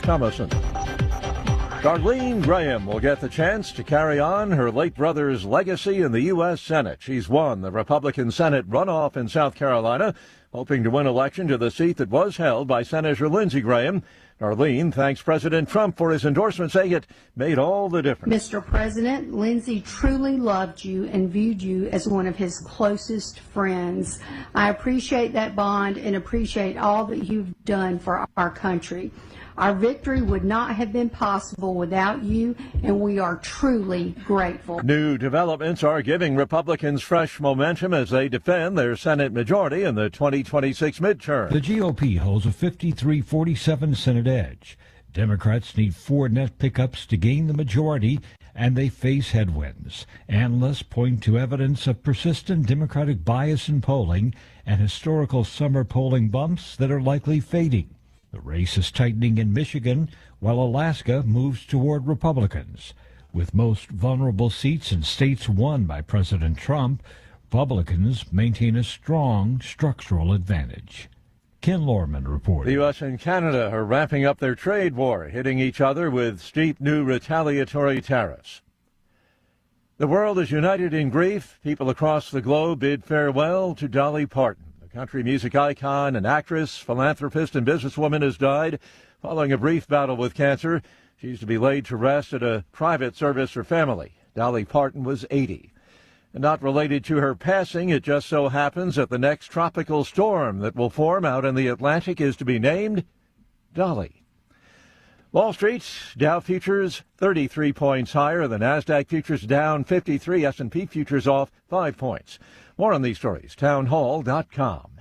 Thomason. Darlene Graham will get the chance to carry on her late brother's legacy in the U.S. Senate. She's won the Republican Senate runoff in South Carolina, hoping to win election to the seat that was held by Senator Lindsey Graham. Darlene thanks President Trump for his endorsement, saying it made all the difference. Mr. President, Lindsey truly loved you and viewed you as one of his closest friends. I appreciate that bond and appreciate all that you've done for our country. Our victory would not have been possible without you, and we are truly grateful. New developments are giving Republicans fresh momentum as they defend their Senate majority in the 2026 midterm. The GOP holds a 53-47 Senate edge. Democrats need 4 net pickups to gain the majority, and they face headwinds. Analysts point to evidence of persistent Democratic bias in polling and historical summer polling bumps that are likely fading. The race is tightening in Michigan, while Alaska moves toward Republicans. With most vulnerable seats in states won by President Trump, Republicans maintain a strong structural advantage. Ken Lorman reporting. The U.S. and Canada are ramping up their trade war, hitting each other with steep new retaliatory tariffs. The world is united in grief. People across the globe bid farewell to Dolly Parton. Country music icon and actress, philanthropist, and businesswoman has died following a brief battle with cancer. She's to be laid to rest at a private service for family. Dolly Parton was 80. And not related to her passing, it just so happens that the next tropical storm that will form out in the Atlantic is to be named Dolly. Wall Street, Dow futures 33 points higher. The NASDAQ futures down 53. S&P futures off 5 points. More on these stories, townhall.com.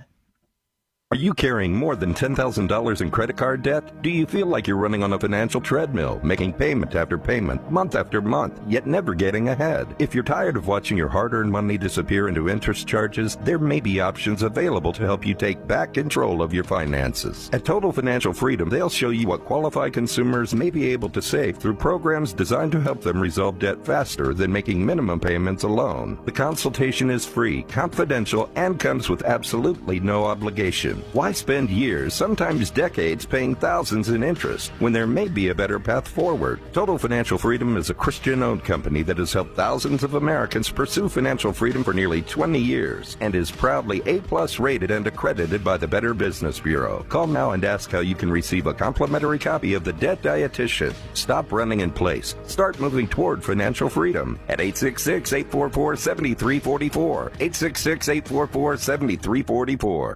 Are you carrying more than $10,000 in credit card debt? Do you feel like you're running on a financial treadmill, making payment after payment, month after month, yet never getting ahead? If you're tired of watching your hard-earned money disappear into interest charges, there may be options available to help you take back control of your finances. At Total Financial Freedom, they'll show you what qualified consumers may be able to save through programs designed to help them resolve debt faster than making minimum payments alone. The consultation is free, confidential, and comes with absolutely no obligation. Why spend years, sometimes decades, paying thousands in interest when there may be a better path forward? Total Financial Freedom is a Christian-owned company that has helped thousands of Americans pursue financial freedom for nearly 20 years and is proudly A+ rated and accredited by the Better Business Bureau. Call now and ask how you can receive a complimentary copy of The Debt Dietitian. Stop running in place. Start moving toward financial freedom at 866-844-7344. 866-844-7344.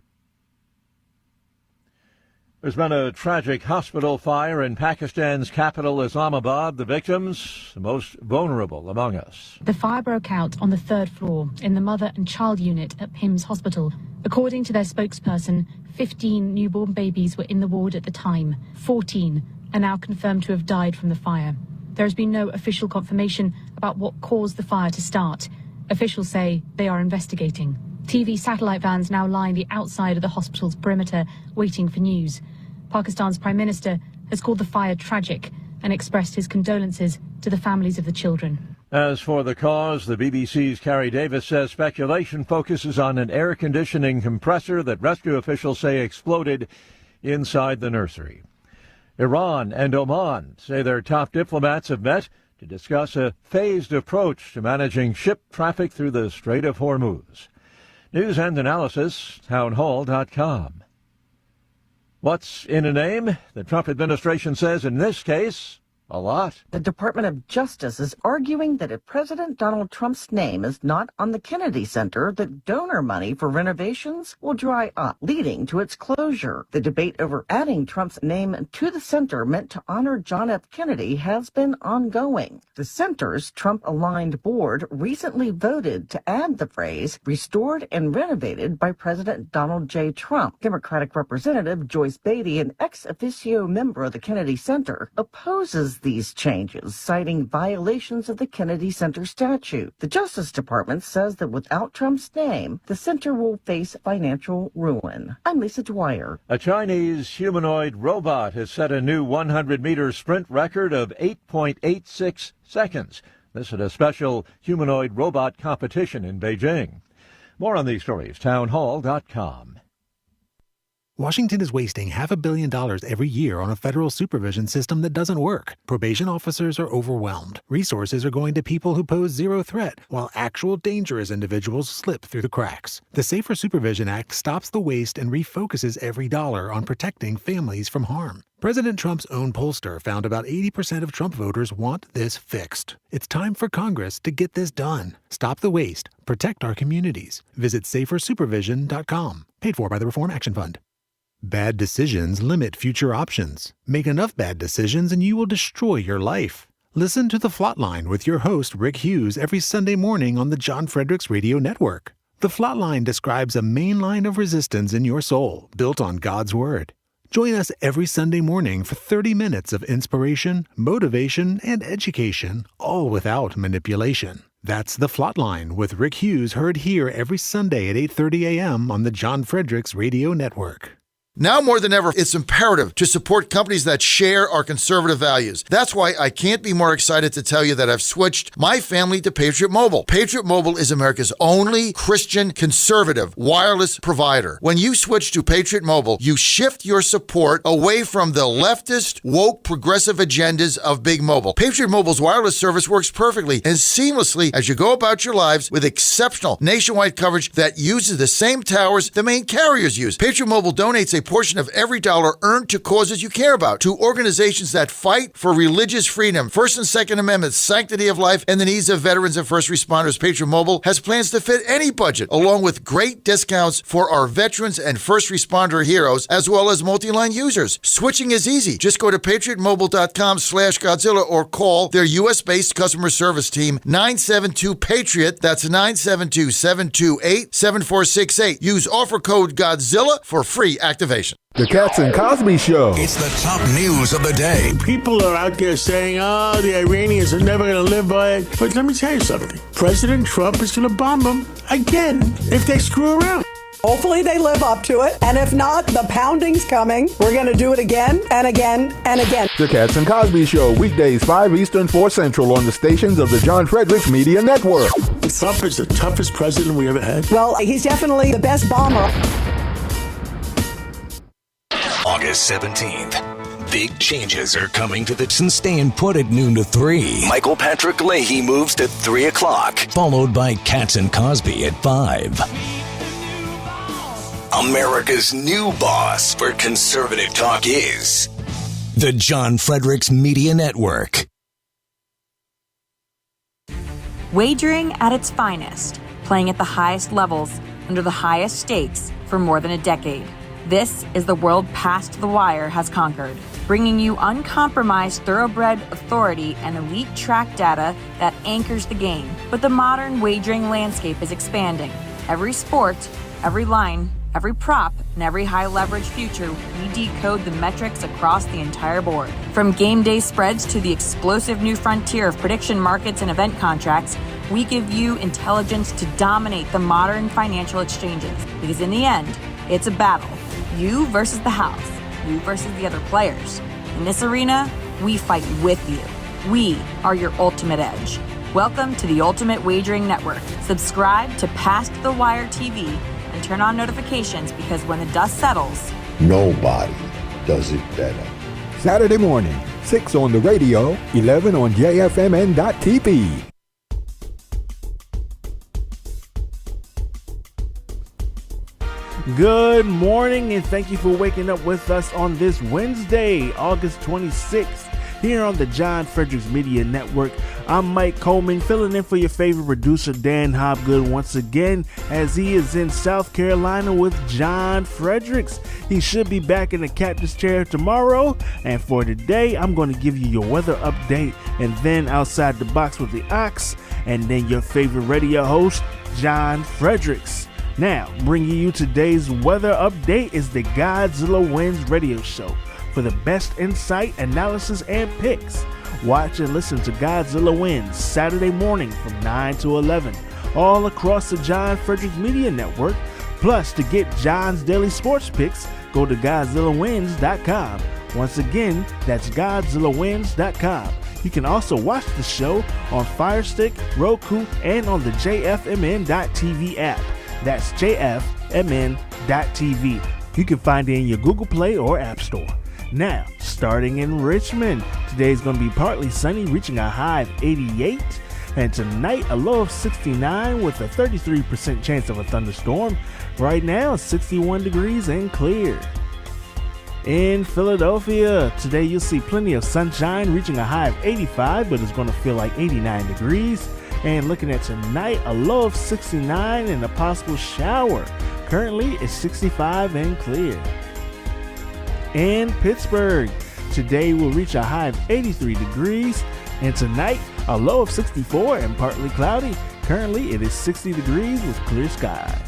There's been a tragic hospital fire in Pakistan's capital, Islamabad. The victims, the most vulnerable among us. The fire broke out on the 3rd floor in the mother and child unit at PIMS Hospital. According to their spokesperson, 15 newborn babies were in the ward at the time. 14 are now confirmed to have died from the fire. There has been no official confirmation about what caused the fire to start. Officials say they are investigating. TV satellite vans now line the outside of the hospital's perimeter, waiting for news. Pakistan's Prime Minister has called the fire tragic and expressed his condolences to the families of the children. As for the cause, the BBC's Carrie Davis says speculation focuses on an air conditioning compressor that rescue officials say exploded inside the nursery. Iran and Oman say their top diplomats have met to discuss a phased approach to managing ship traffic through the Strait of Hormuz. News and analysis, townhall.com. What's in a name? The Trump administration says in this case, a lot. The Department of Justice is arguing that if President Donald Trump's name is not on the Kennedy Center, that donor money for renovations will dry up, leading to its closure. The debate over adding Trump's name to the center meant to honor John F. Kennedy has been ongoing. The center's Trump-aligned board recently voted to add the phrase restored and renovated by President Donald J. Trump. Democratic Representative Joyce Beatty, an ex officio member of the Kennedy Center, opposes these changes, citing violations of the Kennedy Center statute. The Justice Department says that without Trump's name, the center will face financial ruin. I'm Lisa Dwyer. A Chinese humanoid robot has set a new 100-meter sprint record of 8.86 seconds. This at a special humanoid robot competition in Beijing. More on these stories, townhall.com. Washington is wasting $500 million every year on a federal supervision system that doesn't work. Probation officers are overwhelmed. Resources are going to people who pose zero threat, while actual dangerous individuals slip through the cracks. The Safer Supervision Act stops the waste and refocuses every dollar on protecting families from harm. President Trump's own pollster found about 80% of Trump voters want this fixed. It's time for Congress to get this done. Stop the waste. Protect our communities. Visit safersupervision.com. Paid for by the Reform Action Fund. Bad decisions limit future options. Make enough bad decisions and you will destroy your life. Listen to The Flatline with your host Rick Hughes every Sunday morning on the John Fredericks Radio Network. The Flatline describes a main line of resistance in your soul, built on God's Word. Join us every Sunday morning for 30 minutes of inspiration, motivation, and education, all without manipulation. That's The Flatline with Rick Hughes, heard here every Sunday at 8:30 a.m. on the John Fredericks Radio Network. Now more than ever, it's imperative to support companies that share our conservative values. That's why I can't be more excited to tell you that I've switched my family to Patriot Mobile. Patriot Mobile is America's only Christian conservative wireless provider. When you switch to Patriot Mobile, you shift your support away from the leftist, woke, progressive agendas of Big Mobile. Patriot Mobile's wireless service works perfectly and seamlessly as you go about your lives with exceptional nationwide coverage that uses the same towers the main carriers use. Patriot Mobile donates a portion of every dollar earned to causes you care about, to organizations that fight for religious freedom, First and Second Amendments, sanctity of life, and the needs of veterans and first responders. Patriot Mobile has plans to fit any budget, along with great discounts for our veterans and first responder heroes, as well as multi-line users. Switching is easy. Just go to patriotmobile.com/Godzilla or call their U.S.-based customer service team, 972-PATRIOT. That's 972-728-7468. Use offer code Godzilla for free activation. The Cats and Cosby Show. It's the top news of the day. People are out there saying, the Iranians are never going to live by it. But let me tell you something. President Trump is going to bomb them again if they screw around. Hopefully they live up to it. And if not, the pounding's coming. We're going to do it again and again and again. The Cats and Cosby Show, weekdays 5 Eastern, 4 Central on the stations of the John Fredericks Media Network. Trump is the toughest president we ever had. Well, he's definitely the best bomber. August 17th. Big changes are coming to the staying put at noon to 3. Michael Patrick Leahy moves to 3 o'clock, followed by Cats and Cosby at 5. America's new boss for conservative talk is the John Fredericks Media Network. Wagering at its finest, playing at the highest levels, under the highest stakes for more than a decade. This is the world past the wire has conquered, bringing you uncompromised thoroughbred authority and elite track data that anchors the game. But the modern wagering landscape is expanding. Every sport, every line, every prop, and every high leverage future, we decode the metrics across the entire board. From game day spreads to the explosive new frontier of prediction markets and event contracts, we give you intelligence to dominate the modern financial exchanges. Because in the end, it's a battle. You versus the house. You versus the other players. In this arena, we fight with you. We are your ultimate edge. Welcome to the Ultimate Wagering Network. Subscribe to Past the Wire TV and turn on notifications, because when the dust settles, nobody does it better. Saturday morning, 6 on the radio, 11 on JFMN.TV. Good morning, and thank you for waking up with us on this Wednesday, August 26th, here on the John Fredericks Media Network. I'm Mike Coleman, filling in for your favorite producer, Dan Hobgood, once again, as he is in South Carolina with John Fredericks. He should be back in the captain's chair tomorrow, and for today, I'm going to give you your weather update, and then Outside the Box with the Ox, and then your favorite radio host, John Fredericks. Now, bringing you today's weather update is the Godzilla Wins radio show. For the best insight, analysis, and picks, watch and listen to Godzilla Wins Saturday morning from 9 to 11, all across the John Fredericks Media Network. Plus, to get John's daily sports picks, go to GodzillaWins.com. Once again, that's GodzillaWins.com. You can also watch the show on Fire Stick, Roku, and on the JFMN.TV app. That's JFMN.TV. You can find it in your Google Play or App Store. Now, starting in Richmond, today is going to be partly sunny, reaching a high of 88. And tonight, a low of 69 with a 33% chance of a thunderstorm. Right now, 61 degrees and clear. In Philadelphia, today you'll see plenty of sunshine, reaching a high of 85, but it's going to feel like 89 degrees. And looking at tonight, a low of 69 and a possible shower. Currently, it's 65 and clear. In Pittsburgh, today will reach a high of 83 degrees. And tonight, a low of 64 and partly cloudy. Currently, it is 60 degrees with clear skies.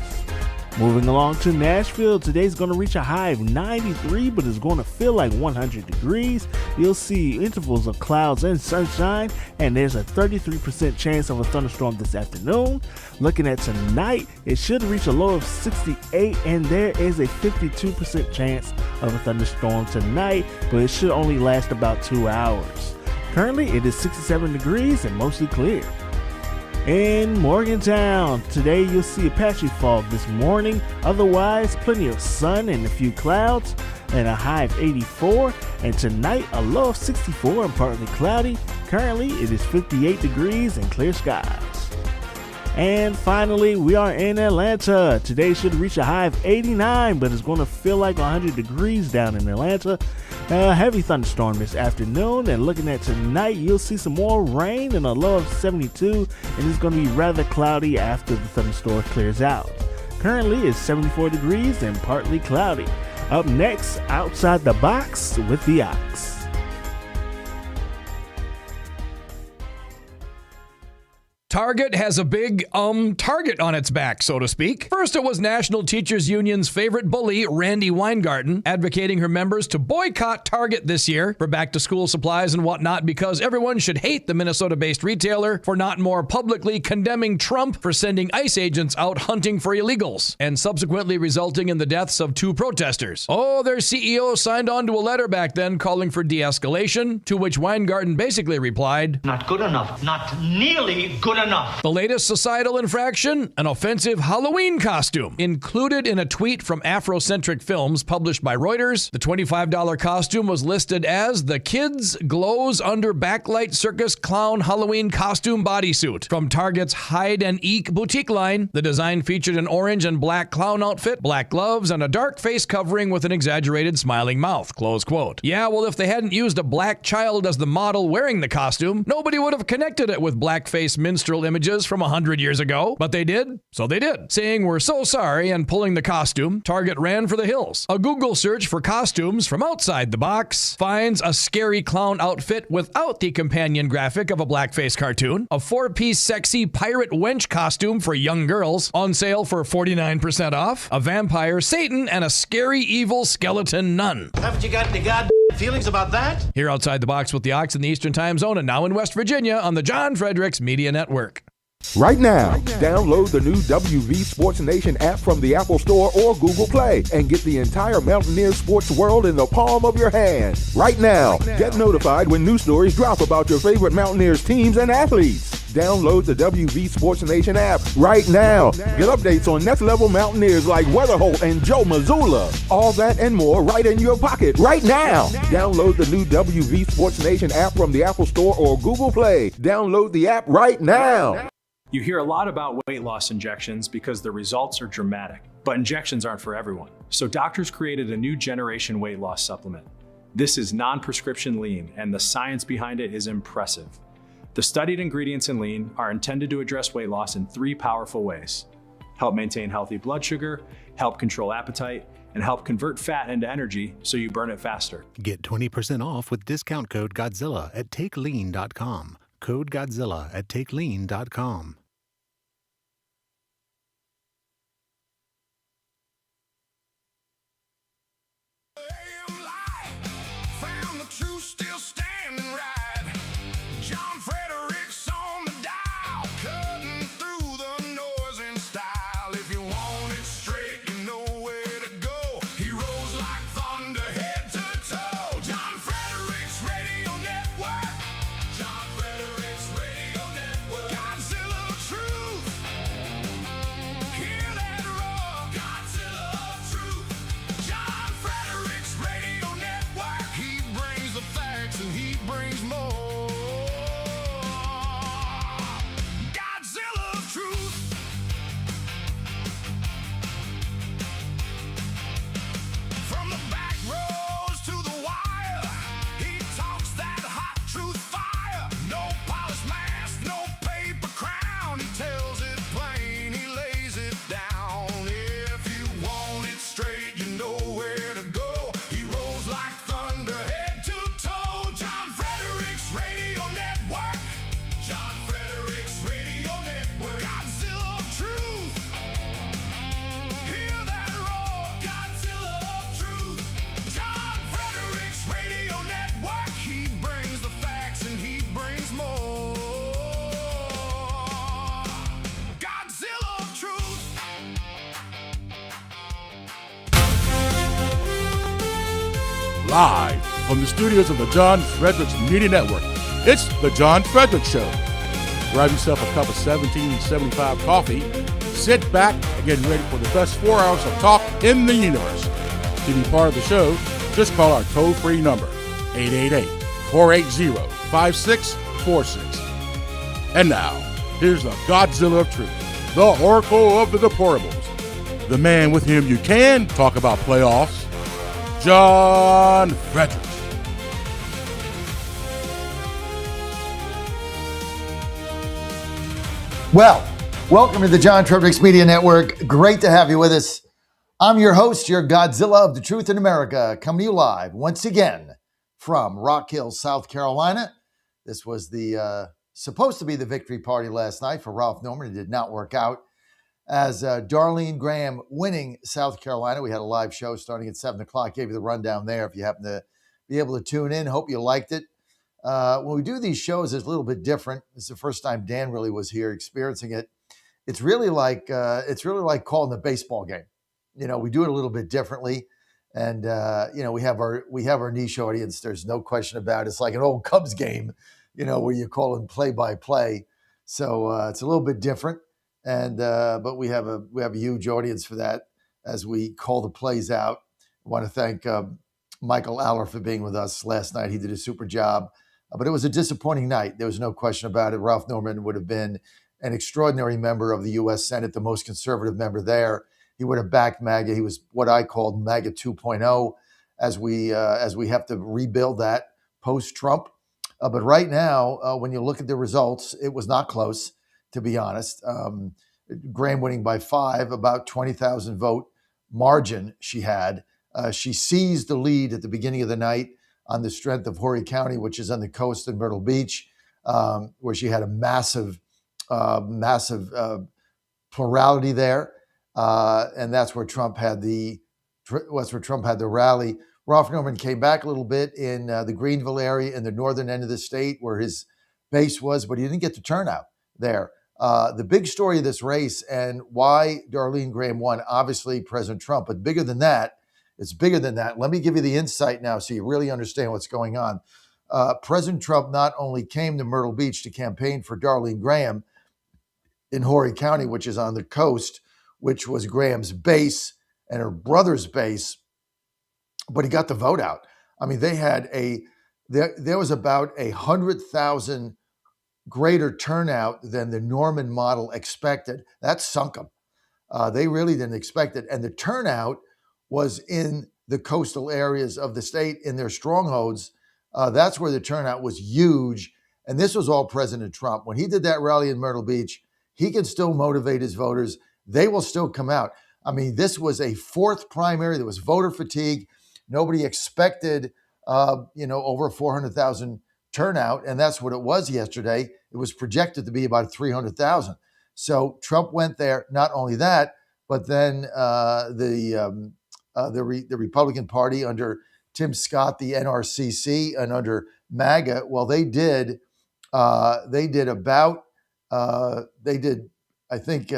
Moving along to Nashville, today's going to reach a high of 93, but it's going to feel like 100 degrees. You'll see intervals of clouds and sunshine, and there's a 33% chance of a thunderstorm this afternoon. Looking at tonight, it should reach a low of 68, and there is a 52% chance of a thunderstorm tonight, but it should only last about 2 hours. Currently, it is 67 degrees and mostly clear. In Morgantown, today you'll see a patchy fog this morning. Otherwise, plenty of sun and a few clouds, and a high of 84. And tonight, a low of 64 and partly cloudy. Currently, it is 58 degrees and clear skies. And finally, we are in Atlanta. Today should reach a high of 89, but it's going to feel like 100 degrees down in Atlanta. A heavy thunderstorm this afternoon, and looking at tonight, you'll see some more rain and a low of 72, and it's going to be rather cloudy after the thunderstorm clears out. Currently, it's 74 degrees and partly cloudy. Up next, Outside the Box with the Ox. Target has a big, target on its back, so to speak. First, it was National Teachers Union's favorite bully, Randy Weingarten, advocating her members to boycott Target this year for back-to-school supplies and whatnot because everyone should hate the Minnesota-based retailer for not more publicly condemning Trump for sending ICE agents out hunting for illegals, and subsequently resulting in the deaths of 2 protesters. Oh, their CEO signed on to a letter back then calling for de-escalation, to which Weingarten basically replied, "Not good enough. Not nearly good enough." The latest societal infraction, an offensive Halloween costume. Included in a tweet from Afrocentric Films published by Reuters, the $25 costume was listed as the Kids Glows Under Backlight Circus Clown Halloween Costume Bodysuit from Target's Hide and Eek boutique line. The design featured an orange and black clown outfit, black gloves, and a dark face covering with an exaggerated smiling mouth. Close quote. Yeah, well, if they hadn't used a black child as the model wearing the costume, nobody would have connected it with blackface minstrel images from 100 years ago. But they did, so they did. Saying we're so sorry and pulling the costume, Target ran for the hills. A Google search for costumes from outside the box finds a scary clown outfit without the companion graphic of a blackface cartoon, a 4-piece sexy pirate wench costume for young girls on sale for 49% off, a vampire, Satan, and a scary evil skeleton nun. Haven't you got any goddamn feelings about that? Here outside the box with the Ox in the Eastern Time Zone and now in West Virginia on the John Fredericks Media Network. Right now, download the new WV Sports Nation app from the Apple Store or Google Play and get the entire Mountaineer sports world in the palm of your hand. Right now, get notified when new stories drop about your favorite Mountaineers teams and athletes. Download the WV Sports Nation app right now. Get updates on next-level Mountaineers like Weatherholt and Joe Mazzulla. All that and more right in your pocket right now. Download the new WV Sports Nation app from the Apple Store or Google Play. Download the app right now. You hear a lot about weight loss injections because the results are dramatic, but injections aren't for everyone. So doctors created a new generation weight loss supplement. This is non-prescription lean, and the science behind it is impressive. The studied ingredients in lean are intended to address weight loss in 3 powerful ways: help maintain healthy blood sugar, help control appetite, and help convert fat into energy so you burn it faster. Get 20% off with discount code Godzilla at takelean.com. Code Godzilla at takelean.com. John Fredericks on the dial, cutting through the noise in style. If you want it straight, you know where to go. He rolls like thunder, head to toe. John Fredericks Radio Network. John Fredericks Radio Network. Godzilla live from the studios of the John Fredericks Media Network. It's the John Fredericks Show. Grab yourself a cup of 1775 coffee, sit back, and get ready for the best 4 hours of talk in the universe. To be part of the show, just call our toll-free number, 888-480-5646. And now, here's the Godzilla of Truth, the Oracle of the Deplorables, the man with whom you can talk about playoffs, John Fredericks. Well, welcome to the John Fredericks Media Network. Great to have you with us. I'm your host, your Godzilla of the Truth in America, coming to you live once again from Rock Hill, South Carolina. This was the supposed to be the victory party last night for Ralph Norman. It did not work out. As Darlene Graham winning South Carolina, we had a live show starting at 7 o'clock. Gave you the rundown there if you happen to be able to tune in. Hope you liked it. When we do these shows, it's a little bit different. It's the first time Dan really was here experiencing it. It's really like calling a baseball game. You know, we do it a little bit differently, and we have our niche audience. There's no question about it. It's like an old Cubs game, where you call in play by play. So it's a little bit different, and but we have a huge audience for that as we call the plays out. I want to thank Michael Aller for being with us last night. He did a super job, but it was a disappointing night. There was no question about it. Ralph Norman would have been an extraordinary member of the U.S. Senate, the most conservative member there. He would have backed MAGA. He was what I called MAGA 2.0 as we have to rebuild that post-Trump. But right now, when you look at the results, it was not close, to be honest. Graham winning by 5, about 20,000 vote margin she had. She seized the lead at the beginning of the night on the strength of Horry County, which is on the coast in Myrtle Beach, where she had a massive plurality there. And that's where Trump had the rally. Ralph Norman came back a little bit in the Greenville area in the northern end of the state where his base was, but he didn't get the turnout there. The big story of this race and why Darlene Graham won, obviously President Trump, but bigger than that. It's bigger than that. Let me give you the insight now so you really understand what's going on. President Trump not only came to Myrtle Beach to campaign for Darlene Graham in Horry County, which is on the coast, which was Graham's base and her brother's base, but he got the vote out. I mean, there was about 100,000 greater turnout than the Norman model expected. That sunk them. They really didn't expect it. And the turnout was in the coastal areas of the state, in their strongholds. That's where the turnout was huge. And this was all President Trump. When he did that rally in Myrtle Beach, he can still motivate his voters. They will still come out. I mean, this was a fourth primary. There was voter fatigue. Nobody expected, over 400,000 turnout, and that's what it was yesterday. It was projected to be about 300,000. So Trump went there. Not only that, but then the Republican Party under Tim Scott, the NRCC, and under MAGA, well, they did I think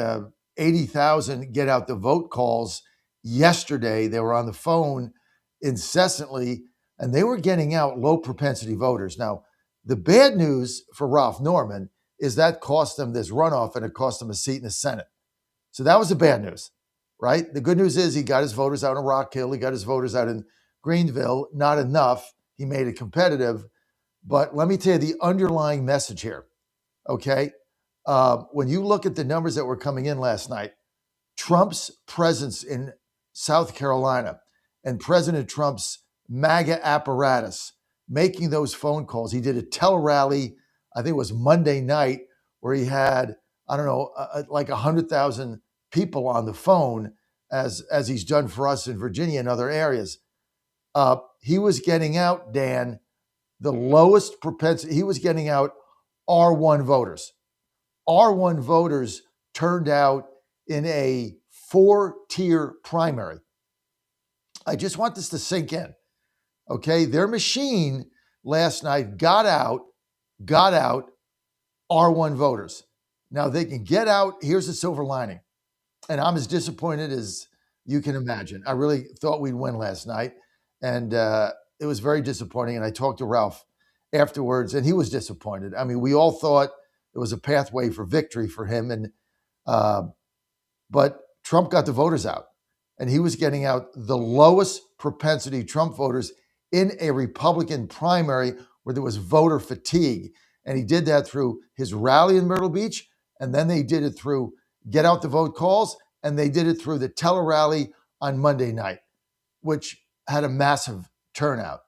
80,000 get out the vote calls yesterday. They were on the phone incessantly, and they were getting out low propensity voters. Now, the bad news for Ralph Norman is that cost them this runoff, and it cost them a seat in the Senate. So that was the bad news, right? The good news is he got his voters out in Rock Hill. He got his voters out in Greenville. Not enough. He made it competitive. But let me tell you the underlying message here, okay? When you look at the numbers that were coming in last night, Trump's presence in South Carolina and President Trump's MAGA apparatus making those phone calls. He did a tele-rally, I think it was Monday night, where he had, like 100,000 people on the phone, as he's done for us in Virginia and other areas. He was getting out, Dan, the lowest propensity. He was getting out R1 voters. R1 voters turned out in a 4-tier primary. I just want this to sink in, okay? Their machine last night got out R1 voters. Now they can get out. Here's the silver lining. And I'm as disappointed as you can imagine. I really thought we'd win last night. And it was very disappointing. And I talked to Ralph afterwards, and he was disappointed. I mean, we all thought it was a pathway for victory for him, and but Trump got the voters out, and he was getting out the lowest propensity Trump voters in a Republican primary where there was voter fatigue. And he did that through his rally in Myrtle Beach, and then they did it through get out the vote calls, and they did it through the tele-rally on Monday night, which had a massive turnout.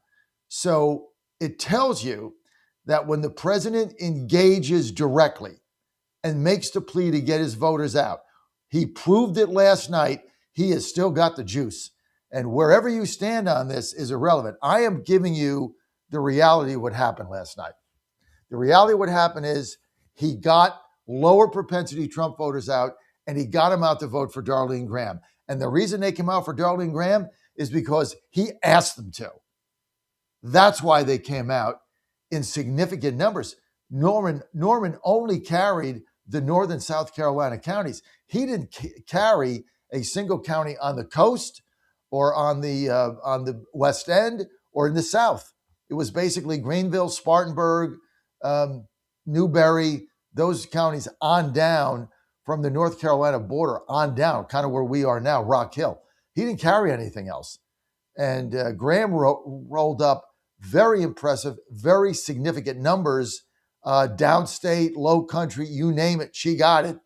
So it tells you that when the president engages directly and makes the plea to get his voters out, he proved it last night, he has still got the juice. And wherever you stand on this is irrelevant. I am giving you the reality of what happened last night. The reality of what happened is he got lower propensity Trump voters out, and he got them out to vote for Darlene Graham. And the reason they came out for Darlene Graham is because he asked them to. That's why they came out in significant numbers. Norman only carried the northern South Carolina counties. He didn't carry a single county on the coast or on the West End or in the South. It was basically Greenville, Spartanburg, Newberry, those counties on down from the North Carolina border on down, kind of where we are now, Rock Hill. He didn't carry anything else. And Graham rolled up very impressive, very significant numbers, downstate, low country, you name it, she got it.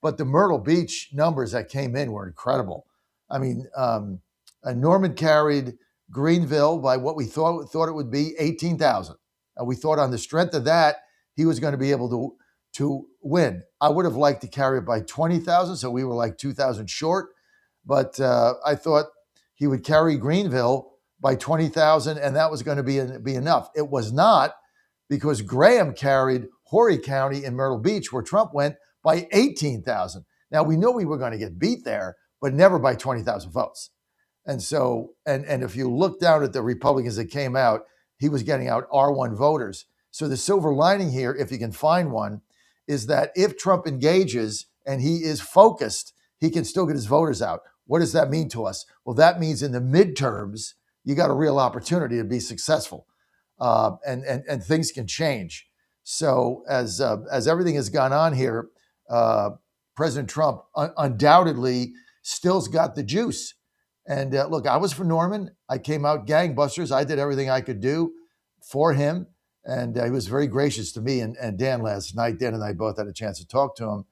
But the Myrtle Beach numbers that came in were incredible. I mean, Norman carried Greenville by what we thought it would be 18,000. And we thought on the strength of that, he was going to be able to win. I would have liked to carry it by 20,000, so we were like 2,000 short. But I thought he would carry Greenville by 20,000, and that was going to be enough. It was not, because Graham carried Horry County in Myrtle Beach, where Trump went, by 18,000. Now, we knew we were going to get beat there, but never by 20,000 votes. And so, and if you look down at the Republicans that came out, he was getting out R1 voters. So the silver lining here, if you can find one, is that if Trump engages and he is focused, he can still get his voters out. What does that mean to us? Well, that means in the midterms, you got a real opportunity to be successful, and things can change. So as everything has gone on here, President Trump undoubtedly still's got the juice. And look, I was for Norman. I came out gangbusters. I did everything I could do for him. And he was very gracious to me and Dan last night. Dan and I both had a chance to talk to him.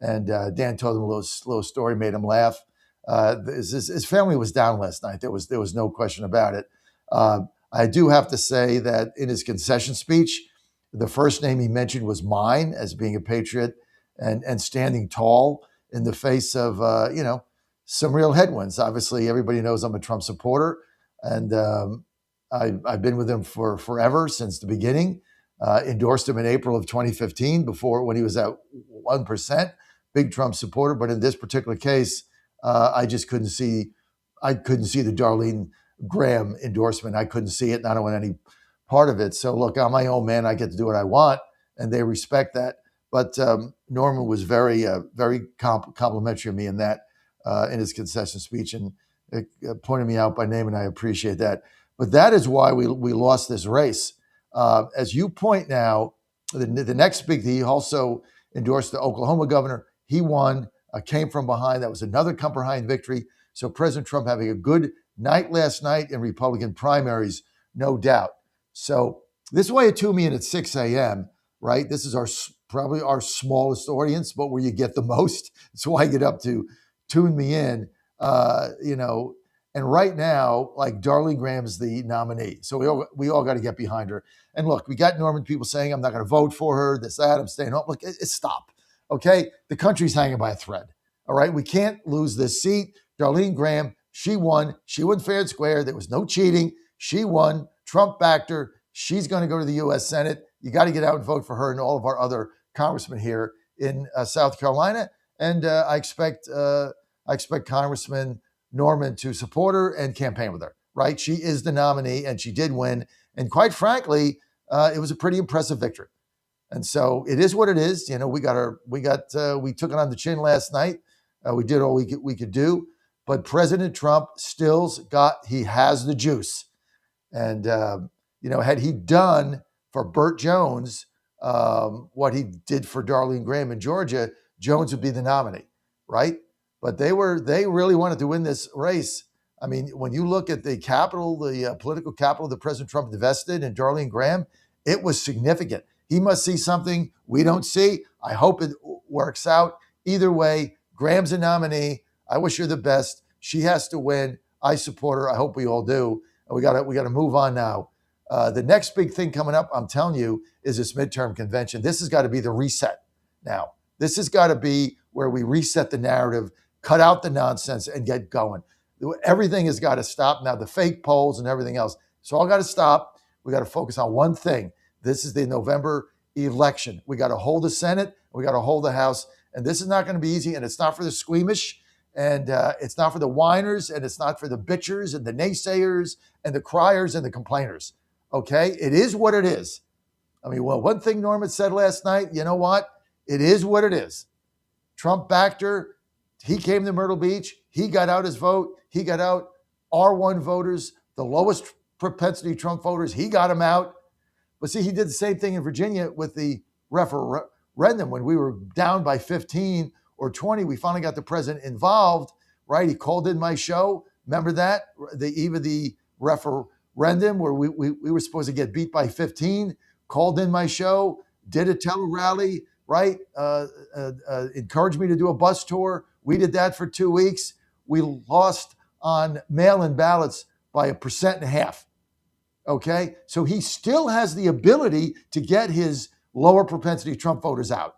And Dan told him a little story, made him laugh. His family was down last night. There was no question about it. I do have to say that in his concession speech, the first name he mentioned was mine as being a patriot and standing tall in the face of, some real headwinds. Obviously, everybody knows I'm a Trump supporter, and I've been with him for forever, since the beginning. Endorsed him in April of 2015, when he was at 1%, big Trump supporter. But in this particular case, I just couldn't see the Darlene Graham endorsement. I couldn't see it, and I don't want any part of it. So look, I'm my own man. I get to do what I want, and they respect that. But Norman was very complimentary of me in that. In his concession speech, and pointed me out by name, and I appreciate that. But that is why we lost this race. As you point now, the next big thing, he also endorsed the Oklahoma governor. He won, came from behind. That was another come behind victory. So President Trump having a good night last night in Republican primaries, no doubt. So this is why you tune me in at 6 a.m., right? This is probably our smallest audience, but where you get the most. That's why I get up to tune me in, and right now, like, Darlene Graham's the nominee. So we all got to get behind her. And look, we got Norman people saying, I'm not going to vote for her, this, that, I'm staying home. Look, stop, okay? The country's hanging by a thread, all right? We can't lose this seat. Darlene Graham, she won fair and square. There was no cheating. She won. Trump backed her. She's going to go to the U.S. Senate. You got to get out and vote for her and all of our other congressmen here in South Carolina. And I expect Congressman Norman to support her and campaign with her, right? She is the nominee, and she did win. And quite frankly, it was a pretty impressive victory. And so it is what it is. We took it on the chin last night. We did all we could do. But President Trump he has the juice. And, had he done for Burt Jones what he did for Darlene Graham in Georgia, Jones would be the nominee, right? But they really wanted to win this race. I mean, when you look at the capital, the political capital that President Trump invested in Darlene Graham, it was significant. He must see something we don't see. I hope it works out. Either way, Graham's a nominee. I wish her the best. She has to win. I support her. I hope we all do. And we got to move on now. The next big thing coming up, I'm telling you, is this midterm convention. This has got to be the reset now. This has got to be where we reset the narrative, cut out the nonsense, and get going. Everything has got to stop now, the fake polls and everything else. It's all got to stop. We got to focus on one thing. This is the November election. We got to hold the Senate. We got to hold the House. And this is not going to be easy. And it's not for the squeamish. And it's not for the whiners. And it's not for the bitchers and the naysayers and the criers and the complainers. Okay? It is what it is. I mean, well, one thing Norman said last night, you know what? It is what it is. Trump backed her. He came to Myrtle Beach. He got out his vote. He got out R1 voters, the lowest propensity Trump voters. He got them out. But see, he did the same thing in Virginia with the referendum. When we were down by 15 or 20, we finally got the president involved, right? He called in my show. Remember that? The eve of the referendum where we were supposed to get beat by 15, called in my show, did a tele-rally, right? Encouraged me to do a bus tour. We did that for 2 weeks. We lost on mail-in ballots by 1.5%. Okay? So he still has the ability to get his lower propensity Trump voters out.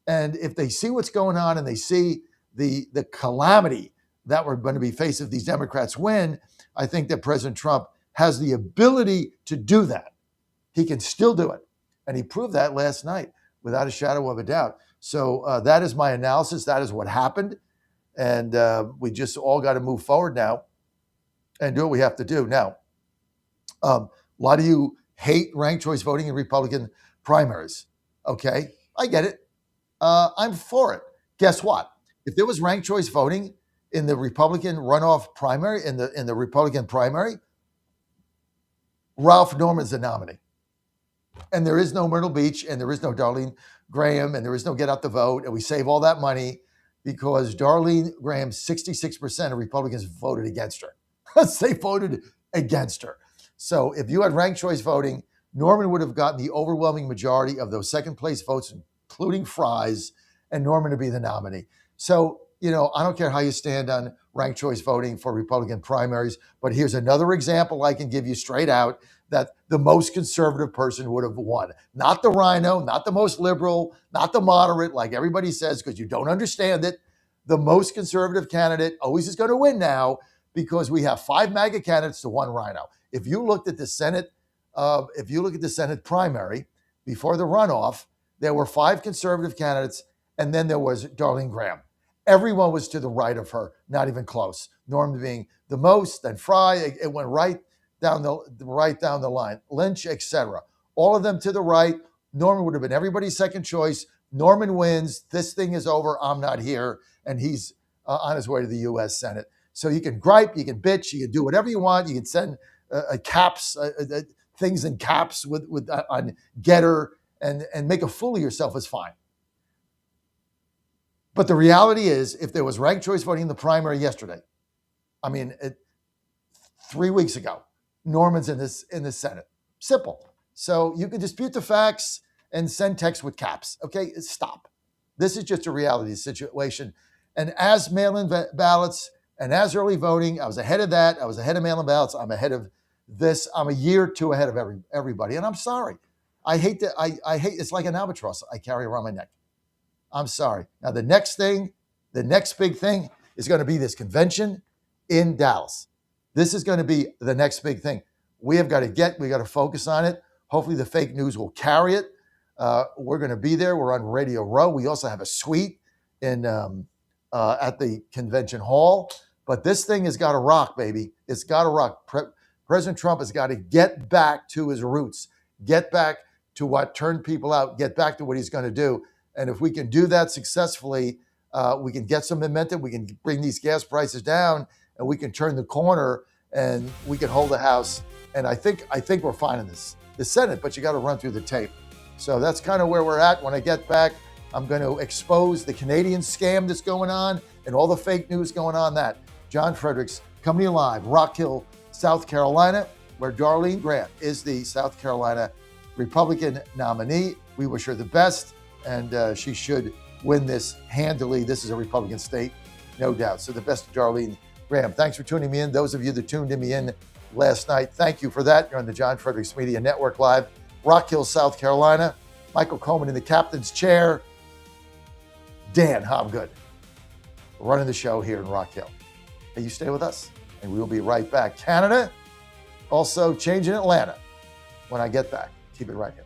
And if they see what's going on and they see the calamity that we're going to be faced if these Democrats win, I think that President Trump has the ability to do that. He can still do it. And he proved that last night without a shadow of a doubt. So that is my analysis. That is what happened. And we just all got to move forward now and do what we have to do. Now, a lot of you hate ranked choice voting in Republican primaries. Okay, I get it. I'm for it. Guess what? If there was ranked choice voting in the Republican runoff primary, in the Republican primary, Ralph Norman's the nominee. And there is no Myrtle Beach, and there is no Darlene Graham, and there is no get out the vote, and we save all that money because Darlene Graham, 66% of Republicans voted against her. They voted against her. So if you had ranked choice voting, Norman would have gotten the overwhelming majority of those second place votes, including Fry's, and Norman to be the nominee. So, I don't care how you stand on ranked choice voting for Republican primaries, but here's another example I can give you straight out that the most conservative person would have won. Not the rhino, not the most liberal, not the moderate, like everybody says, because you don't understand it. The most conservative candidate always is going to win now because we have 5 MAGA candidates to 1 rhino. If you looked at the Senate, primary before the runoff, there were 5 conservative candidates, and then there was Darlene Graham. Everyone was to the right of her, not even close. Norman being the most, then Fry, it went right down the line. Lynch, etc. All of them to the right. Norman would have been everybody's second choice. Norman wins. This thing is over. I'm not here, and he's on his way to the U.S. Senate. So you can gripe, you can bitch, you can do whatever you want. You can send caps, things in caps with on Getter, and make a fool of yourself is fine. But the reality is, if there was ranked choice voting in the primary yesterday, 3 weeks ago, Norman's in the Senate. Simple. So you can dispute the facts and send text with caps. Okay, stop. This is just a reality situation. And as mail-in ballots and as early voting, I was ahead of that. I was ahead of mail-in ballots. I'm ahead of this. I'm a year or two ahead of everybody. And I'm sorry. I hate that. I hate, it's like an albatross I carry around my neck. I'm sorry. Now, the next big thing is going to be this convention in Dallas. This is going to be the next big thing. We got to focus on it. Hopefully the fake news will carry it. We're going to be there. We're on Radio Row. We also have a suite at the convention hall. But this thing has got to rock, baby. It's got to rock. President Trump has got to get back to his roots, get back to what turned people out, get back to what he's going to do. And if we can do that successfully, we can get some momentum. We can bring these gas prices down, and we can turn the corner, and we can hold the House And I think we're fine in the Senate, but you got to run through the tape. So that's kind of where we're at. When I get back, I'm going to expose the Canadian scam that's going on and all the fake news going on. That John Fredericks coming to you live, Rock Hill, South Carolina, where Darlene Grant is the South Carolina Republican nominee. We wish her the best, and she should win this handily. This is a Republican state, no doubt. So the best to Darlene Graham. Thanks for tuning me in. Those of you that tuned me in last night, thank you for that. You're on the John Fredericks Media Network Live, Rock Hill, South Carolina. Michael Coleman in the captain's chair. Dan Hobgood running the show here in Rock Hill. Hey, you stay with us, and we will be right back. Canada, also change in Atlanta when I get back. Keep it right here.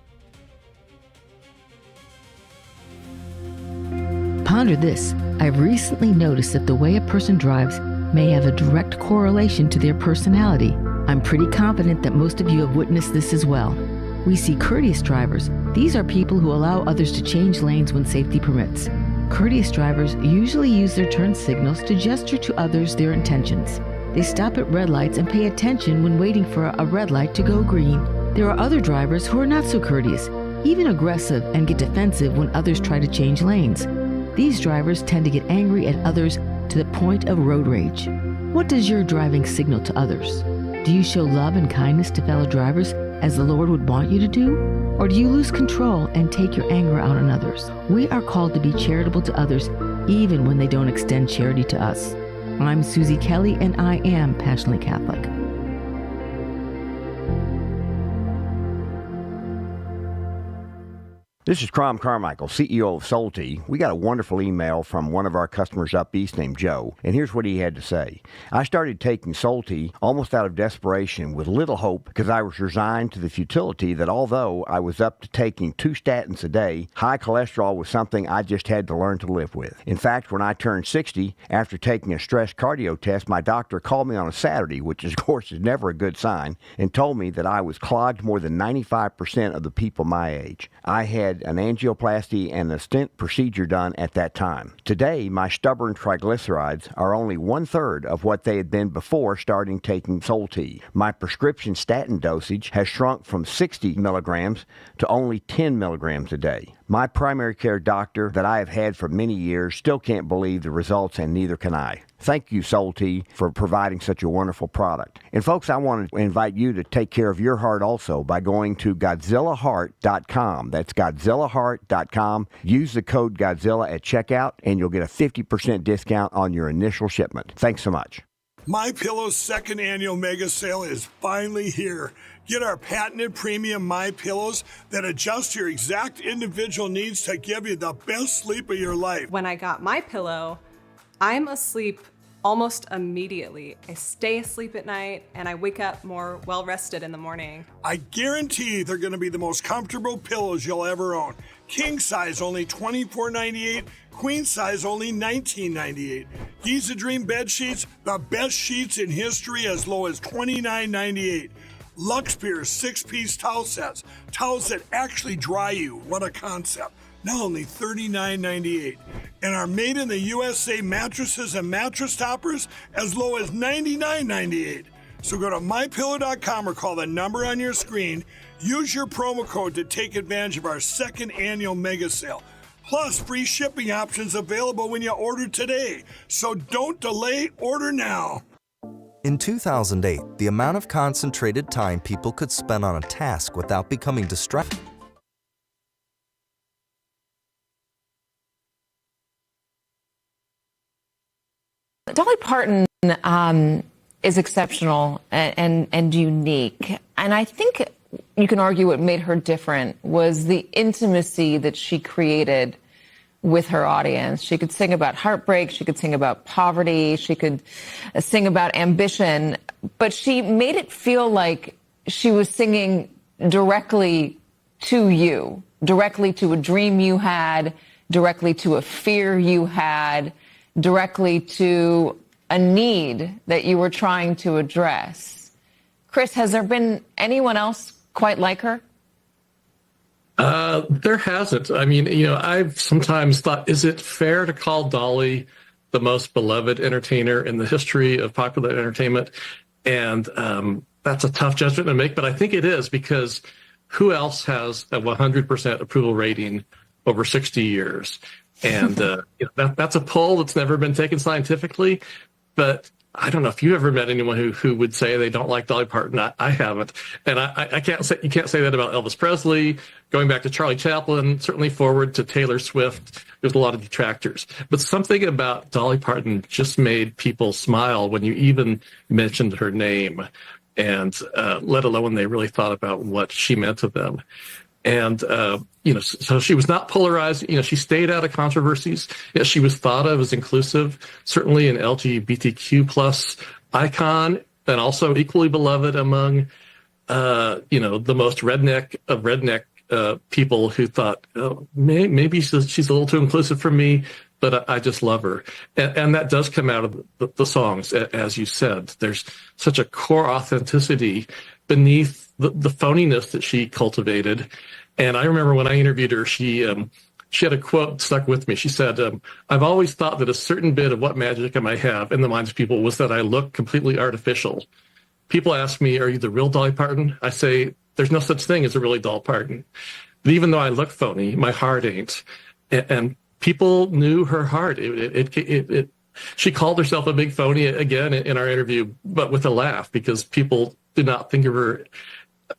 Ponder this. I've recently noticed that the way a person drives may have a direct correlation to their personality. I'm pretty confident that most of you have witnessed this as well. We see courteous drivers. These are people who allow others to change lanes when safety permits. Courteous drivers usually use their turn signals to gesture to others their intentions. They stop at red lights and pay attention when waiting for a red light to go green. There are other drivers who are not so courteous, even aggressive, and get defensive when others try to change lanes. These drivers tend to get angry at others to the point of road rage. What does your driving signal to others? Do you show love and kindness to fellow drivers as the Lord would want you to do? Or do you lose control and take your anger out on others? We are called to be charitable to others, even when they don't extend charity to us. I'm Susie Kelly, and I am passionately Catholic. This is Crom Carmichael, CEO of Solti. We got a wonderful email from one of our customers up east named Joe, and here's what he had to say. I started taking Solti almost out of desperation with little hope because I was resigned to the futility that although I was up to taking 2 statins a day, high cholesterol was something I just had to learn to live with. In fact, when I turned 60, after taking a stress cardio test, my doctor called me on a Saturday, which of course is never a good sign, and told me that I was clogged more than 95% of the people my age. I had an angioplasty and a stent procedure done at that time. Today, my stubborn triglycerides are only 1/3 of what they had been before starting taking Solti. My prescription statin dosage has shrunk from 60 milligrams to only 10 milligrams a day. My primary care doctor that I have had for many years still can't believe the results, and neither can I. Thank you, Solti, for providing such a wonderful product. And folks, I want to invite you to take care of your heart also by going to GodzillaHeart.com. That's GodzillaHeart.com. Use the code Godzilla at checkout, and you'll get a 50% discount on your initial shipment. Thanks so much. MyPillow's second annual mega sale is finally here. Get our patented premium MyPillows that adjust your exact individual needs to give you the best sleep of your life. When I got MyPillow, I'm asleep almost immediately. I stay asleep at night and I wake up more well-rested in the morning. I guarantee they're going to be the most comfortable pillows you'll ever own. King size only $24.98, queen size only $19.98. Giza Dream bed sheets, the best sheets in history, as low as $29.98. Luxpear 6-piece towel sets, towels that actually dry you. What a concept. Now only $39.98. And our made in the USA mattresses and mattress toppers as low as $99.98. So go to mypillow.com or call the number on your screen. Use your promo code to take advantage of our second annual mega sale. Plus free shipping options available when you order today. So don't delay, order now. In 2008, the amount of concentrated time people could spend on a task without becoming distracted. Dolly Parton is exceptional and unique. And I think you can argue what made her different was the intimacy that she created with her audience. She could sing about heartbreak. She could sing about poverty. She could sing about ambition. But she made it feel like she was singing directly to you, directly to a dream you had, directly to a fear you had, directly to a need that you were trying to address. Chris, has there been anyone else quite like her? There hasn't. I mean, I've sometimes thought, is it fair to call Dolly the most beloved entertainer in the history of popular entertainment? And that's a tough judgment to make, but I think it is, because who else has a 100% approval rating over 60 years? And that's a poll that's never been taken scientifically. But I don't know if you ever met anyone who would say they don't like Dolly Parton. I haven't, and I can't say, you can't say that about Elvis Presley. Going back to Charlie Chaplin, certainly forward to Taylor Swift, there's a lot of detractors. But something about Dolly Parton just made people smile when you even mentioned her name, and let alone when they really thought about what she meant to them. And, so she was not polarized. She stayed out of controversies. Yet she was thought of as inclusive, certainly an LGBTQ plus icon, and also equally beloved among, the most redneck of redneck people who thought, oh, maybe she's a little too inclusive for me, but I just love her. And that does come out of the songs, as you said. There's such a core authenticity beneath the phoniness that she cultivated. And I remember when I interviewed her, she had a quote stuck with me. She said, I've always thought that a certain bit of what magic I might have in the minds of people was that I look completely artificial. People ask me, are you the real Dolly Parton? I say, there's no such thing as a really Dolly Parton. But even though I look phony, my heart ain't. And people knew her heart. She called herself a big phony again in our interview, but with a laugh, because people did not think of her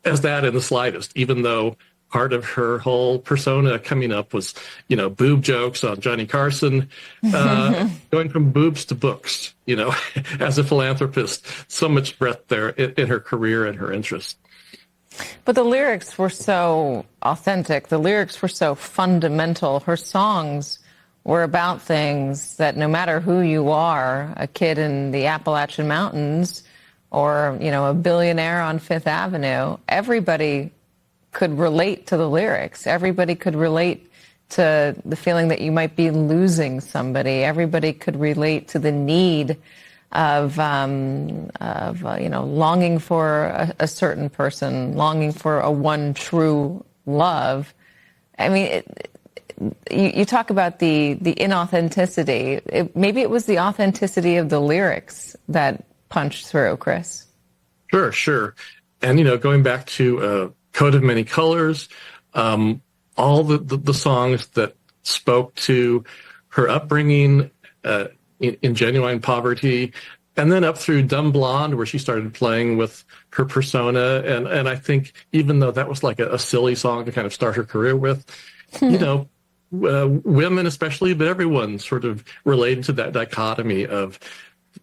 as that in the slightest, even though part of her whole persona coming up was, boob jokes on Johnny Carson, going from boobs to books, as a philanthropist, so much breadth there in her career and her interests. But the lyrics were so authentic. The lyrics were so fundamental. Her songs were about things that no matter who you are, a kid in the Appalachian Mountains or, a billionaire on Fifth Avenue, everybody could relate to the lyrics. Everybody could relate to the feeling that you might be losing somebody. Everybody could relate to the need of longing for a certain person, longing for a one true love. I mean, you talk about the inauthenticity. Maybe it was the authenticity of the lyrics that punched through, Chris. Sure. And, going back to Coat of Many Colors, all the songs that spoke to her upbringing in genuine poverty, and then up through Dumb Blonde, where she started playing with her persona. And I think even though that was like a silly song to kind of start her career with, women especially, but everyone sort of related to that dichotomy of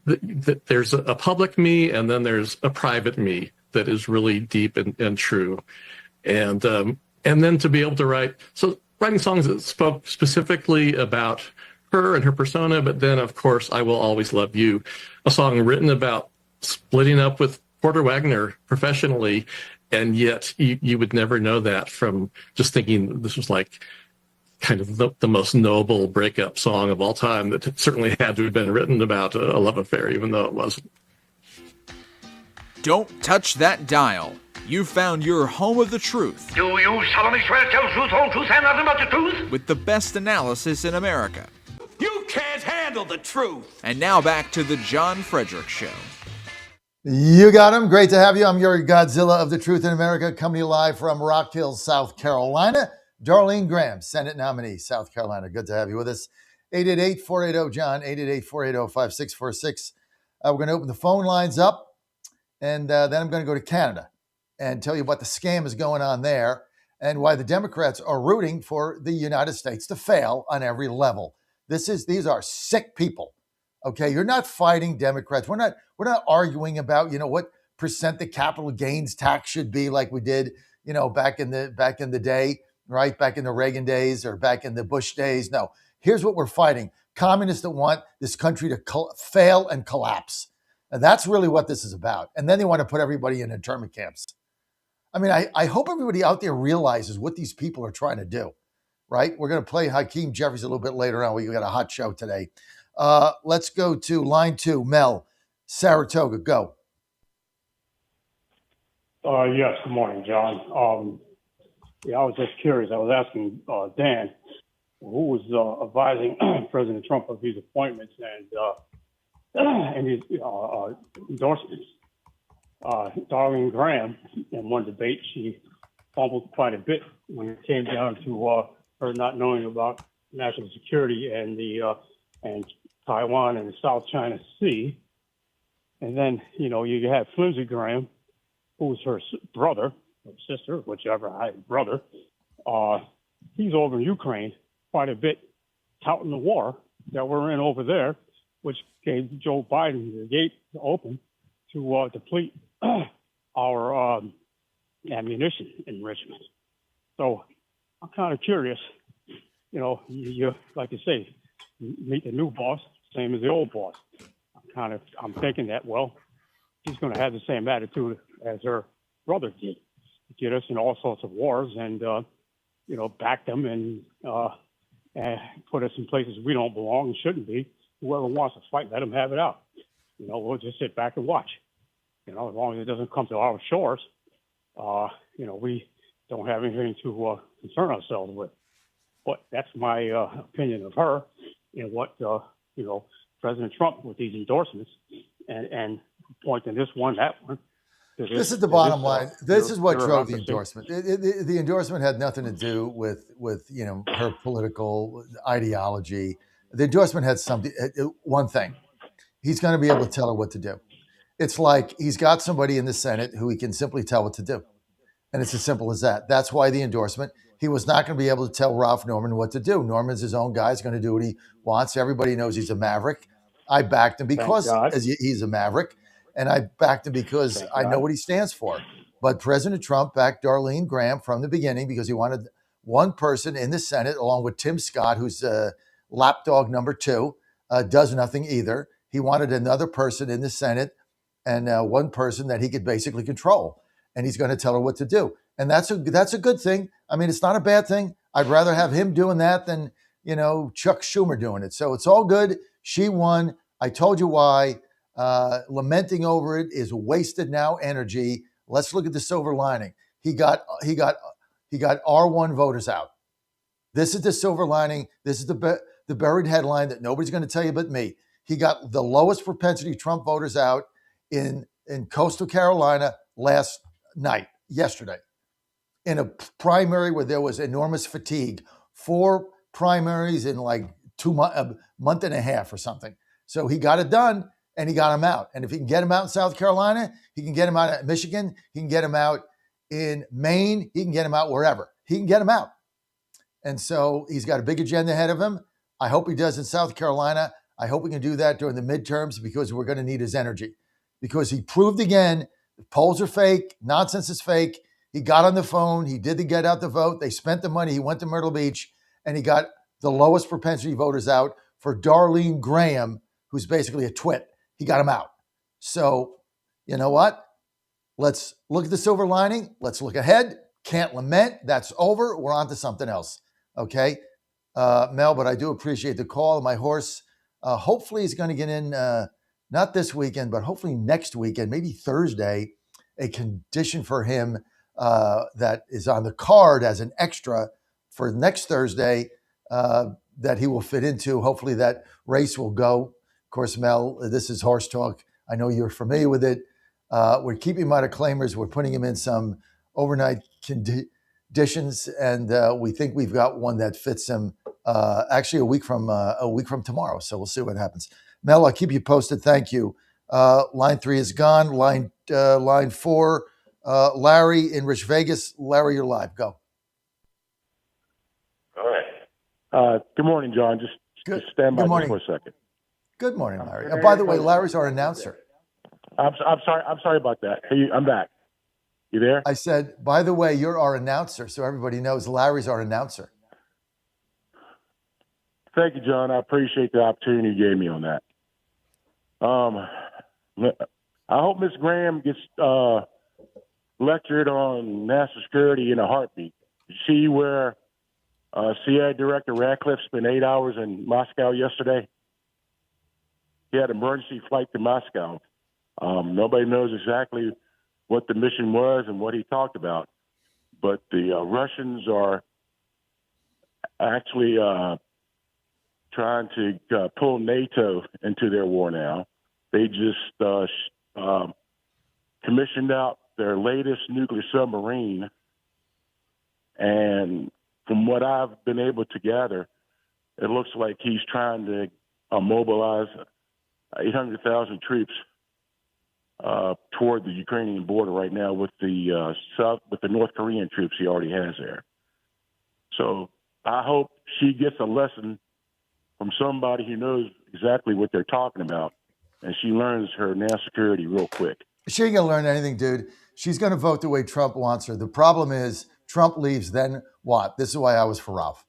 that there's a public me and then there's a private me that is really deep and true. And then to be able to writing songs that spoke specifically about her and her persona, but then, of course, I Will Always Love You, a song written about splitting up with Porter Wagner professionally, and yet you would never know that from just thinking this was like kind of the most noble breakup song of all time that certainly had to have been written about a love affair, even though it wasn't. Don't touch that dial. You found your home of the truth. Do you solemnly swear to tell the truth, whole truth, and nothing but the truth? With the best analysis in America. You can't handle the truth. And now back to the John Fredericks Show. You got him. Great to have you. I'm your Godzilla of the Truth in America, coming to you live from Rock Hill, South Carolina. Darlene Graham, Senate nominee, South Carolina. Good to have you with us. 888-480-JOHN, 888-480-5646. We're going to open the phone lines up, and then I'm going to go to Canada and tell you what the scam is going on there and why the Democrats are rooting for the United States to fail on every level. These are sick people. Okay, you're not fighting Democrats. We're not arguing about, what percent the capital gains tax should be like we did, back in the day, right? Back in the Reagan days or back in the Bush days. No, here's what we're fighting. Communists that want this country to fail and collapse. And that's really what this is about. And then they want to put everybody in internment camps. I mean, I hope everybody out there realizes what these people are trying to do, right? We're going to play Hakeem Jeffries a little bit later on. We got a hot show today. Let's go to line 2. Mel, Saratoga, go. Yes, good morning, John. I was just curious. I was asking Dan, who was advising President Trump of his appointments and his endorsements. Darlene Graham, in one debate, she fumbled quite a bit when it came down to her not knowing about national security and and Taiwan and the South China Sea. And then, you have Flimsy Graham, who's her brother or sister, whichever, brother. He's over in Ukraine quite a bit, touting the war that we're in over there, which gave Joe Biden the gate to open to deplete our ammunition enrichment. So I'm kind of curious, you like you say, meet the new boss, same as the old boss. I'm thinking that, well, she's going to have the same attitude as her brother did, get us in all sorts of wars and, back them and put us in places we don't belong and shouldn't be. Whoever wants to fight, let them have it out. We'll just sit back and watch. As long as it doesn't come to our shores, we don't have anything to concern ourselves with. But that's my opinion of her and what, President Trump with these endorsements and pointing this one, that one. This is the bottom line. This is what drove the endorsement. The endorsement had nothing to do with her political ideology. The endorsement had one thing. He's going to be able to tell her what to do. It's like he's got somebody in the Senate who he can simply tell what to do. And it's as simple as that. That's why the endorsement. He was not going to be able to tell Ralph Norman what to do. Norman's his own guy. He's going to do what he wants. Everybody knows he's a maverick. I backed him because he's a maverick. And I backed him because I know what he stands for. But President Trump backed Darlene Graham from the beginning because he wanted one person in the Senate, along with Tim Scott, who's lapdog number 2, does nothing either. He wanted another person in the Senate and one person that he could basically control. And he's going to tell her what to do. And that's a good thing. I mean, it's not a bad thing. I'd rather have him doing that than, Chuck Schumer doing it. So it's all good. She won. I told you why. Lamenting over it is wasted now energy. Let's look at the silver lining. He got R1 voters out. This is the silver lining. This is the buried headline that nobody's going to tell you but me. He got the lowest propensity Trump voters out in coastal Carolina yesterday, in a primary where there was enormous fatigue. 4 primaries in like a month and a half or something. So he got it done. And he got him out. And if he can get him out in South Carolina, he can get him out in Michigan, he can get him out in Maine, he can get him out wherever. He can get him out. And so he's got a big agenda ahead of him. I hope he does in South Carolina. I hope we can do that during the midterms because we're going to need his energy. Because he proved again, the polls are fake, nonsense is fake. He got on the phone, he did the get out the vote, they spent the money, he went to Myrtle Beach, and he got the lowest propensity voters out for Darlene Graham, who's basically a twit. He got him out. So, you know what? Let's look at the silver lining. Let's look ahead. Can't lament. That's over. We're on to something else. Okay? Mel, but I do appreciate the call. My horse, hopefully he's going to get in, not this weekend, but hopefully next weekend, maybe Thursday, a condition for him that is on the card as an extra for next Thursday that he will fit into. Hopefully that race will go. Of course, Mel, this is horse talk. I know you're familiar with it. We're keeping him out of claimers. We're putting him in some overnight conditions, and we think we've got one that fits him. Actually, a week from tomorrow. So we'll see what happens. Mel, I'll keep you posted. Thank you. Line 3 is gone. Line 4, Larry in Rich Vegas. Larry, you're live. Go. All right. Good morning, John. Just stand by just for a second. Good morning, Larry. By the way, Larry's our announcer. I'm sorry about that. Hey, I'm back. You there? I said, by the way, you're our announcer, so everybody knows Larry's our announcer. Thank you, John. I appreciate the opportunity you gave me on that. I hope Miss Graham gets lectured on national security in a heartbeat. You see where CIA Director Ratcliffe spent 8 hours in Moscow yesterday? He had an emergency flight to Moscow. Nobody knows exactly what the mission was and what he talked about. But the Russians are actually trying to pull NATO into their war now. They just commissioned out their latest nuclear submarine. And from what I've been able to gather, it looks like he's trying to mobilize 800,000 troops toward the Ukrainian border right now with the North Korean troops he already has there. So I hope she gets a lesson from somebody who knows exactly what they're talking about, and she learns her national security real quick. She ain't gonna learn anything, dude. She's gonna vote the way Trump wants her. The problem is Trump leaves, then what? This is why I was for Ralph.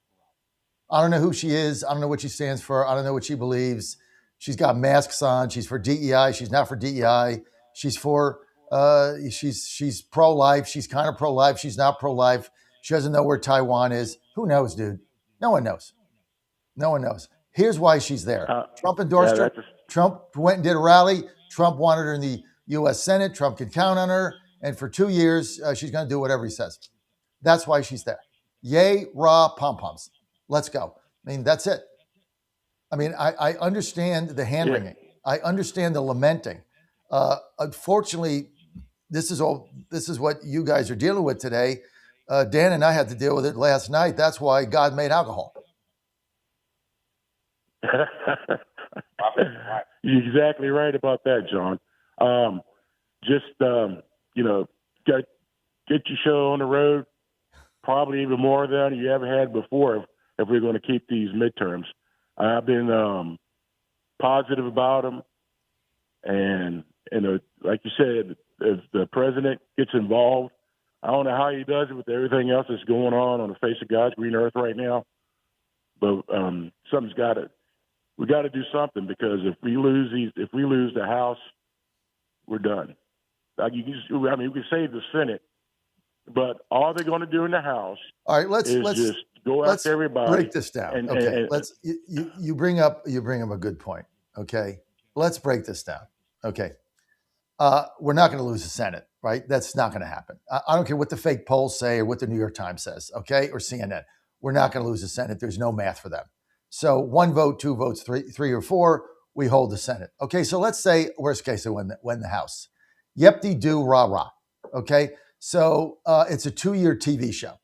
I don't know who she is. I don't know what she stands for. I don't know what she believes. She's got masks on. She's for DEI. She's not for DEI. She's for she's pro-life. She's kind of pro-life. She's not pro-life. She doesn't know where Taiwan is. Who knows, dude? No one knows. No one knows. Here's why she's there. Trump endorsed her. Trump went and did a rally. Trump wanted her in the U.S. Senate. Trump can count on her. And for 2 years, she's going to do whatever he says. That's why she's there. Yay, rah, pom-poms. Let's go. I mean, that's it. I mean, I understand the hand-wringing. I understand the lamenting. Unfortunately, this is what you guys are dealing with today. Dan and I had to deal with it last night. That's why God made alcohol. You're exactly right about that, John. Get your show on the road, probably even more than you ever had before if we're going to keep these midterms. I've been positive about them, and like you said, if the president gets involved, I don't know how he does it with everything else that's going on the face of God's green earth right now, but we got to do something, because if we lose the House, we're done. We can save the Senate, but all they're going to do in the House let's just go after everybody. Break this down. You bring up a good point. Okay, let's break this down. Okay, we're not going to lose the Senate, right? That's not going to happen. I don't care what the fake polls say or what the New York Times says. Okay, or CNN. We're not going to lose the Senate. There's no math for them. So 1 vote, 2 votes, three or 4, we hold the Senate. Okay, so let's say worst case they win the House. Yep-de-do, rah-rah. Okay, so it's a 2-year TV show.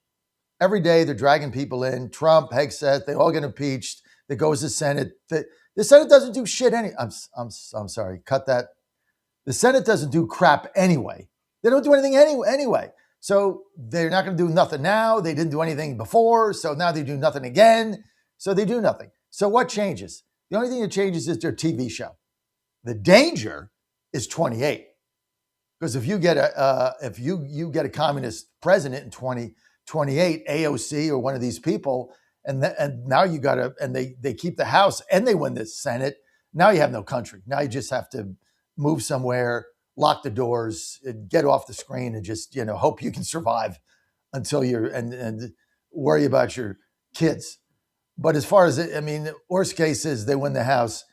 Every day they're dragging people in. Trump, Hegseth, they all get impeached. It goes to the Senate. The Senate doesn't do shit I'm sorry, cut that. The Senate doesn't do crap anyway. They don't do anything anyway. So they're not going to do nothing now. They didn't do anything before, so now they do nothing again. So they do nothing. So what changes? The only thing that changes is their TV show. The danger is 28, because if you get a communist president in 2028, AOC or one of these people, and now you got to, and they keep the House and they win the Senate. Now you have no country. Now you just have to move somewhere, lock the doors, get off the screen, and just hope you can survive until and worry about your kids. But as far as worst case is they win the House.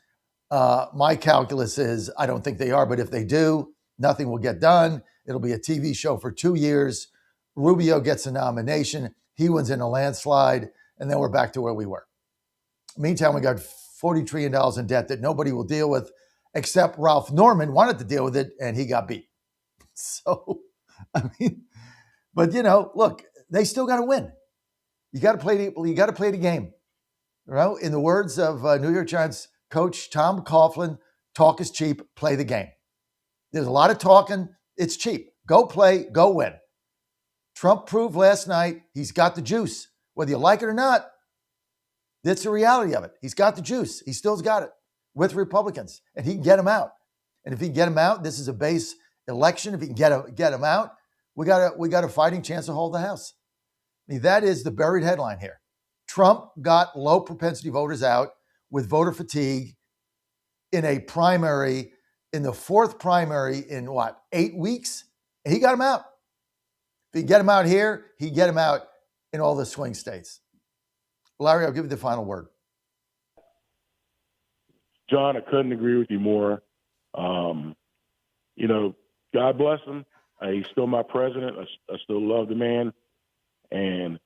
My calculus is I don't think they are, but if they do, nothing will get done. It'll be a TV show for 2 years. Rubio gets a nomination. He wins in a landslide, and then we're back to where we were. Meantime, we got $40 trillion in debt that nobody will deal with, except Ralph Norman wanted to deal with it, and he got beat. So, but look, they still got to win. You got to play the game. In the words of New York Giants coach Tom Coughlin, talk is cheap, play the game. There's a lot of talking. It's cheap. Go play, go win. Trump proved last night he's got the juice. Whether you like it or not, that's the reality of it. He's got the juice. He still's got it with Republicans, and he can get them out. And if he can get them out, this is a base election. If he can get them out, we got a fighting chance to hold the House. That is the buried headline here. Trump got low propensity voters out with voter fatigue in a primary, in the 4th primary in 8 weeks? And he got him out. If he get him out here, he get him out in all the swing states. Larry, I'll give you the final word. John, I couldn't agree with you more. God bless him. He's still my president. I still love the man. And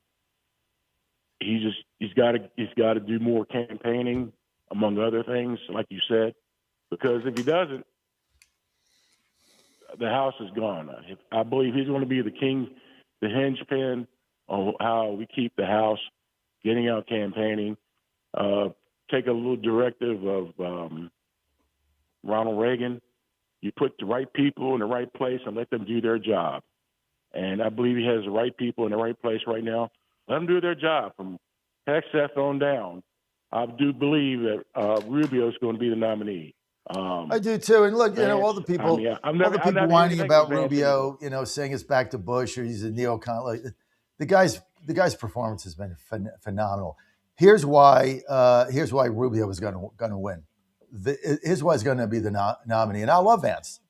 he's got to do more campaigning, among other things, like you said, because if he doesn't, the House is gone. I believe he's going to be the hinge pin on how we keep the House getting out campaigning. Take a little directive of Ronald Reagan. You put the right people in the right place and let them do their job. And I believe he has the right people in the right place right now. Let them do their job from Hegseth on down. I do believe that Rubio is going to be the nominee. I do too. And look, all the people, all the people whining about Rubio, saying it's back to Bush or he's a neocon. Like, the guy's performance has been phenomenal. Here's why Rubio is going to win. Here's why he's going to be the nominee. And I love Vance,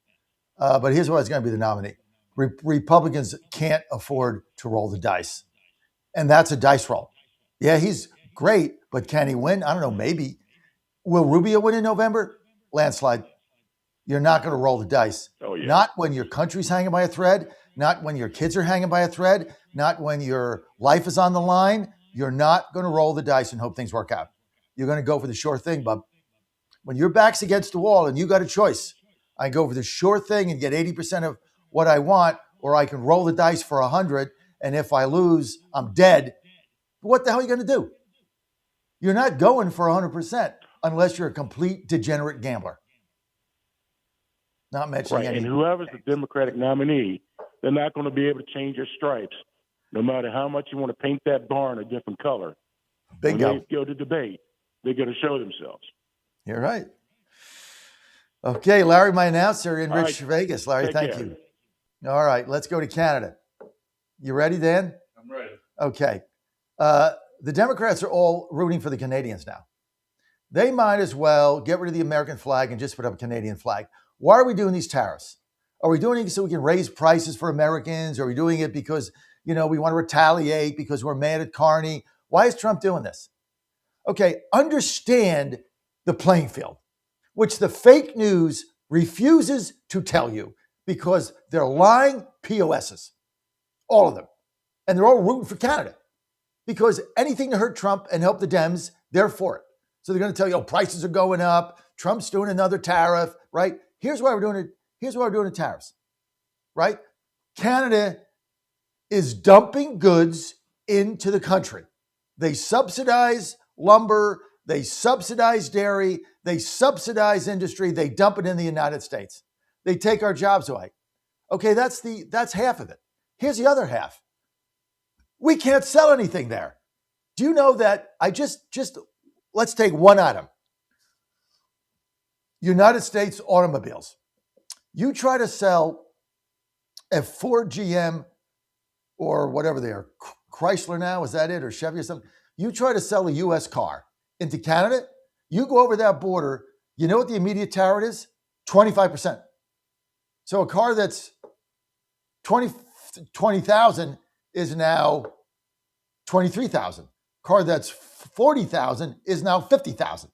but here's why he's going to be the nominee. Republicans can't afford to roll the dice, and that's a dice roll. Yeah, he's great, but can he win? I don't know. Maybe. Will Rubio win in November? Landslide. You're not going to roll the dice. Oh, yeah. Not when your country's hanging by a thread. Not when your kids are hanging by a thread. Not when your life is on the line. You're not going to roll the dice and hope things work out. You're going to go for the sure thing, bub. When your back's against the wall and you got a choice, I can go for the sure thing and get 80% of what I want, or I can roll the dice for 100, and if I lose, I'm dead. What the hell are you going to do? You're not going for 100% unless you're a complete degenerate gambler. Not mentioning right. any. And whoever's the Democratic nominee, they're not going to be able to change their stripes, no matter how much you want to paint that barn a different color. Bingo. When they go to debate, they're going to show themselves. You're right. Okay, Larry, my announcer in All Rich Vegas. Larry, Take thank care. you. All right, let's go to Canada. You ready, Dan? I'm ready. Okay. The Democrats are all rooting for the Canadians now. They might as well get rid of the American flag and just put up a Canadian flag. Why are we doing these tariffs? Are we doing it so we can raise prices for Americans? Are we doing it because, we want to retaliate because we're mad at Carney? Why is Trump doing this? Okay, understand the playing field, which the fake news refuses to tell you because they're lying POSs, all of them. And they're all rooting for Canada because anything to hurt Trump and help the Dems, they're for it. So they're going to tell you, prices are going up. Trump's doing another tariff, right? Here's why we're doing it. Here's why we're doing the tariffs, right? Canada is dumping goods into the country. They subsidize lumber. They subsidize dairy. They subsidize industry. They dump it in the United States. They take our jobs away. Okay, that's half of it. Here's the other half. We can't sell anything there. Do you know that let's take one item. United States automobiles. You try to sell a Ford, GM, or whatever they are, Chrysler now, is that it, or Chevy or something? You try to sell a U.S. car into Canada, you go over that border, you know what the immediate tariff is? 25%. So a car that's 20,000 is now 23,000. Car that's 40,000 is now 50,000.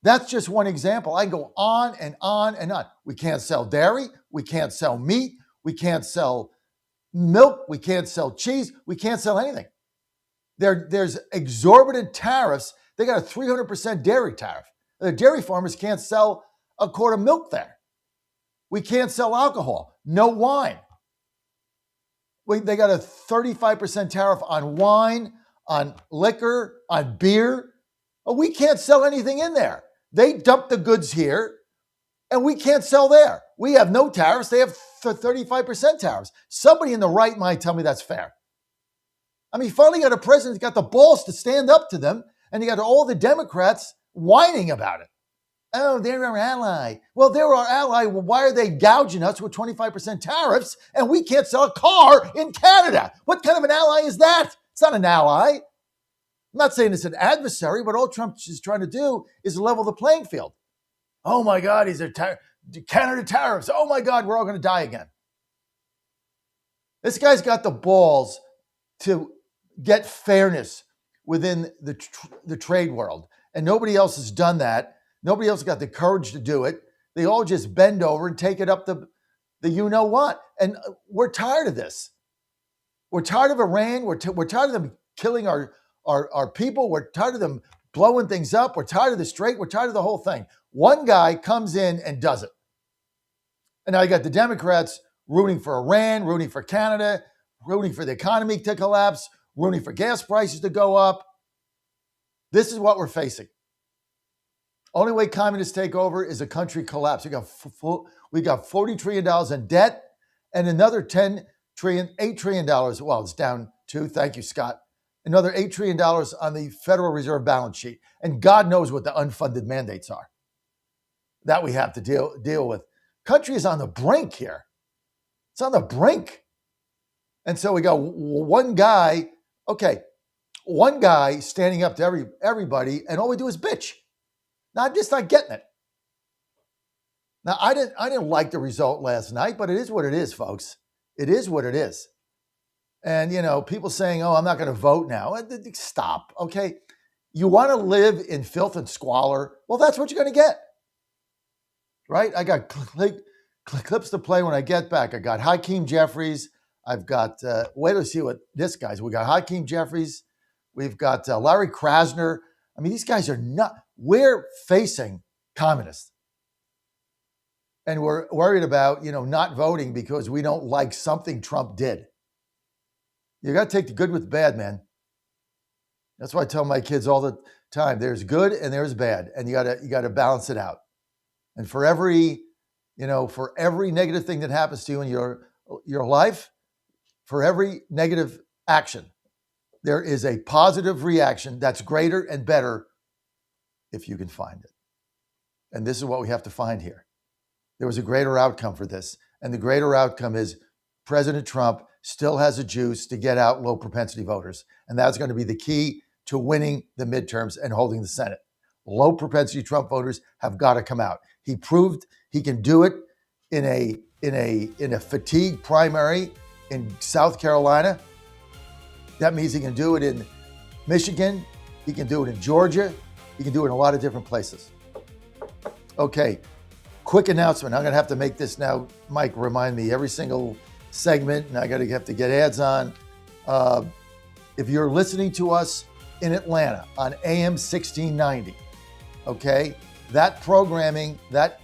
That's just one example. I can go on and on and on. We can't sell dairy. We can't sell meat. We can't sell milk. We can't sell cheese. We can't sell anything. There's exorbitant tariffs. They got a 300% dairy tariff. The dairy farmers can't sell a quart of milk there. We can't sell alcohol. No wine. They got a 35% tariff on wine, on liquor, on beer. We can't sell anything in there. They dump the goods here, and we can't sell there. We have no tariffs. They have 35% tariffs. Somebody in the right might tell me that's fair. I mean, finally got a president who's got the balls to stand up to them, and you got all the Democrats whining about it. Oh, they're our ally. Well, they're our ally. Well, why are they gouging us with 25% tariffs, and we can't sell a car in Canada? What kind of an ally is that? It's not an ally. I'm not saying it's an adversary, but all Trump is trying to do is level the playing field. Oh my God, Canada tariffs. Oh my God, we're all going to die again. This guy's got the balls to get fairness within the trade world, and nobody else has done that. Nobody else got the courage to do it. They all just bend over and take it up the you-know-what. And we're tired of this. We're tired of Iran. We're tired of them killing our people. We're tired of them blowing things up. We're tired of the Strait. We're tired of the whole thing. One guy comes in and does it. And now you got the Democrats rooting for Iran, rooting for Canada, rooting for the economy to collapse, rooting for gas prices to go up. This is what we're facing. Only way communists take over is a country collapse. We got $40 trillion in debt and another $8 trillion. Well, it's down to, thank you, Scott, another $8 trillion on the Federal Reserve balance sheet. And God knows what the unfunded mandates are that we have to deal with. Country is on the brink here. It's on the brink. And so we got one guy standing up to everybody, and all we do is bitch. Now, I'm just not getting it. Now, I didn't like the result last night, but it is what it is, folks. It is what it is. And, people saying, oh, I'm not going to vote now. Stop, okay? You want to live in filth and squalor? Well, that's what you're going to get. Right? I got clips to play when I get back. I got Hakeem Jeffries. I've got, wait till you see what this guy's. We got Hakeem Jeffries. We've got Larry Krasner. I mean, these guys are not, we're facing communists. And we're worried about, not voting because we don't like something Trump did. You got to take the good with the bad, man. That's why I tell my kids all the time, there's good and there's bad, and you got to balance it out. And for every negative thing that happens to you in your life, for every negative action, there is a positive reaction that's greater and better if you can find it. And this is what we have to find here. There was a greater outcome for this. And the greater outcome is President Trump still has a juice to get out low propensity voters. And that's going to be the key to winning the midterms and holding the Senate. Low propensity Trump voters have got to come out. He proved he can do it in a fatigue primary in South Carolina. That means he can do it in Michigan. He can do it in Georgia. He can do it in a lot of different places. Okay, quick announcement. I'm going to have to make this now. Mike, remind me every single segment, and I have to get ads on. If you're listening to us in Atlanta on AM 1690, okay, that programming, that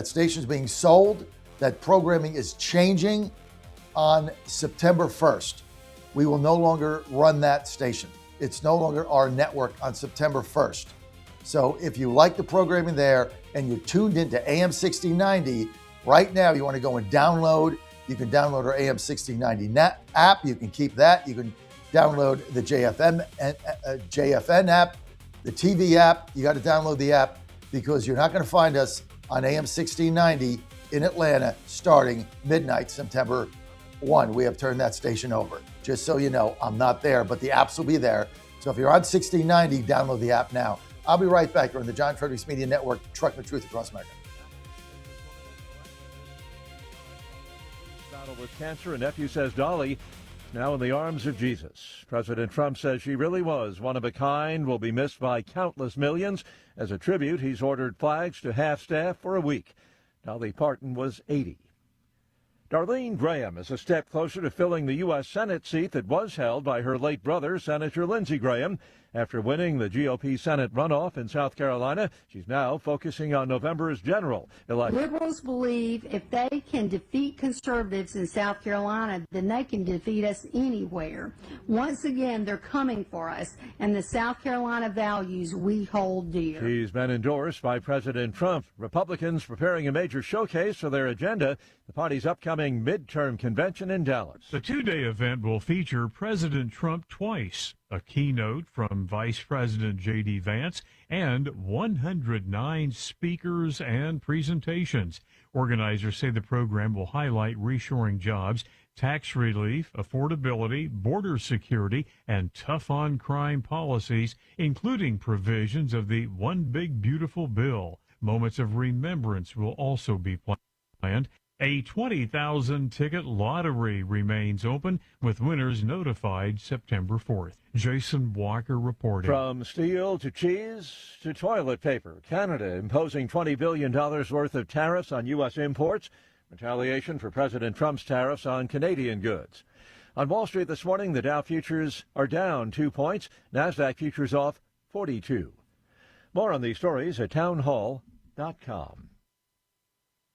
station is being sold. That programming is changing on September 1st. We will no longer run that station. It's no longer our network on September 1st. So if you like the programming there and you're tuned into AM 1690, right now you want to go and download. You can download our AM 1690 app. You can keep that. You can download the JFN app, the TV app. You got to download the app because you're not going to find us on AM 1690 in Atlanta starting midnight September 1. We have turned that station over. Just so you know, I'm not there, but the apps will be there. So if you're on 1690, download the app now. I'll be right back. You're on the John Fredericks Media Network, trucking the truth across America. Battle with cancer, a nephew says Dolly is now in the arms of Jesus. President Trump says she really was one of a kind, will be missed by countless millions. As a tribute, he's ordered flags to half-staff for a week. Dolly Parton was 80. Darlene Graham is a step closer to filling the U.S. Senate seat that was held by her late brother, Senator Lindsey Graham. After winning the GOP Senate runoff in South Carolina, she's now focusing on November's general election. Liberals believe if they can defeat conservatives in South Carolina, then they can defeat us anywhere. Once again, they're coming for us, and the South Carolina values we hold dear. She's been endorsed by President Trump. Republicans preparing a major showcase for their agenda, the party's upcoming midterm convention in Dallas. The two-day event will feature President Trump twice, a keynote from Vice President J.D. Vance, and 109 speakers and presentations. Organizers say the program will highlight reshoring jobs, tax relief, affordability, border security, and tough-on-crime policies, including provisions of the One Big Beautiful Bill. Moments of remembrance will also be planned. A 20,000-ticket lottery remains open, with winners notified September 4th. Jason Walker reporting. From steel to cheese to toilet paper, Canada imposing $20 billion worth of tariffs on U.S. imports, retaliation for President Trump's tariffs on Canadian goods. On Wall Street this morning, the Dow futures are down 2 points, NASDAQ futures off 42. More on these stories at townhall.com.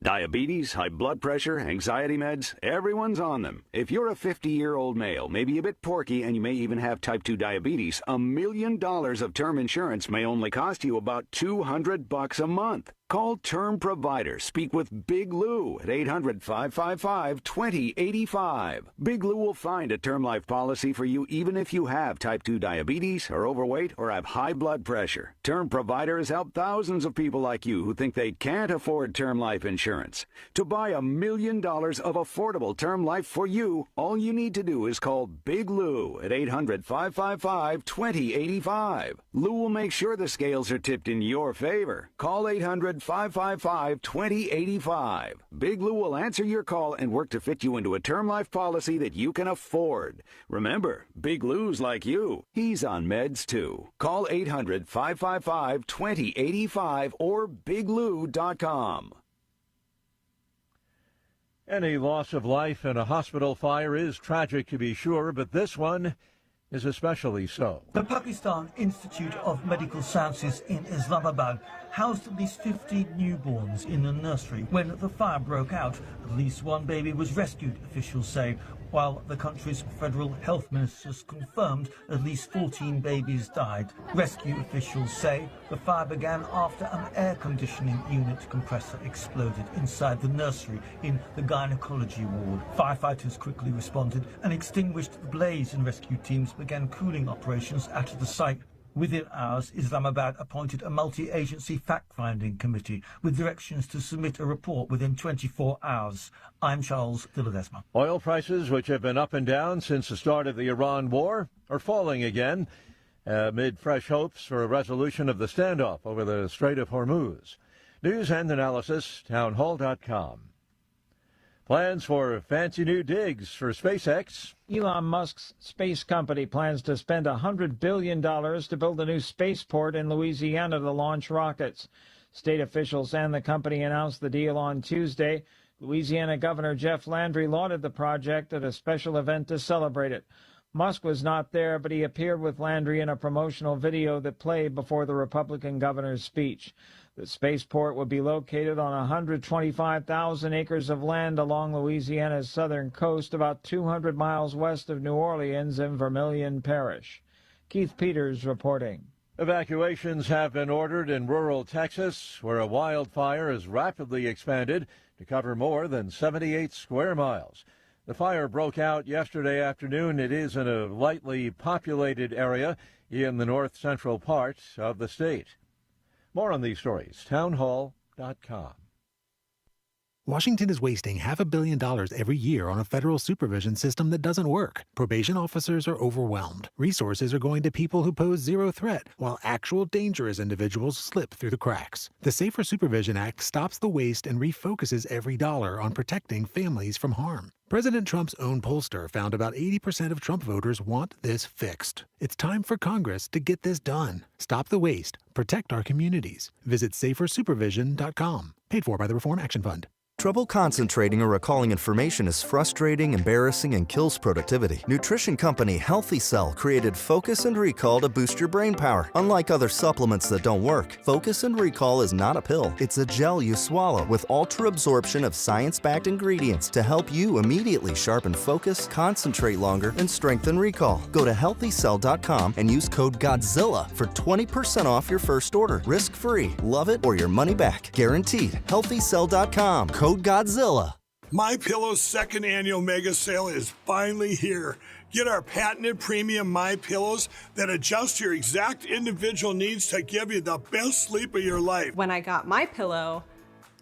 Diabetes, high blood pressure, anxiety meds, everyone's on them. If you're a 50-year-old male, maybe a bit porky, and you may even have type 2 diabetes, $1 million of term insurance may only cost you about $200 a month. Call Term Provider. Speak with Big Lou at 800-555-2085. Big Lou will find a term life policy for you even if you have type 2 diabetes, are overweight, or have high blood pressure. Term Provider has helped thousands of people like you who think they can't afford term life insurance. To buy $1 million of affordable term life for you, all you need to do is call Big Lou at 800-555-2085. Lou will make sure the scales are tipped in your favor. Call 800-555-2085. Big Lou will answer your call and work to fit you into a term life policy that you can afford. Remember, Big Lou's like you. He's on meds too. Call 800-555-2085 or biglou.com. Any loss of life in a hospital fire is tragic to be sure, but this one is especially so. The Pakistan Institute of Medical Sciences in Islamabad housed at least 50 newborns in a nursery. When the fire broke out, at least one baby was rescued, officials say, while the country's federal health ministers confirmed at least 14 babies died. Rescue officials say the fire began after an air conditioning unit compressor exploded inside the nursery in the gynecology ward. Firefighters quickly responded and extinguished the blaze, and rescue teams began cooling operations at the site. Within hours, Islamabad appointed a multi-agency fact-finding committee with directions to submit a report within 24 hours. I'm Charles de Ledesma. Oil prices, which have been up and down since the start of the Iran war, are falling again amid fresh hopes for a resolution of the standoff over the Strait of Hormuz. News and analysis, townhall.com. Plans for fancy new digs for SpaceX. Elon Musk's space company plans to spend $100 billion to build a new spaceport in Louisiana to launch rockets. State officials and the company announced the deal on Tuesday. Louisiana Governor Jeff Landry lauded the project at a special event to celebrate it. Musk was not there, but he appeared with Landry in a promotional video that played before the Republican governor's speech. The spaceport would be located on 125,000 acres of land along Louisiana's southern coast, about 200 miles west of New Orleans in Vermilion Parish. Keith Peters reporting. Evacuations have been ordered in rural Texas, where a wildfire has rapidly expanded to cover more than 78 square miles. The fire broke out yesterday afternoon. It is in a lightly populated area in the north-central part of the state. More on these stories, townhall.com. Washington is wasting $500 million every year on a federal supervision system that doesn't work. Probation officers are overwhelmed. Resources are going to people who pose zero threat, while actual dangerous individuals slip through the cracks. The Safer Supervision Act stops the waste and refocuses every dollar on protecting families from harm. President Trump's own pollster found about 80% of Trump voters want this fixed. It's time for Congress to get this done. Stop the waste. Protect our communities. Visit safersupervision.com. Paid for by the Reform Action Fund. Trouble concentrating or recalling information is frustrating, embarrassing, and kills productivity. Nutrition company Healthy Cell created Focus and Recall to boost your brain power. Unlike other supplements that don't work, Focus and Recall is not a pill. It's a gel you swallow with ultra-absorption of science-backed ingredients to help you immediately sharpen focus, concentrate longer, and strengthen recall. Go to healthycell.com and use code GODZILLA for 20% off your first order. Risk-free. Love it or your money back. Guaranteed. Healthycell.com. Code Godzilla. MyPillow's second annual mega sale is finally here. Get our patented premium MyPillows that adjust your exact individual needs to give you the best sleep of your life. When I got MyPillow,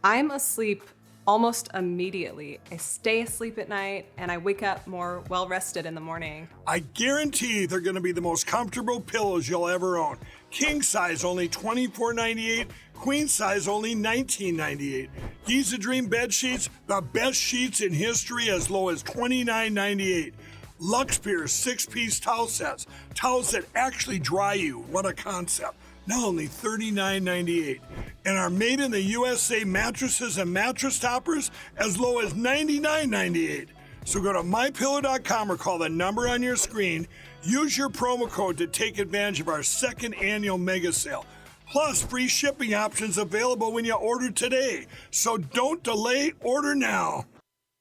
I'm asleep almost immediately. I stay asleep at night and I wake up more well-rested in the morning. I guarantee they're going to be the most comfortable pillows you'll ever own. King size only $24.98, queen size only $19.98. Giza Dream bed sheets, the best sheets in history, as low as $29.98. Lux Pier 6-piece towel sets, towels that actually dry you. What a concept. Now only $39.98. And our made in the USA mattresses and mattress toppers as low as $99.98. So go to mypillow.com or call the number on your screen. Use your promo code to take advantage of our second annual mega sale. Plus, free shipping options available when you order today. So don't delay, order now.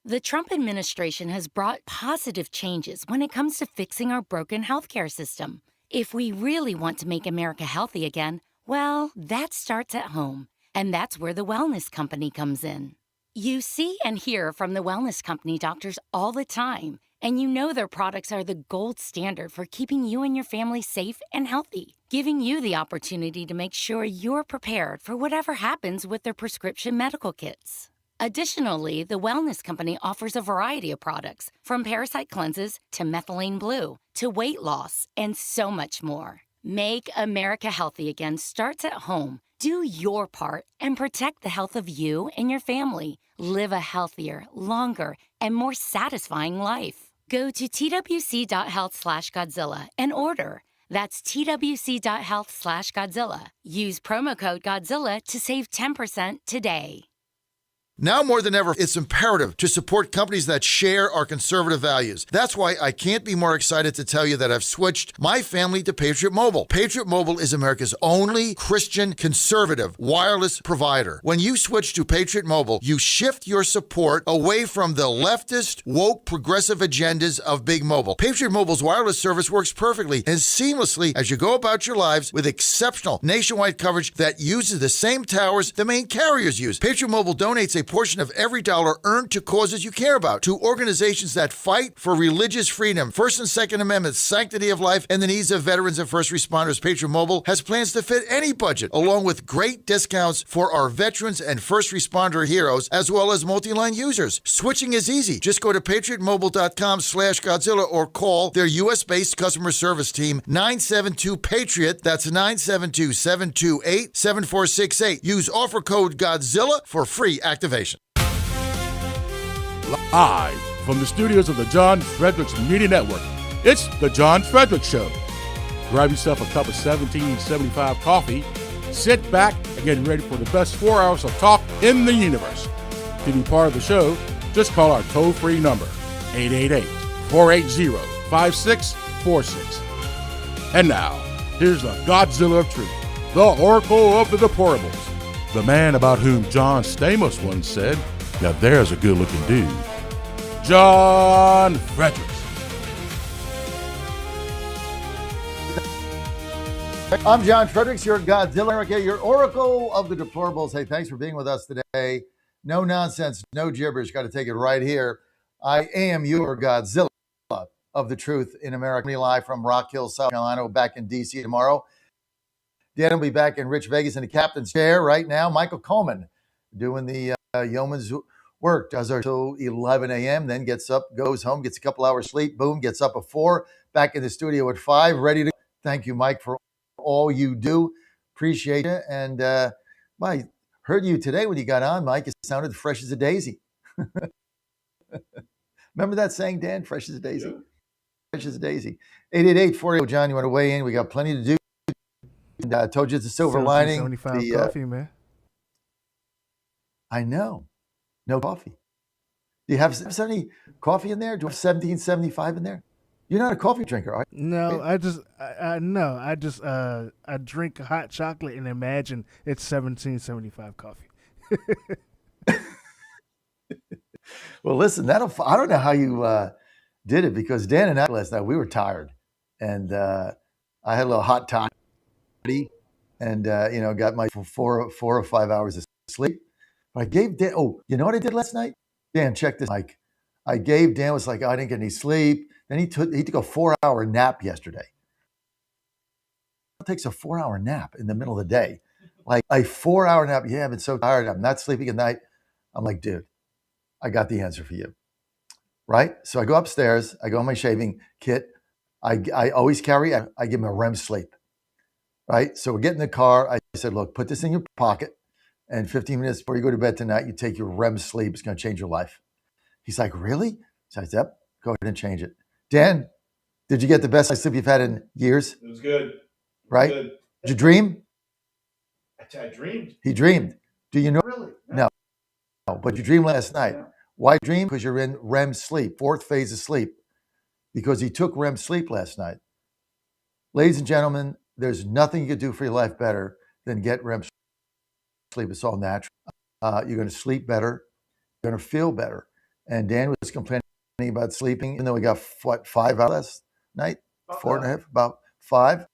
The Trump administration has brought positive changes when it comes to fixing our broken healthcare system. If we really want to make America healthy again, well, that starts at home. And that's where the Wellness Company comes in. You see and hear from the Wellness Company doctors all the time, and you know their products are the gold standard for keeping you and your family safe and healthy, giving you the opportunity to make sure you're prepared for whatever happens with their prescription medical kits. Additionally, the Wellness Company offers a variety of products, from parasite cleanses to methylene blue to weight loss and so much more. Make America healthy again starts at home. Do your part and protect the health of you and your family. Live a healthier, longer, and more satisfying life. Go to twc.health/Godzilla and order. That's twc.health/Godzilla. Use promo code Godzilla to save 10% today. Now more than ever, it's imperative to support companies that share our conservative values. That's why I can't be more excited to tell you that I've switched my family to Patriot Mobile. Patriot Mobile is America's only Christian conservative wireless provider. When you switch to Patriot Mobile, you shift your support away from the leftist, woke, progressive agendas of Big Mobile. Patriot Mobile's wireless service works perfectly and seamlessly as you go about your lives with exceptional nationwide coverage that uses the same towers the main carriers use. Patriot Mobile donates a portion of every dollar earned to causes you care about, to organizations that fight for religious freedom, First and Second Amendments, sanctity of life, and the needs of veterans and first responders. Patriot Mobile has plans to fit any budget, along with great discounts for our veterans and first responder heroes, as well as multi-line users. Switching is easy. Just go to patriotmobile.com/Godzilla or call their U.S.-based customer service team, 972-PATRIOT. That's 972-728-7468. Use offer code Godzilla for free activation. Live from the studios of the John Fredericks Media Network, it's the John Fredericks Show. Grab yourself a cup of 1775 coffee, sit back, and get ready for the best 4 hours of talk in the universe. To be part of the show, just call our toll-free number, 888-480-5646. And now, here's the Godzilla of Truth, the Oracle of the Deplorables, the man about whom John Stamos once said, "Now there's a good-looking dude," John Fredericks. I'm John Fredericks, your Godzilla America, your Oracle of the Deplorables. Hey, thanks for being with us today. No nonsense, no gibberish. Got to take it right here. I am your Godzilla of the Truth in America. Live from Rock Hill, South Carolina. We're back in D.C. tomorrow. Dan will be back in Rich Vegas in the captain's chair right now. Michael Coleman doing the yeoman's work, does our till 11 a.m., then gets up, goes home, gets a couple hours sleep, boom, gets up at 4, back in the studio at 5, ready to go. Thank you, Mike, for all you do. Appreciate it. And I heard you today when you got on, Mike. It sounded fresh as a daisy. Remember that saying, Dan? Fresh as a daisy? Yeah. Fresh as a daisy. 888-480. John, you want to weigh in? We got plenty to do. And I told you it's a silver lining. 75 coffee, man. I know. No coffee. Do you have any coffee in there? Do you have 1775 in there? You're not a coffee drinker, are you? No, I drink hot chocolate and imagine it's 1775 coffee. Well, listen, I don't know how you did it, because Dan and I last night, we were tired, and I had a little hot toddy, and got my 4 or 5 hours of sleep. I gave Dan, you know what I did last night? Dan, check this, Mike. I gave Dan, was like, I didn't get any sleep. Then he took a 4-hour nap yesterday. It takes a 4-hour nap in the middle of the day. Like a 4-hour nap. Yeah, I've been so tired. I'm not sleeping at night. I'm like, dude, I got the answer for you. Right? So I go upstairs. I go on my shaving kit. I always carry, I give him a REM sleep. Right? So we get in the car. I said, look, put this in your pocket. And 15 minutes before you go to bed tonight, you take your REM sleep. It's going to change your life. He's like, really? So I said, yep, go ahead and change it. Dan, did you get the best sleep you've had in years? It was good. Right? Good. Did you dream? I dreamed. He dreamed. Do you know? Really? No. But you dreamed last night. Yeah. Why dream? Because you're in REM sleep, fourth phase of sleep. Because he took REM sleep last night. Ladies and gentlemen, there's nothing you could do for your life better then get REM sleep. It's all natural. You're going to sleep better. You're going to feel better. And Dan was complaining about sleeping, even though we got, 5 hours last night? 4.5? About 5?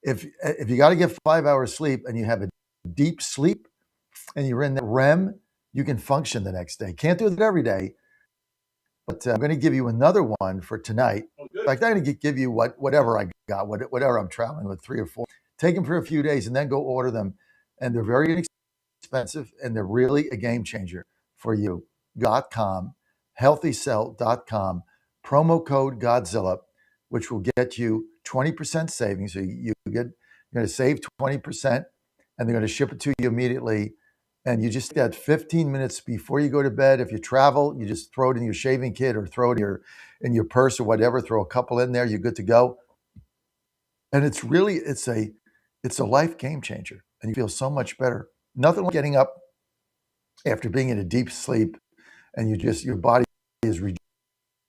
If you got to get 5 hours sleep and you have a deep sleep and you're in the REM, you can function the next day. Can't do it every day, but I'm going to give you another one for tonight. In fact, I'm going to give you whatever I got, whatever I'm traveling with, 3 or 4. Take them for a few days and then go order them. And they're very inexpensive and they're really a game changer for you. .com, healthycell.com, promo code Godzilla, which will get you 20% savings. So you're going to save 20% and they're going to ship it to you immediately. And you just get 15 minutes before you go to bed. If you travel, you just throw it in your shaving kit or throw it in your purse or whatever. Throw a couple in there. You're good to go. And it's a life game changer. And you feel so much better. Nothing like getting up after being in a deep sleep and your body is rejuvenated.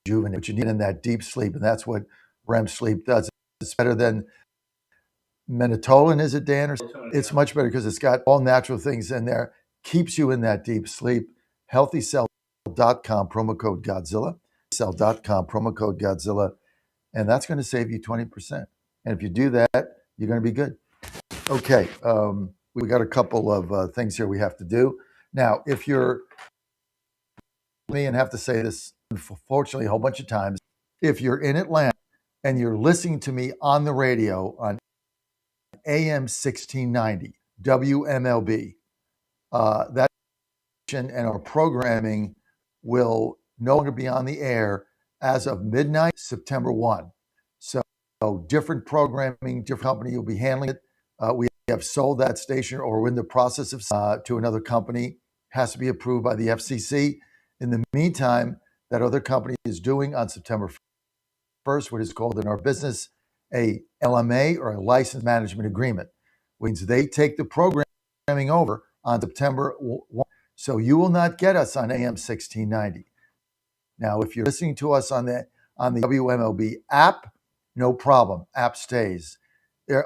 What you need in that deep sleep, and that's what REM sleep does. It's better than melatonin, is it, Dan? It's much better because it's got all natural things in there. Keeps you in that deep sleep. Healthycell.com, promo code Godzilla. Cell.com, promo code Godzilla. And that's going to save you 20%. And if you do that, you're going to be good. Okay. We got a couple of things here we have to do. Now, if you're me and have to say this, unfortunately, a whole bunch of times, if you're in Atlanta and you're listening to me on the radio on AM 1690, WMLB, that and our programming will no longer be on the air as of midnight, September 1. So different programming, different company will be handling it. We have sold that station or we're in the process of to another company. Has to be approved by the FCC. In the meantime, that other company is doing on September 1st what is called in our business a LMA or a license management agreement, which means they take the programming over on September 1. So you will not get us on AM 1690. Now, if you're listening to us on the WMLB app, no problem. App stays.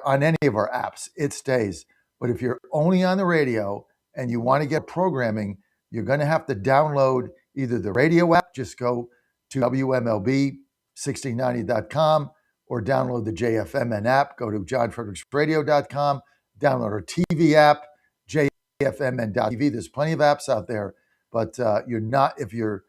On any of our apps, it stays. But if you're only on the radio and you want to get programming, you're going to have to download either the radio app, just go to WMLB1690.com, or download the JFMN app, go to johnfredericksradio.com, download our TV app, JFMN.TV. There's plenty of apps out there, but you're not, if you're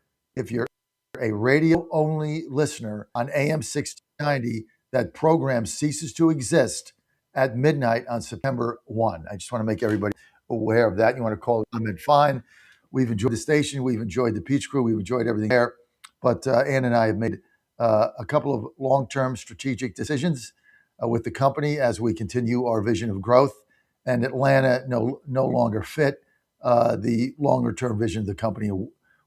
a radio-only listener on AM 1690, that program ceases to exist at midnight on September 1. I just want to make everybody aware of that. You want to call it, comment, fine. We've enjoyed the station. We've enjoyed the Peach Crew. We've enjoyed everything there. But Ann and I have made a couple of long-term strategic decisions with the company as we continue our vision of growth. And Atlanta no longer fit the longer-term vision of the company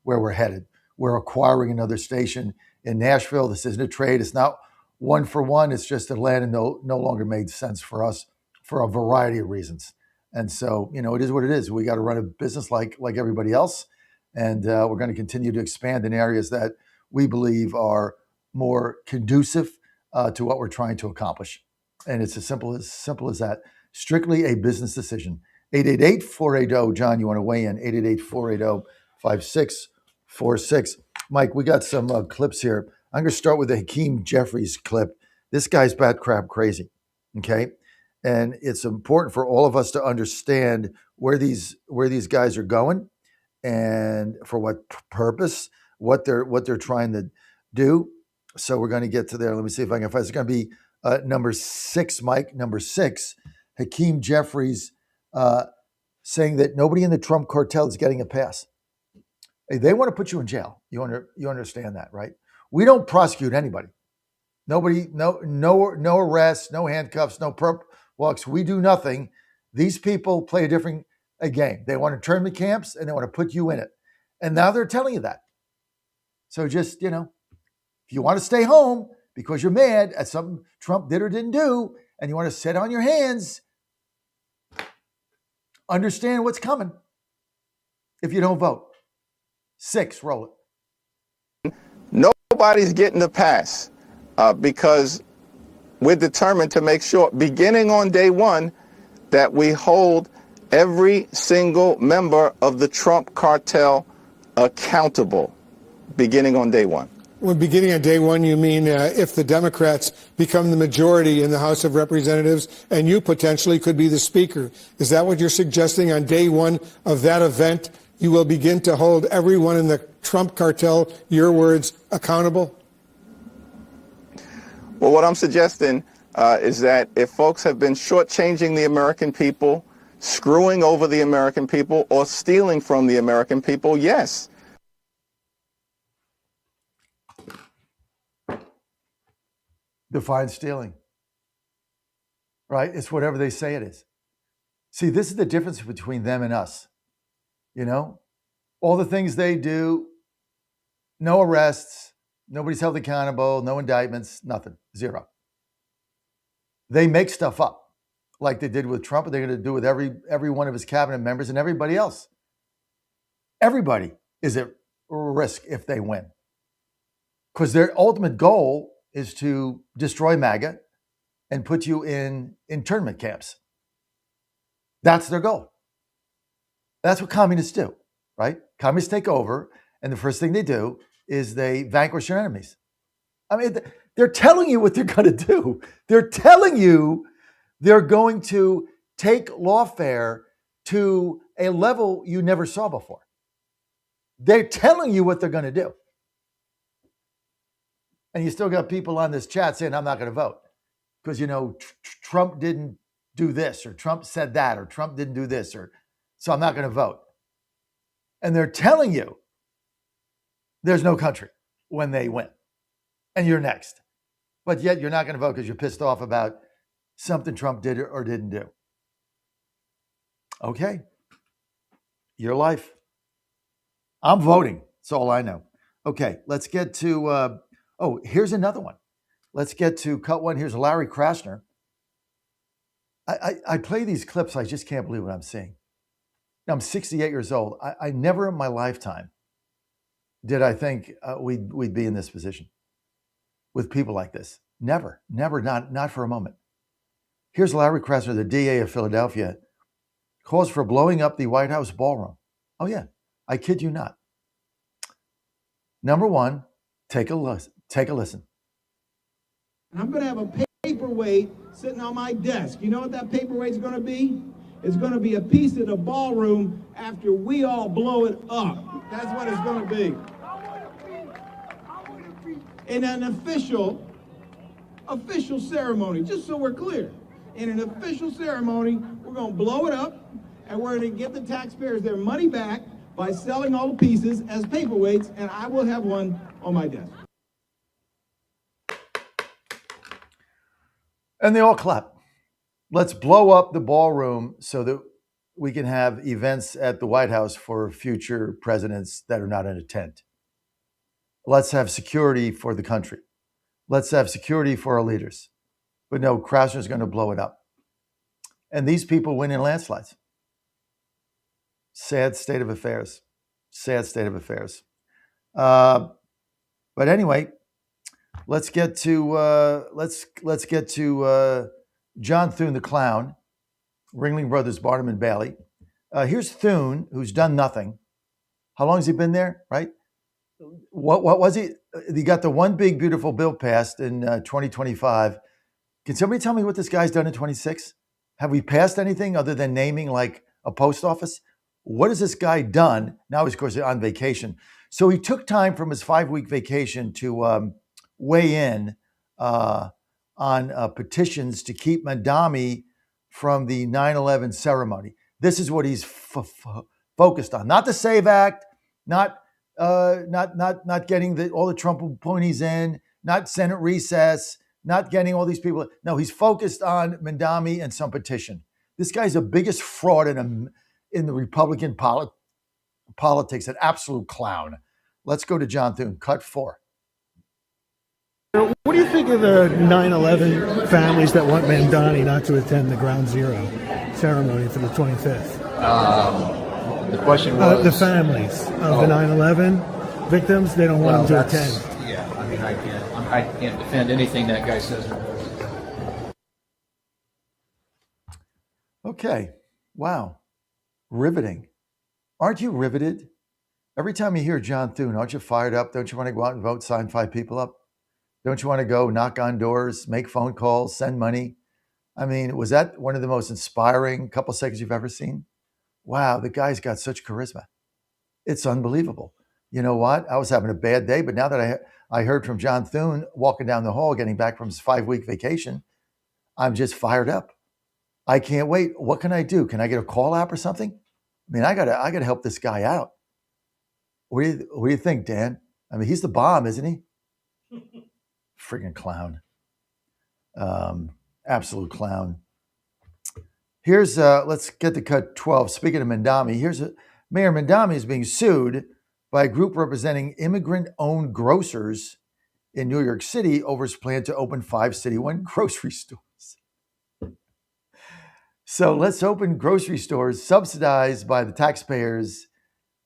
where we're headed. We're acquiring another station in Nashville. This isn't a trade. It's not one for one. It's just Atlanta no longer made sense for us for a variety of reasons. And so, it is what it is. We got to run a business like everybody else. And we're going to continue to expand in areas that we believe are more conducive to what we're trying to accomplish. And it's as simple as that. Strictly a business decision. 888-480, John, you want to weigh in? 888-480-5646. Mike, we got some clips here. I'm going to start with the Hakeem Jeffries clip. This guy's bat crap crazy, okay? And it's important for all of us to understand where these guys are going and for what purpose, what they're trying to do. So we're going to get to there. Let me see if I can find it. It's going to be number 6, Mike. Number 6, Hakeem Jeffries saying that nobody in the Trump cartel is getting a pass. Hey, they want to put you in jail. You understand that, right? We don't prosecute anybody. Nobody, no arrests, no handcuffs, no perp walks. We do nothing. These people play a game. They want to turn the camps and they want to put you in it. And now they're telling you that. So just, if you want to stay home because you're mad at something Trump did or didn't do, and you want to sit on your hands, understand what's coming if you don't vote. 6, roll it. Nobody's getting the pass because we're determined to make sure, beginning on day 1, that we hold every single member of the Trump cartel accountable beginning on day one. Well, beginning on day one, you mean if the Democrats become the majority in the House of Representatives and you potentially could be the Speaker. Is that what you're suggesting on day one of that event? You will begin to hold everyone in the Trump cartel, your words, accountable? Well, what I'm suggesting is that if folks have been shortchanging the American people, screwing over the American people, or stealing from the American people, yes. Define stealing. Right? It's whatever they say it is. See, this is the difference between them and us. You know, all the things they do, no arrests, nobody's held accountable, no indictments, nothing, zero. They make stuff up like they did with Trump, and they're going to do with every one of his cabinet members and everybody else. Everybody is at risk if they win, because their ultimate goal is to destroy MAGA and put you in internment camps. That's their goal. That's what communists do, right? Communists take over, and the first thing they do is they vanquish their enemies. I mean, they're telling you what they're going to do. They're telling you they're going to take lawfare to a level you never saw before. They're telling you what they're going to do. And you still got people on this chat saying, I'm not going to vote because, you know, Trump didn't do this, or Trump said that, or Trump didn't do this, or so I'm not going to vote. And they're telling you there's no country when they win. And you're next. But yet you're not going to vote because you're pissed off about something Trump did or didn't do. Okay. Your life. I'm voting. That's all I know. Okay, let's get to, here's another one. Let's get to cut one. Here's Larry Krasner. I play these clips. I just can't believe what I'm seeing. I'm 68 years old. I never in my lifetime did I think we'd be in this position with people like this. Never, not for a moment. Here's Larry Krasner, the DA of Philadelphia, calls for blowing up the White House ballroom. Oh yeah, I kid you not. Number one, take a listen. I'm going to have a paperweight sitting on my desk. You know what that paperweight's going to be? It's going to be a piece of the ballroom after we all blow it up. That's what it's going to be. In an official ceremony, just so we're clear. In an official ceremony, we're going to blow it up, and we're going to get the taxpayers their money back by selling all the pieces as paperweights, and I will have one on my desk. And they all clap. Let's blow up the ballroom so that we can have events at the White House for future presidents that are not in a tent. Let's have security for the country. Let's have security for our leaders. But no, Krasner's going to blow it up. And these people win in landslides. Sad state of affairs. Sad state of affairs. But anyway, let's get to John Thune the Clown, Ringling Brothers, Barnum and Bailey. Here's Thune, who's done nothing. How long has he been there, right? What was he? He got the one big, beautiful bill passed in 2025. Can somebody tell me what this guy's done in 26? Have we passed anything other than naming like a post office? What has this guy done? Now he's, of course, on vacation. So he took time from his 5-week vacation to weigh in on petitions to keep Mandami from the 9/11 ceremony. This is what he's focused on. Not the SAVE Act, not getting all the Trump appointees in, not Senate recess, not getting all these people. No, he's focused on Mandami and some petition. This guy's the biggest fraud in the Republican politics, an absolute clown. Let's go to John Thune, cut 4. What do you think of the 9/11 families that want Mandani not to attend the Ground Zero ceremony for the 25th? The question was... the families of the 9/11 victims, they don't want them to attend. Yeah, I mean, I can't defend anything that guy says. Okay. Wow. Riveting. Aren't you riveted? Every time you hear John Thune, aren't you fired up? Don't you want to go out and vote, sign 5 people up? Don't you want to go knock on doors, make phone calls, send money? I mean, was that one of the most inspiring couple seconds you've ever seen? Wow, the guy's got such charisma. It's unbelievable. You know what? I was having a bad day, but now that I heard from John Thune walking down the hall, getting back from his 5-week vacation, I'm just fired up. I can't wait. What can I do? Can I get a call app or something? I mean, I gotta help this guy out. What do you think, Dan? I mean, he's the bomb, isn't he? Friggin' clown. Absolute clown. Here's, let's get to cut 12. Speaking of Mandami, Mayor Mandami is being sued by a group representing immigrant-owned grocers in New York City over his plan to open 5 citywide grocery stores. So let's open grocery stores subsidized by the taxpayers.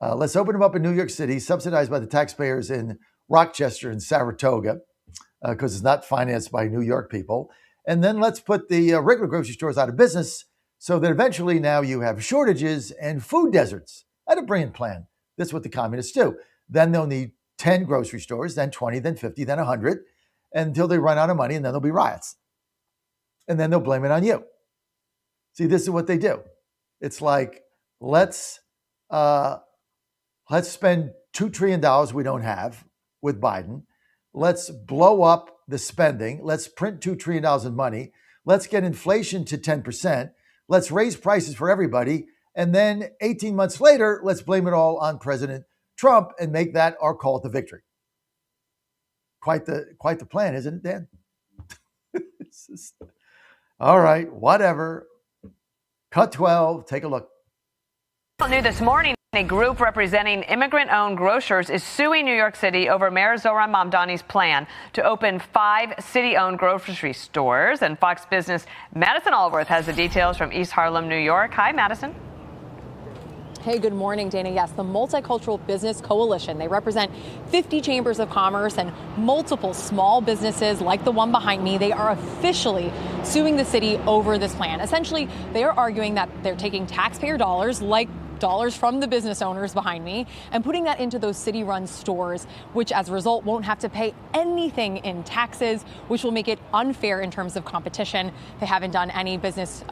Let's open them up in New York City, subsidized by the taxpayers in Rochester and Saratoga, because it's not financed by New York people. And then let's put the regular grocery stores out of business so that eventually now you have shortages and food deserts. That's a brilliant plan. That's what the communists do. Then they'll need 10 grocery stores, then 20, then 50, then 100, until they run out of money, and then there'll be riots. And then they'll blame it on you. See, this is what they do. It's like, let's spend $2 trillion we don't have with Biden. Let's blow up the spending. Let's print $2 trillion in money. Let's get inflation to 10%. Let's raise prices for everybody. And then 18 months later, let's blame it all on President Trump and make that our call to victory. Quite the plan, isn't it, Dan? All right, whatever. Cut 12, take a look. New this morning, a group representing immigrant-owned grocers is suing New York City over Mayor Zohran Mamdani's plan to open 5 city-owned grocery stores. And Fox Business' Madison Allworth has the details from East Harlem, New York. Hi, Madison. Hey, good morning, Dana. Yes, the Multicultural Business Coalition. They represent 50 chambers of commerce and multiple small businesses like the one behind me. They are officially suing the city over this plan. Essentially, they are arguing that they're taking taxpayer dollars, like dollars from the business owners behind me, and putting that into those city-run stores, which as a result won't have to pay anything in taxes, which will make it unfair in terms of competition. They haven't done any business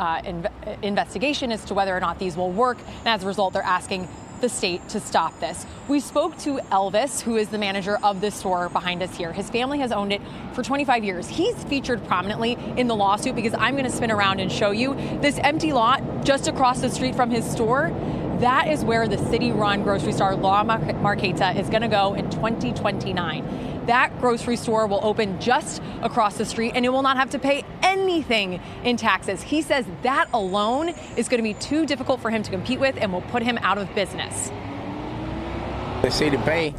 investigation as to whether or not these will work, and as a result, they're asking the state to stop this. We spoke to Elvis, who is the manager of this store behind us here. His family has owned it for 25 years. He's featured prominently in the lawsuit because I'm going to spin around and show you this empty lot just across the street from his store. That is where the city-run grocery store La Marqueta is going to go in 2029. That grocery store will open just across the street, and it will not have to pay anything in taxes. He says that alone is going to be too difficult for him to compete with and will put him out of business. The city pay,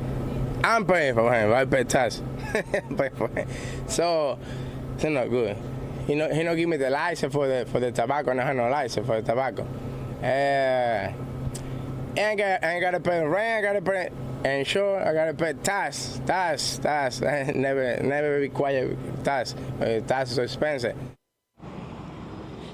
I'm paying for him. I pay tax. Pay for him. So it's not good. He no give me the license for the tobacco. No have no license for the tobacco. I ain't gotta pay rent. I gotta pay insurance. I gotta pay tax. Never require tax. Tax is expensive.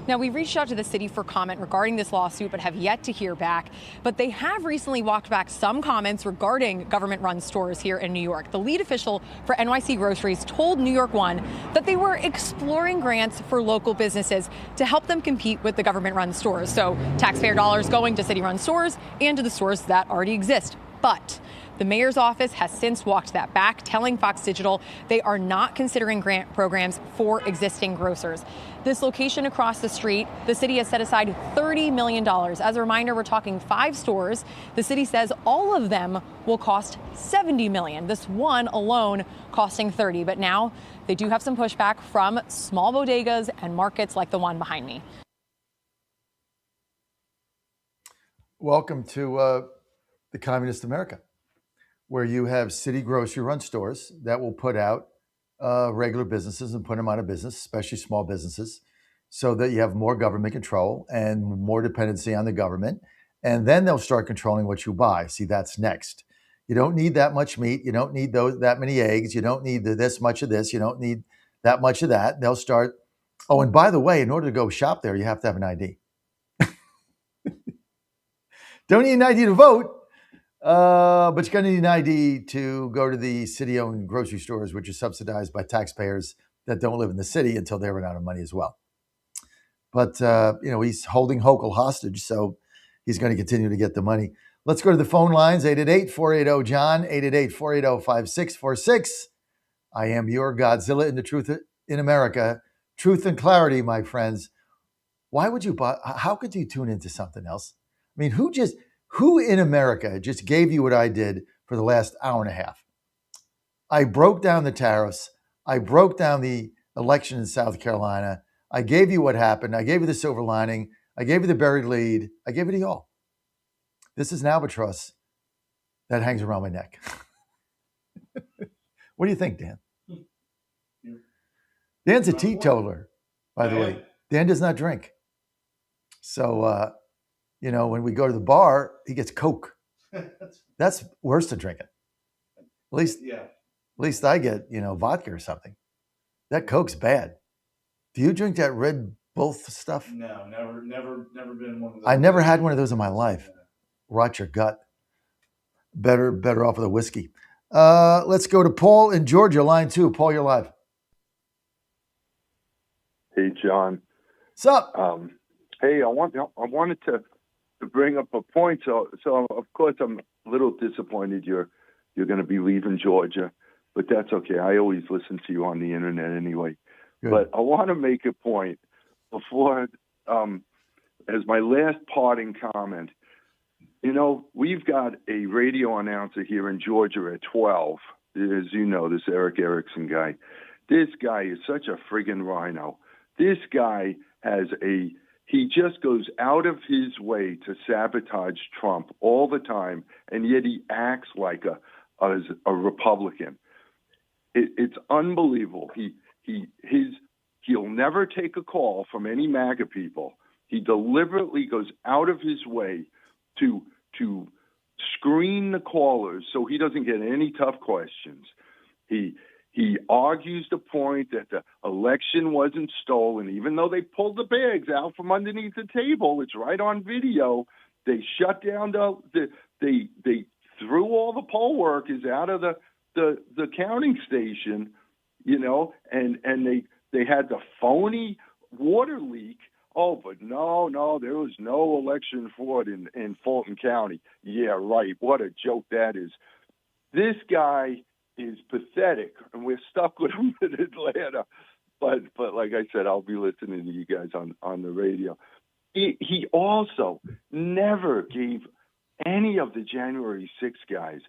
Now, we reached out to the city for comment regarding this lawsuit, but have yet to hear back. But they have recently walked back some comments regarding government-run stores here in New York. The lead official for NYC Groceries told New York One that they were exploring grants for local businesses to help them compete with the government-run stores. So taxpayer dollars going to city-run stores and to the stores that already exist. But the mayor's office has since walked that back, telling Fox Digital they are not considering grant programs for existing grocers. This location across the street, the city has set aside $30 million. As a reminder, we're talking 5 stores. The city says all of them will cost $70 million. This one alone costing $30. But now they do have some pushback from small bodegas and markets like the one behind me. Welcome to the communist America, where you have city grocery run stores that will put out regular businesses and put them out of business, especially small businesses, so that you have more government control and more dependency on the government. And then they'll start controlling what you buy. See, that's next. You don't need that much meat. You don't need that many eggs. You don't need this much of this. You don't need that much of that. They'll start. Oh, and by the way, in order to go shop there, you have to have an ID. Don't need an ID to vote, but you're going to need an ID to go to the city-owned grocery stores, which are subsidized by taxpayers that don't live in the city until they run out of money as well. But, he's holding Hochul hostage, so he's going to continue to get the money. Let's go to the phone lines, 888-480-JOHN, 888-480-5646. I am your Godzilla in the Truth in America. Truth and clarity, my friends. Why would you how could you tune into something else? I mean, who in America just gave you what I did for the last hour and a half? I broke down the tariffs. I broke down the election in South Carolina. I gave you what happened. I gave you the silver lining. I gave you the buried lead. I gave it to y'all. This is an albatross that hangs around my neck. What do you think, Dan? Dan's a teetotaler, by the way. Dan does not drink. So, when we go to the bar, he gets Coke. That's worse than drinking. At least I get, vodka or something. That Coke's bad. Do you drink that Red Bull stuff? No, never been one of those. I never had one of those in my life. Rot your gut. Better off with a whiskey. Let's go to Paul in Georgia, line 2. Paul, you're live. Hey, John. What's up? Hey, I wanted to bring up a point. So of course I'm a little disappointed you're going to be leaving Georgia, but that's okay. I always listen to you on the internet anyway. Good. But I want to make a point before, as my last parting comment. We've got a radio announcer here in Georgia at 12. As you know, this Eric Erickson guy. This guy is such a friggin' rhino. This guy he just goes out of his way to sabotage Trump all the time, and yet he acts like a Republican. It's unbelievable. He'll never take a call from any MAGA people. He deliberately goes out of his way to screen the callers so he doesn't get any tough questions. He argues the point that the election wasn't stolen, even though they pulled the bags out from underneath the table. It's right on video. They shut down they threw all the poll workers out of the counting station, and they had the phony water leak. Oh, but no, there was no election fraud in Fulton County. Yeah, right. What a joke that is. This guy is pathetic, and we're stuck with him in Atlanta. But like I said, I'll be listening to you guys on the radio. He also never gave any of the January 6 guys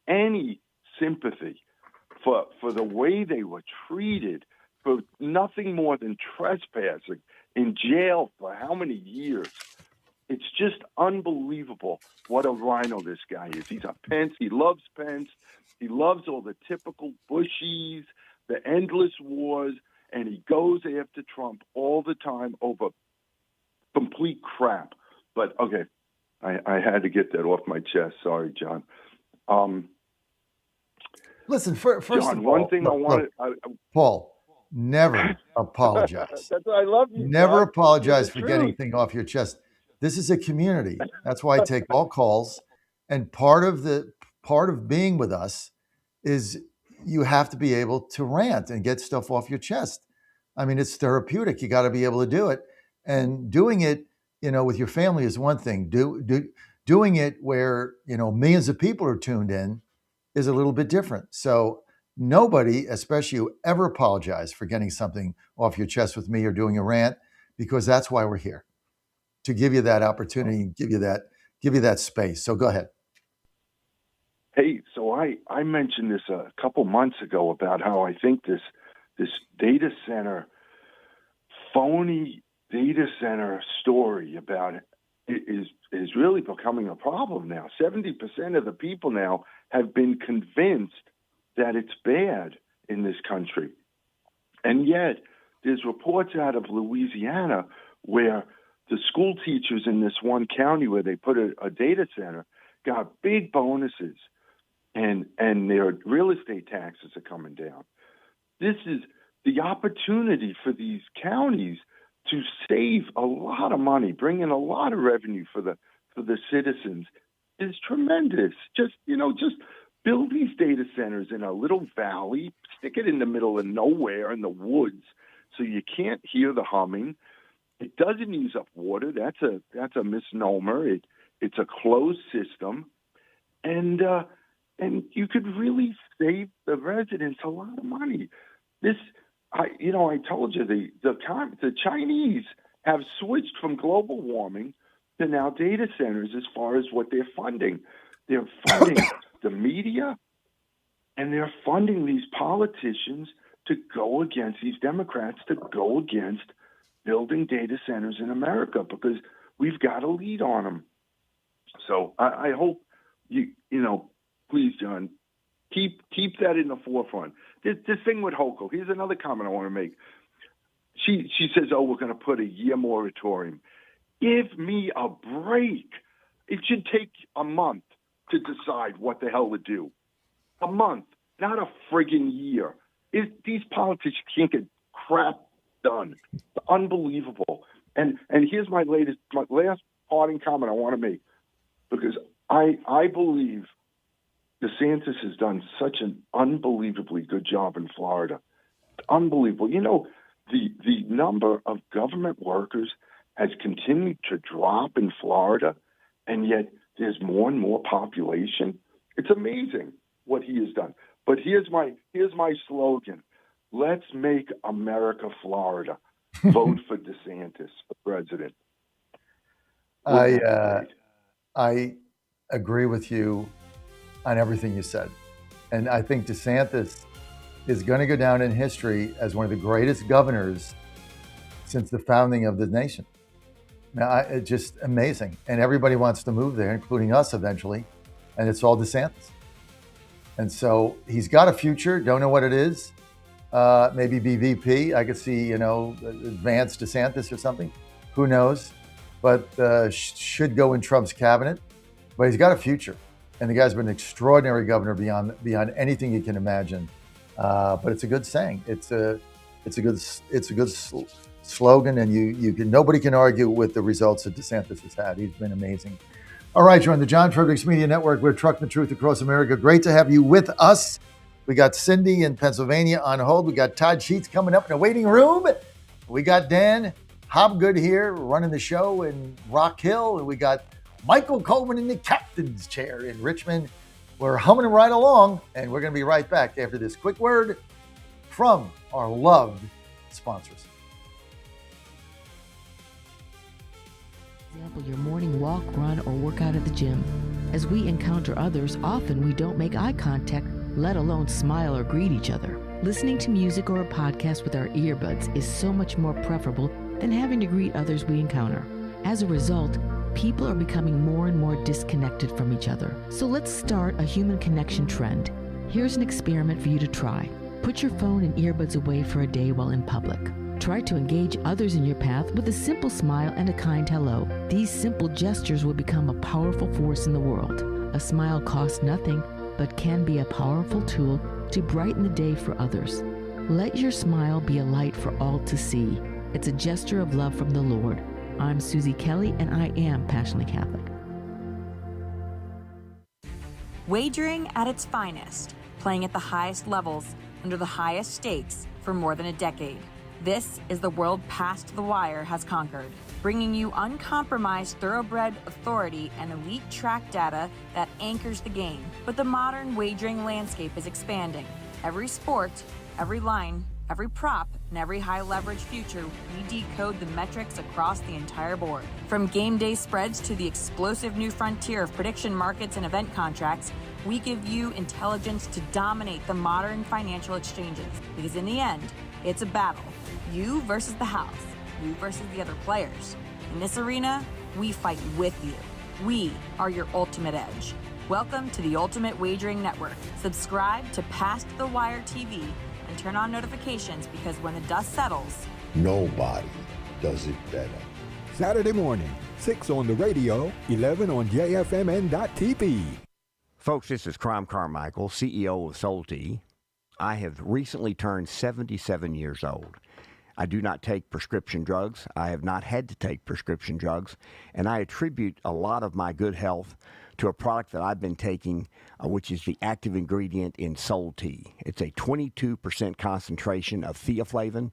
any sympathy for the way they were treated, for nothing more than trespassing, in jail for how many years. It's just unbelievable what a rhino this guy is. He's a Pence. He loves Pence. He loves all the typical Bushies, the endless wars, and he goes after Trump all the time over complete crap. But, okay, I had to get that off my chest. Sorry, John. Listen, first John, of all, one thing I wanted... Paul, never apologize. That's why I love you. Never John. apologize for It's the getting truth. things off your chest. This is a community. That's why I take all calls. And part of being with us is you have to be able to rant and get stuff off your chest. I mean, it's therapeutic. You got to be able to do it. And doing it, with your family is one thing. Doing it where, millions of people are tuned in is a little bit different. So nobody, especially you, ever apologize for getting something off your chest with me or doing a rant, because that's why we're here, to give you that opportunity, give you that space. So go ahead. Hey, so I mentioned this a couple months ago about how I think this data center, phony data center story about it is really becoming a problem now. 70% of the people now have been convinced that it's bad in this country. And yet there's reports out of Louisiana where the school teachers in this one county where they put a data center got big bonuses, and their real estate taxes are coming down. This is the opportunity for these counties to save a lot of money, bring in a lot of revenue for for the citizens is tremendous. Just build these data centers in a little valley, stick it in the middle of nowhere in the woods so you can't hear the humming. It doesn't use up water. That's a misnomer. It's a closed system. And you could really save the residents a lot of money. I told you the Chinese have switched from global warming to now data centers as far as what they're funding. They're funding the media, and they're funding these politicians to go against these Democrats, to go against building data centers in America, because we've got a lead on them. So I hope please, John, keep that in the forefront. This thing with Hochul, here's another comment I want to make. She says, we're going to put a year moratorium. Give me a break. It should take a month to decide what the hell to do. A month, not a friggin' year. These politicians can't get crap done. It's unbelievable. And here's my last parting comment I want to make, because I believe DeSantis has done such an unbelievably good job in Florida. Unbelievable. The number of government workers has continued to drop in Florida, and yet there's more and more population. It's amazing what he has done. But here's my slogan: let's make America Florida. Vote for DeSantis for president. I agree with you on everything you said. And I think DeSantis is going to go down in history as one of the greatest governors since the founding of the nation. Now, it's just amazing. And everybody wants to move there, including us eventually. And it's all DeSantis. And so he's got a future. Don't know what it is. Maybe be VP. I could see, advanced DeSantis or something. Who knows? But should go in Trump's cabinet. But he's got a future. And the guy's been an extraordinary governor beyond anything you can imagine. But it's a good saying. It's a good slogan, and nobody can argue with the results that DeSantis has had. He's been amazing. All right, you're on the John Fredericks Media Network. We're trucking the truth across America. Great to have you with us. We got Cindy in Pennsylvania on hold. We got Todd Sheets coming up in the waiting room. We got Dan Hobgood here running the show in Rock Hill, and we got Michael Coleman in the captain's chair in Richmond. We're humming right along, and we're going to be right back after this quick word from our loved sponsors. Example, your morning walk, run, or workout at the gym. As we encounter others, often we don't make eye contact, let alone smile or greet each other. Listening to music or a podcast with our earbuds is so much more preferable than having to greet others we encounter. As a result, people are becoming more and more disconnected from each other. So let's start a human connection trend. Here's an experiment for you to try. Put your phone and earbuds away for a day while in public. Try to engage others in your path with a simple smile and a kind hello. These simple gestures will become a powerful force in the world. A smile costs nothing, but can be a powerful tool to brighten the day for others. Let your smile be a light for all to see. It's a gesture of love from the Lord. I'm Susie Kelly, and I am passionately Catholic. Wagering at its finest, playing at the highest levels, under the highest stakes for more than a decade. This is the world past the wire has conquered, bringing you uncompromised thoroughbred authority and elite track data that anchors the game. But the modern wagering landscape is expanding. Every sport, every line, every prop, and every high-leverage future, we decode the metrics across the entire board. From game day spreads to the explosive new frontier of prediction markets and event contracts, we give you intelligence to dominate the modern financial exchanges. Because in the end, it's a battle. You versus the house. You versus the other players. In this arena, we fight with you. We are your ultimate edge. Welcome to the Ultimate Wagering Network. Subscribe to Past the Wire TV and turn on notifications, because when the dust settles, nobody does it better. Saturday morning, 6 on the radio, 11 on JFMN.TV. Folks, this is Crom Carmichael, CEO of Solti. I have recently turned 77 years old. I do not take prescription drugs. I have not had to take prescription drugs. And I attribute a lot of my good health to a product that I've been taking, which is the active ingredient in Soul Tea. It's a 22% concentration of theaflavin.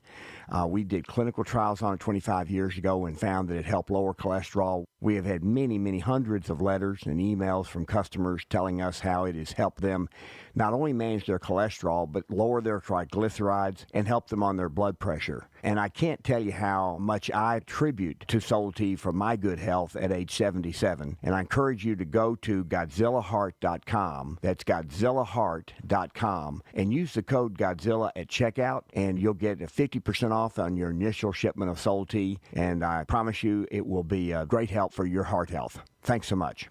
We did clinical trials on it 25 years ago and found that it helped lower cholesterol. We have had many, many hundreds of letters and emails from customers telling us how it has helped them not only manage their cholesterol, but lower their triglycerides and help them on their blood pressure. And I can't tell you how much I attribute to Soul Tea for my good health at age 77. And I encourage you to go to GodzillaHeart.com. That's GodzillaHeart.com. And use the code Godzilla at checkout, and you'll get a 50% off on your initial shipment of Soul Tea. And I promise you it will be a great help for your heart health. Thanks so much.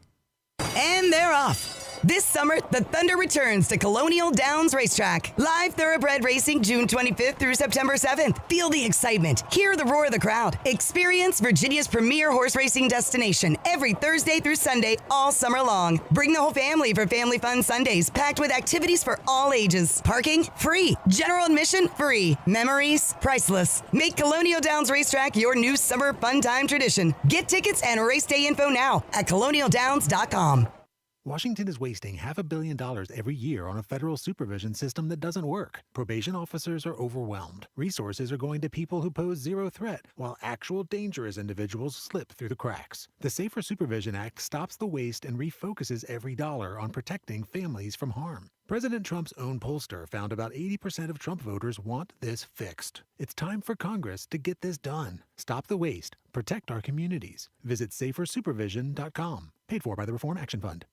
And they're off. This summer, the Thunder returns to Colonial Downs Racetrack. Live thoroughbred racing June 25th through September 7th. Feel the excitement. Hear the roar of the crowd. Experience Virginia's premier horse racing destination every Thursday through Sunday all summer long. Bring the whole family for Family Fun Sundays, packed with activities for all ages. Parking? Free. General admission? Free. Memories? Priceless. Make Colonial Downs Racetrack your new summer fun time tradition. Get tickets and race day info now at colonialdowns.com. Washington is wasting $500 million every year on a federal supervision system that doesn't work. Probation officers are overwhelmed. Resources are going to people who pose zero threat, while actual dangerous individuals slip through the cracks. The Safer Supervision Act stops the waste and refocuses every dollar on protecting families from harm. President Trump's own pollster found about 80% of Trump voters want this fixed. It's time for Congress to get this done. Stop the waste. Protect our communities. Visit safersupervision.com. Paid for by the Reform Action Fund.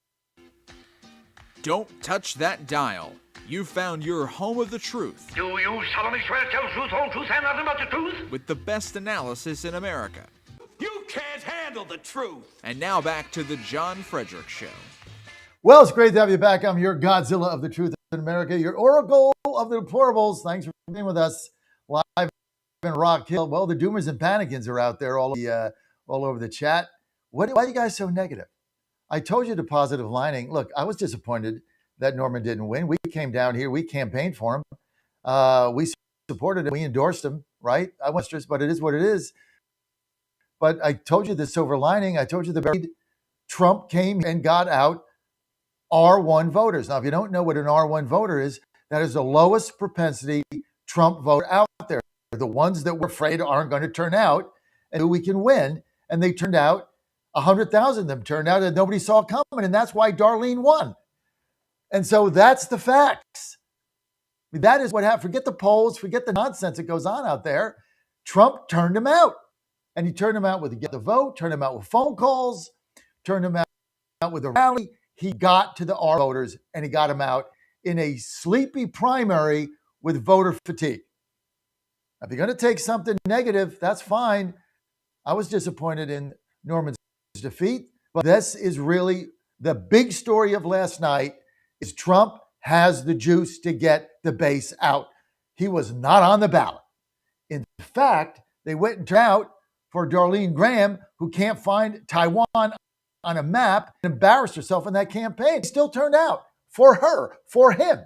Don't touch that dial. You've found your home of the truth. Do you solemnly swear to tell the truth, whole truth, and nothing but the truth? With the best analysis in America. You can't handle the truth. And now back to the John Fredericks Show. Well, it's great to have you back. I'm your Godzilla of the truth in America, your Oracle of the deplorables. Thanks for being with us live in Rock Hill. Well, the doomers and panicans are out there all over the chat. Why are you guys so negative? I told you the positive lining. Look, I was disappointed that Norman didn't win. We came down here. We campaigned for him. We supported him. We endorsed him, right? I want to, but it is what it is. But I told you the silver lining. I told you Trump came and got out R1 voters. Now, if you don't know what an R1 voter is, that is the lowest propensity Trump voter out there. The ones that we're afraid aren't going to turn out and who we can win. And they turned out. 100,000 of them turned out that nobody saw coming, and that's why Darlene won. And so that's the facts. I mean, that is what happened. Forget the polls, forget the nonsense that goes on out there. Trump turned him out, and he turned him out with the vote, turned him out with phone calls, turned him out with a rally. He got to the R voters, and he got him out in a sleepy primary with voter fatigue. Now, if you're going to take something negative, that's fine. I was disappointed in Norman's defeat, but this is really the big story of last night is Trump has the juice to get the base out. He was not on the ballot. In fact, they went and turned out for Darlene Graham, who can't find Taiwan on a map and embarrassed herself in that campaign. He still turned out for her, for him.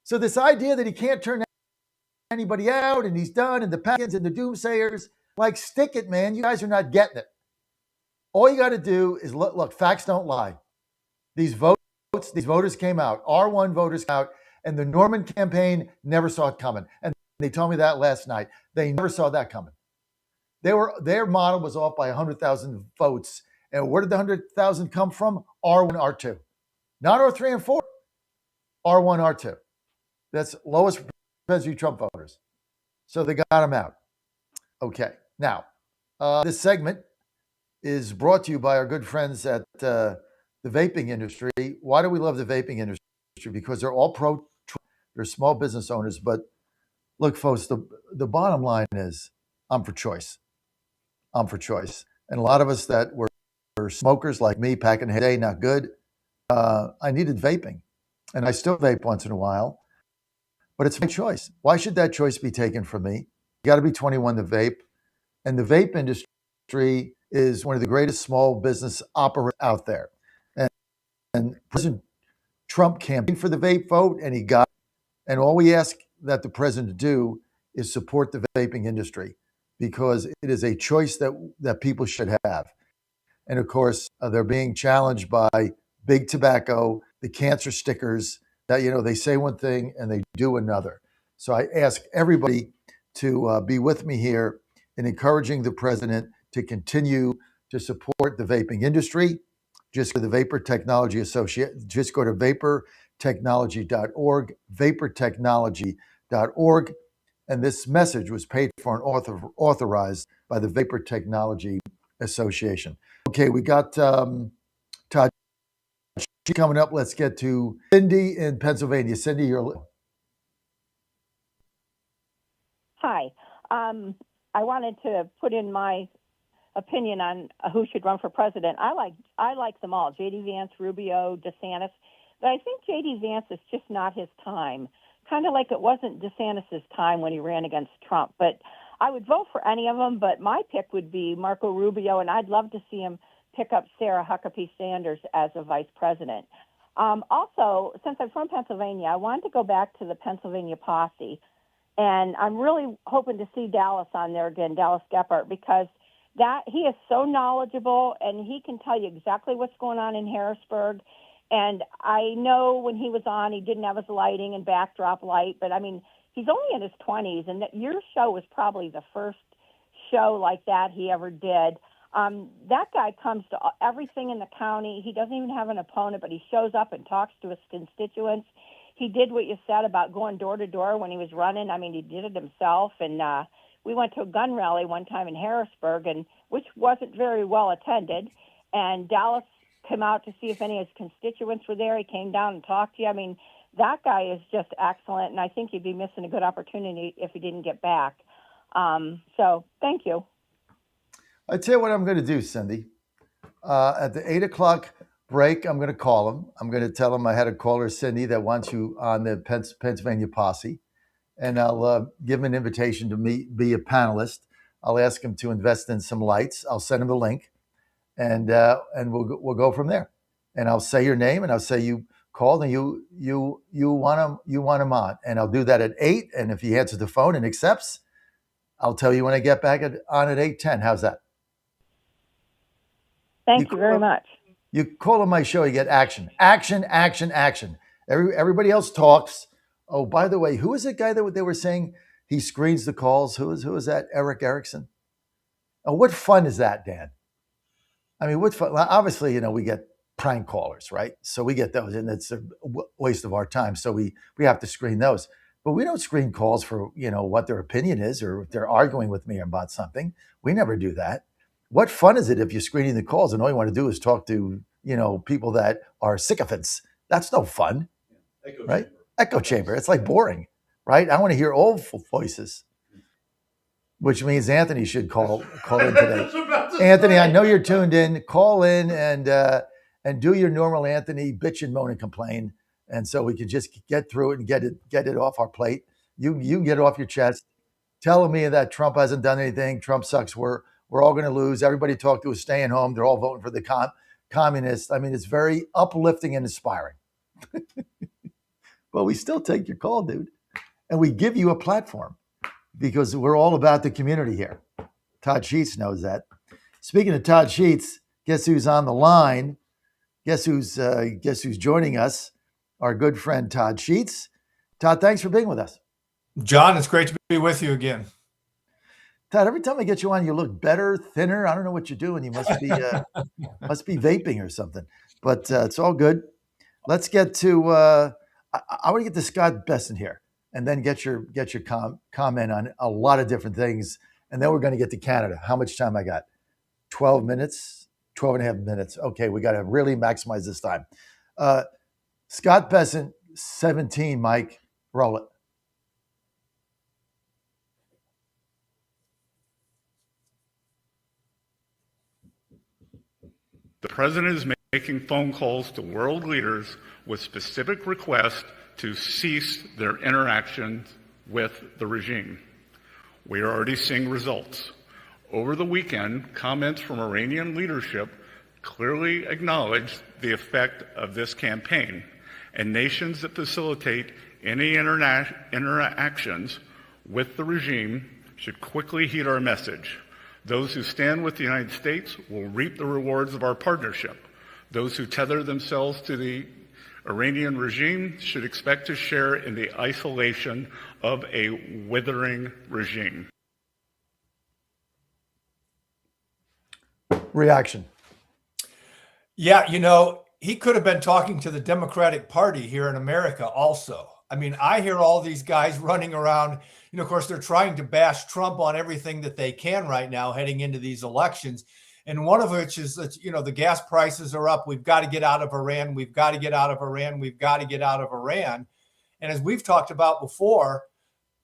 So this idea that he can't turn anybody out and he's done, and the Packins and the doomsayers, like, stick it, man. You guys are not getting it. All you got to do is look, facts don't lie. These voters came out, R1 voters came out, and the Norman campaign never saw it coming. And they told me that last night. They never saw that coming. Their model was off by 100,000 votes. And where did the 100,000 come from? R1, R2. Not R3 and 4. R1, R2. That's lowest propensity Trump voters. So they got him out. Okay. Now, this segment is brought to you by our good friends at the vaping industry. Why do we love the vaping industry? Because they're all pro-Trump. They're small business owners. But look, folks, the bottom line is I'm for choice. I'm for choice. And a lot of us that were smokers like me, packing a day, not good. I needed vaping. And I still vape once in a while. But it's my choice. Why should that choice be taken from me? You got to be 21 to vape. And the vape industry is one of the greatest small business operators out there. And President Trump campaigned for the vape vote, and he got it. And all we ask that the president do is support the vaping industry because it is a choice that people should have. And of course, they're being challenged by big tobacco, the cancer stickers that, they say one thing and they do another. So I ask everybody to be with me here in encouraging the president to continue to support the vaping industry. Just go to the Vapor Technology Associate. Just go to vaportechnology.org, vaportechnology.org. And this message was paid for and authorized by the Vapor Technology Association. Okay, we got Todd coming up. Let's get to Cindy in Pennsylvania. Cindy, you're. Hi. I wanted to put in my opinion on who should run for president. I like them all, J.D. Vance, Rubio, DeSantis. But I think J.D. Vance is just not his time, kind of like it wasn't DeSantis' time when he ran against Trump. But I would vote for any of them, but my pick would be Marco Rubio, and I'd love to see him pick up Sarah Huckabee Sanders as a vice president. Also, since I'm from Pennsylvania, I wanted to go back to the Pennsylvania posse, and I'm really hoping to see Dallas on there again, Dallas Gephardt, because he is so knowledgeable, and he can tell you exactly what's going on in Harrisburg. And I know when he was on, he didn't have his lighting and backdrop light, but, I mean, he's only in his 20s, and your show was probably the first show like that he ever did. That guy comes to everything in the county. He doesn't even have an opponent, but he shows up and talks to his constituents. He did what you said about going door to door when he was running. I mean, he did it himself, and we went to a gun rally one time in Harrisburg, and which wasn't very well attended, and Dallas came out to see if any of his constituents were there. He came down and talked to you. I mean, that guy is just excellent, and I think you'd be missing a good opportunity if he didn't get back. So thank you. I tell you what I'm going to do, Cindy. At the 8 o'clock break, I'm going to call him. I'm going to tell him I had a caller, Cindy, that wants you on the Pennsylvania posse, and I'll give him an invitation to be a panelist. I'll ask him to invest in some lights. I'll send him the link, and we'll go from there. And I'll say your name, and I'll say you called and you want him on, and I'll do that at 8. And if he answers the phone and accepts, I'll tell you when I get back on at 8:10. How's that? Thank you very much. You call on my show, you get action. Everybody else talks. Oh, by the way, who is that guy that they were saying he screens the calls? Who is that? Eric Erickson? Oh, what fun is that, Dan? I mean, what fun? Well, obviously, we get prank callers, right? So we get those, and it's a waste of our time. So we have to screen those. But we don't screen calls for, what their opinion is or if they're arguing with me about something. We never do that. What fun is it if you're screening the calls and all you want to do is talk to, people that are sycophants? That's no fun, right? Echo chamber. It's like boring, right? I want to hear all voices, which means Anthony should call in today. Anthony, I know you're tuned in. Call in and do your normal Anthony bitch and moan and complain. And so we can just get through it and get it off our plate. You can get it off your chest. Telling me that Trump hasn't done anything. Trump sucks. We're all going to lose. Everybody talked to is staying home. They're all voting for the communists. I mean, it's very uplifting and inspiring. But we still take your call, dude. And we give you a platform because we're all about the community here. Todd Sheets knows that. Speaking of Todd Sheets, guess who's on the line? Guess who's joining us? Our good friend Todd Sheets. Todd, thanks for being with us. John, it's great to be with you again. Todd, every time I get you on, you look better, thinner. I don't know what you're doing. You must be vaping or something. But it's all good. Let's get to. I want to get to Scott Besson here, and then get your comment on a lot of different things, and then we're going to get to Canada. How much time I got? 12 minutes, 12 and a half minutes. Okay, we got to really maximize this time. Scott Besson, 17. Mike, roll it. The president is making phone calls to world leaders with specific requests to cease their interactions with the regime. We are already seeing results. Over the weekend, comments from Iranian leadership clearly acknowledged the effect of this campaign, and nations that facilitate any interactions with the regime should quickly heed our message. Those who stand with the United States will reap the rewards of our partnership. Those who tether themselves to the Iranian regime should expect to share in the isolation of a withering regime. Reaction. Yeah, he could have been talking to the Democratic Party here in America also. I mean, I hear all these guys running around. Of course, they're trying to bash Trump on everything that they can right now heading into these elections. And one of which is that, the gas prices are up. We've got to get out of Iran. We've got to get out of Iran. We've got to get out of Iran. And as we've talked about before,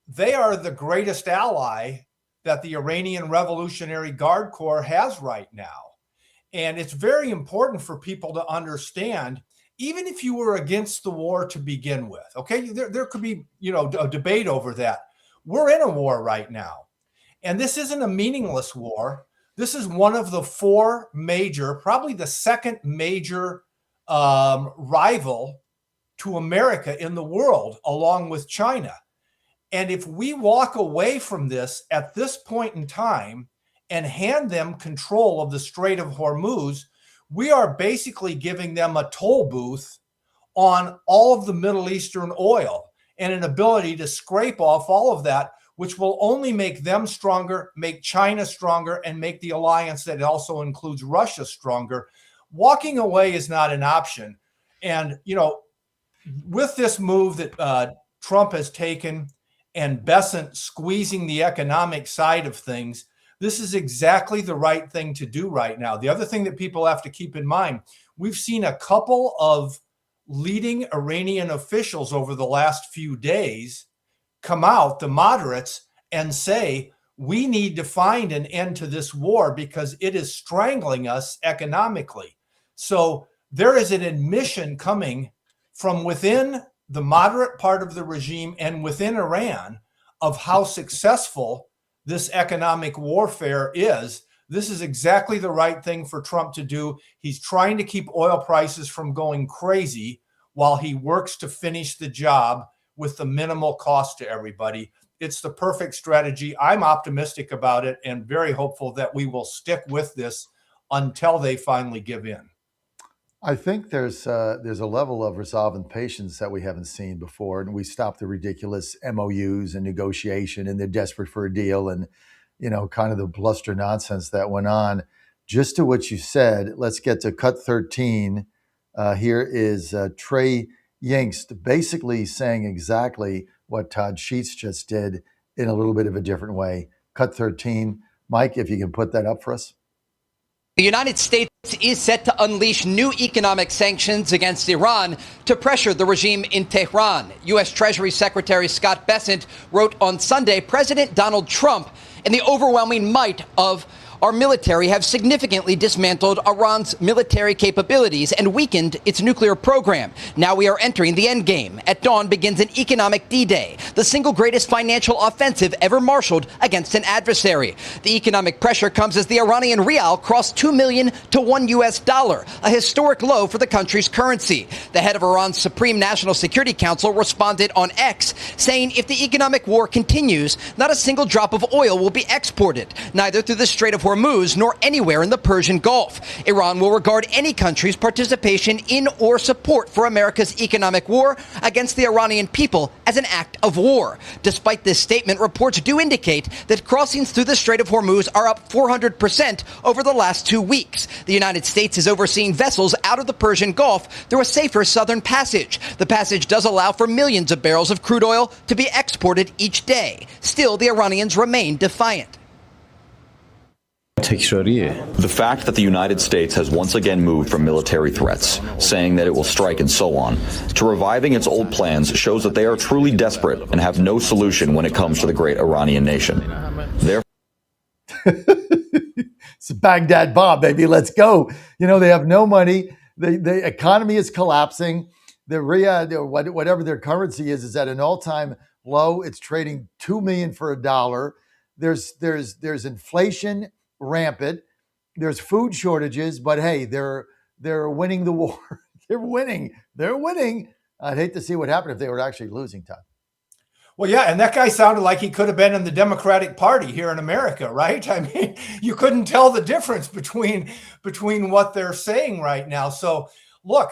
they are the greatest ally that the Iranian Revolutionary Guard Corps has right now. And it's very important for people to understand, even if you were against the war to begin with, okay, there could be, a debate over that. We're in a war right now. And this isn't a meaningless war. This is one of the four major, probably the second major rival to America in the world, along with China. And if we walk away from this at this point in time and hand them control of the Strait of Hormuz, we are basically giving them a toll booth on all of the Middle Eastern oil and an ability to scrape off all of that, which will only make them stronger, make China stronger, and make the alliance that also includes Russia stronger. Walking away is not an option. And, with this move that Trump has taken and Bessent squeezing the economic side of things, this is exactly the right thing to do right now. The other thing that people have to keep in mind, we've seen a couple of leading Iranian officials over the last few days come out, the moderates, and say, we need to find an end to this war because it is strangling us economically. So there is an admission coming from within the moderate part of the regime and within Iran of how successful this economic warfare is. This is exactly the right thing for Trump to do. He's trying to keep oil prices from going crazy while he works to finish the job with the minimal cost to everybody. It's the perfect strategy. I'm optimistic about it and very hopeful that we will stick with this until they finally give in. I think there's a level of resolve and patience that we haven't seen before, and we stopped the ridiculous MOUs and negotiation, and they're desperate for a deal, and kind of the bluster nonsense that went on. Just to what you said, let's get to cut 13. Here is Trey Yingst basically saying exactly what Todd Sheets just did in a little bit of a different way. Cut 13. Mike, if you can put that up for us. The United States is set to unleash new economic sanctions against Iran to pressure the regime in Tehran. U.S. Treasury Secretary Scott Bessent wrote on Sunday, President Donald Trump and the overwhelming might of our military have significantly dismantled Iran's military capabilities and weakened its nuclear program. Now we are entering the end game. At dawn begins an economic D-Day, the single greatest financial offensive ever marshaled against an adversary. The economic pressure comes as the Iranian rial crossed 2 million to $1 US, a historic low for the country's currency. The head of Iran's Supreme National Security Council responded on X, saying if the economic war continues, not a single drop of oil will be exported, neither through the Strait of Hormuz nor anywhere in the Persian Gulf. Iran will regard any country's participation in or support for America's economic war against the Iranian people as an act of war. Despite this statement, reports do indicate that crossings through the Strait of Hormuz are up 400% over the last 2 weeks. The United States is overseeing vessels out of the Persian Gulf through a safer southern passage. The passage does allow for millions of barrels of crude oil to be exported each day. Still, the Iranians remain defiant. The fact that the United States has once again moved from military threats, saying that it will strike and so on, to reviving its old plans shows that they are truly desperate and have no solution when it comes to the great Iranian nation. It's a Baghdad bomb, baby. Let's go. They have no money. The economy is collapsing. The riyal, whatever their currency is at an all-time low. It's trading $2 million for $1. There's inflation rampant. There's food shortages, but hey, they're winning the war. They're winning. I'd hate to see what happened if they were actually losing, Todd. Well, yeah, and that guy sounded like he could have been in the Democratic Party here in America, right? I mean, you couldn't tell the difference between what they're saying right now. So, look,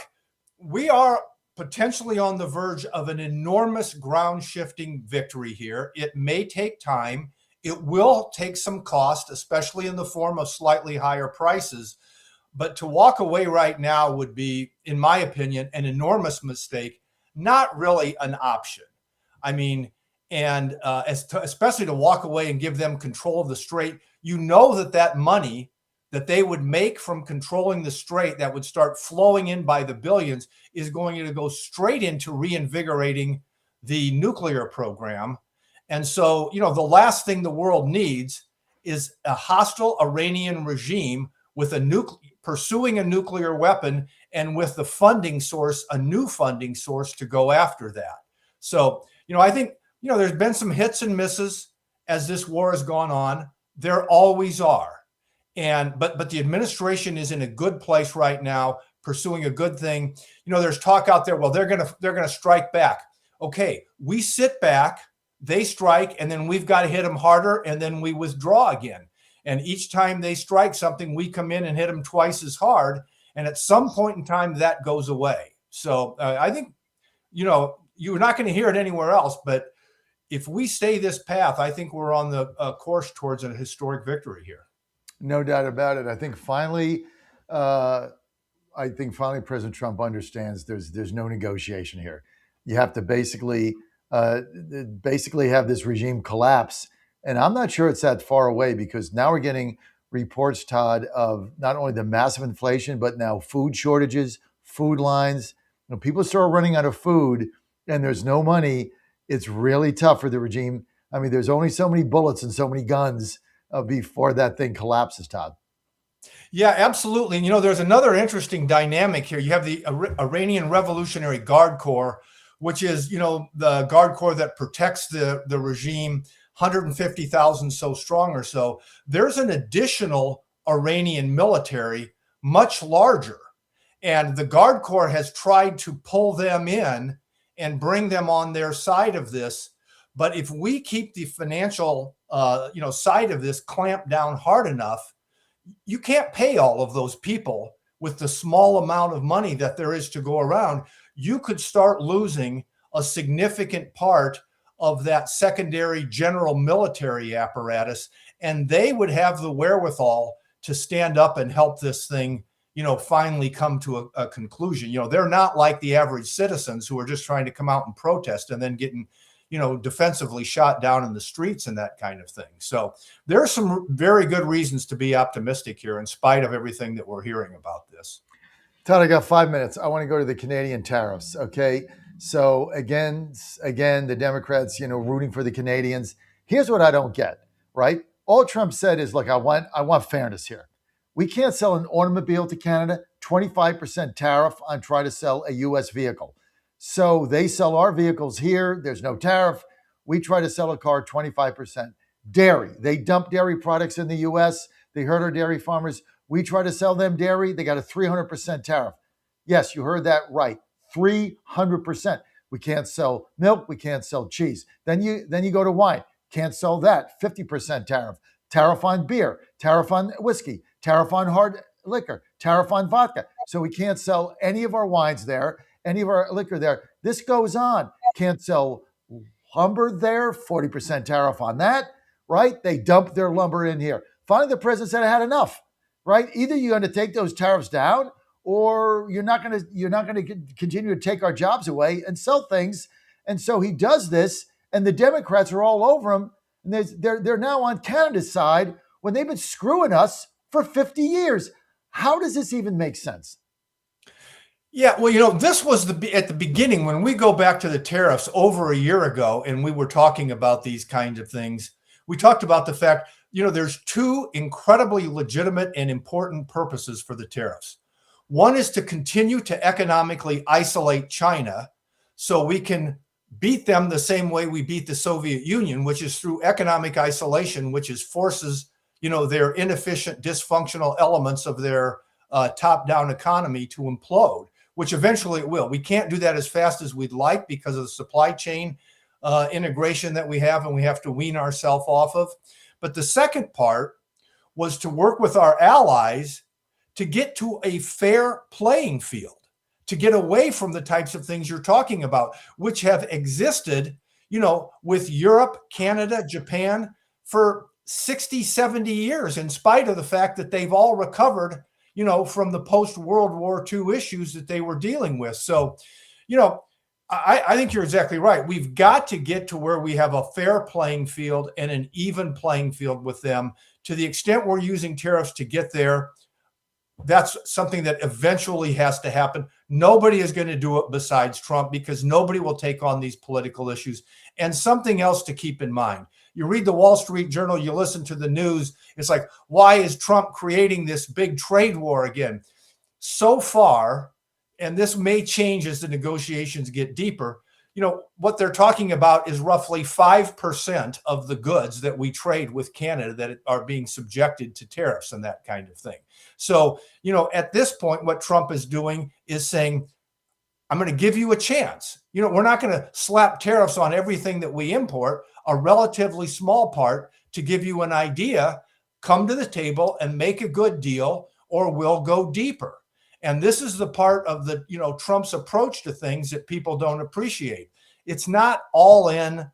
we are potentially on the verge of an enormous ground shifting victory here. It may take time. It will take some cost, especially in the form of slightly higher prices. But to walk away right now would be, in my opinion, an enormous mistake, not really an option. I mean, and especially to walk away and give them control of the strait, you know that money that they would make from controlling the strait that would start flowing in by the billions is going to go straight into reinvigorating the nuclear program. And so, the last thing the world needs is a hostile Iranian regime with pursuing a nuclear weapon and with the funding source, a new funding source to go after that. So, I think, there's been some hits and misses as this war has gone on. There always are. But the administration is in a good place right now, pursuing a good thing. There's talk out there, well, they're going to strike back. Okay, we sit back, they strike, and then we've got to hit them harder, and then we withdraw again. And each time they strike something, we come in and hit them twice as hard. And at some point in time, that goes away. So I think, you're not going to hear it anywhere else. But if we stay this path, I think we're on the course towards a historic victory here. No doubt about it. I think finally President Trump understands there's no negotiation here. You have to basically have this regime collapse. And I'm not sure it's that far away, because now we're getting reports, Todd, of not only the massive inflation, but now food shortages, food lines. When people start running out of food and there's no money, it's really tough for the regime. I mean, there's only so many bullets and so many guns before that thing collapses, Todd. Yeah, absolutely. And, there's another interesting dynamic here. You have the Iranian Revolutionary Guard Corps, which is, the Guard Corps that protects the regime, 150,000 so strong or so. There's an additional Iranian military, much larger. And the Guard Corps has tried to pull them in and bring them on their side of this. But if we keep the financial, side of this clamped down hard enough, you can't pay all of those people with the small amount of money that there is to go around. You could start losing a significant part of that secondary general military apparatus, and they would have the wherewithal to stand up and help this thing, finally come to a conclusion. They're not like the average citizens who are just trying to come out and protest and then getting, defensively shot down in the streets and that kind of thing. So there are some very good reasons to be optimistic here in spite of everything that we're hearing about this. Todd, I got 5 minutes. I want to go to the Canadian tariffs. Okay. So again, the Democrats, rooting for the Canadians. Here's what I don't get, right? All Trump said is, look, I want fairness here. We can't sell an automobile to Canada, 25% tariff on trying to sell a U.S. vehicle. So they sell our vehicles here. There's no tariff. We try to sell a car, 25%. Dairy, they dump dairy products in the U.S. They hurt our dairy farmers. We try to sell them dairy. They got a 300% tariff. Yes, you heard that right. 300%. We can't sell milk. We can't sell cheese. Then you go to wine. Can't sell that. 50% tariff. Tariff on beer. Tariff on whiskey. Tariff on hard liquor. Tariff on vodka. So we can't sell any of our wines there, any of our liquor there. This goes on. Can't sell lumber there. 40% tariff on that, right? They dump their lumber in here. Finally, the president said, I had enough, right? Either you're going to take those tariffs down, or you're not going to continue to take our jobs away and sell things. And so he does this, and the Democrats are all over him. And they're now on Canada's side when they've been screwing us for 50 years. How does this even make sense? Yeah, well, this was at the beginning when we go back to the tariffs over a year ago, and we were talking about these kinds of things. We talked about the fact, there's two incredibly legitimate and important purposes for the tariffs. One is to continue to economically isolate China so we can beat them the same way we beat the Soviet Union, which is through economic isolation, which is forces, their inefficient, dysfunctional elements of their top-down economy to implode, which eventually it will. We can't do that as fast as we'd like because of the supply chain integration that we have and we have to wean ourselves off of. But the second part was to work with our allies to get to a fair playing field, to get away from the types of things you're talking about, which have existed, with Europe, Canada, Japan for 60, 70 years, in spite of the fact that they've all recovered, from the post-World War II issues that they were dealing with. So, I think you're exactly right. We've got to get to where we have a fair playing field and an even playing field with them. To the extent we're using tariffs to get there, that's something that eventually has to happen. Nobody is going to do it besides Trump, because nobody will take on these political issues. And something else to keep in mind. You read the Wall Street Journal, you listen to the news. It's like, why is Trump creating this big trade war again? So far, and this may change as the negotiations get deeper, what they're talking about is roughly 5% of the goods that we trade with Canada that are being subjected to tariffs and that kind of thing. So, at this point, what Trump is doing is saying, I'm going to give you a chance. We're not going to slap tariffs on everything that we import, a relatively small part, to give you an idea. Come to the table and make a good deal, or we'll go deeper. And this is the part of the, Trump's approach to things that people don't appreciate. It's not all in,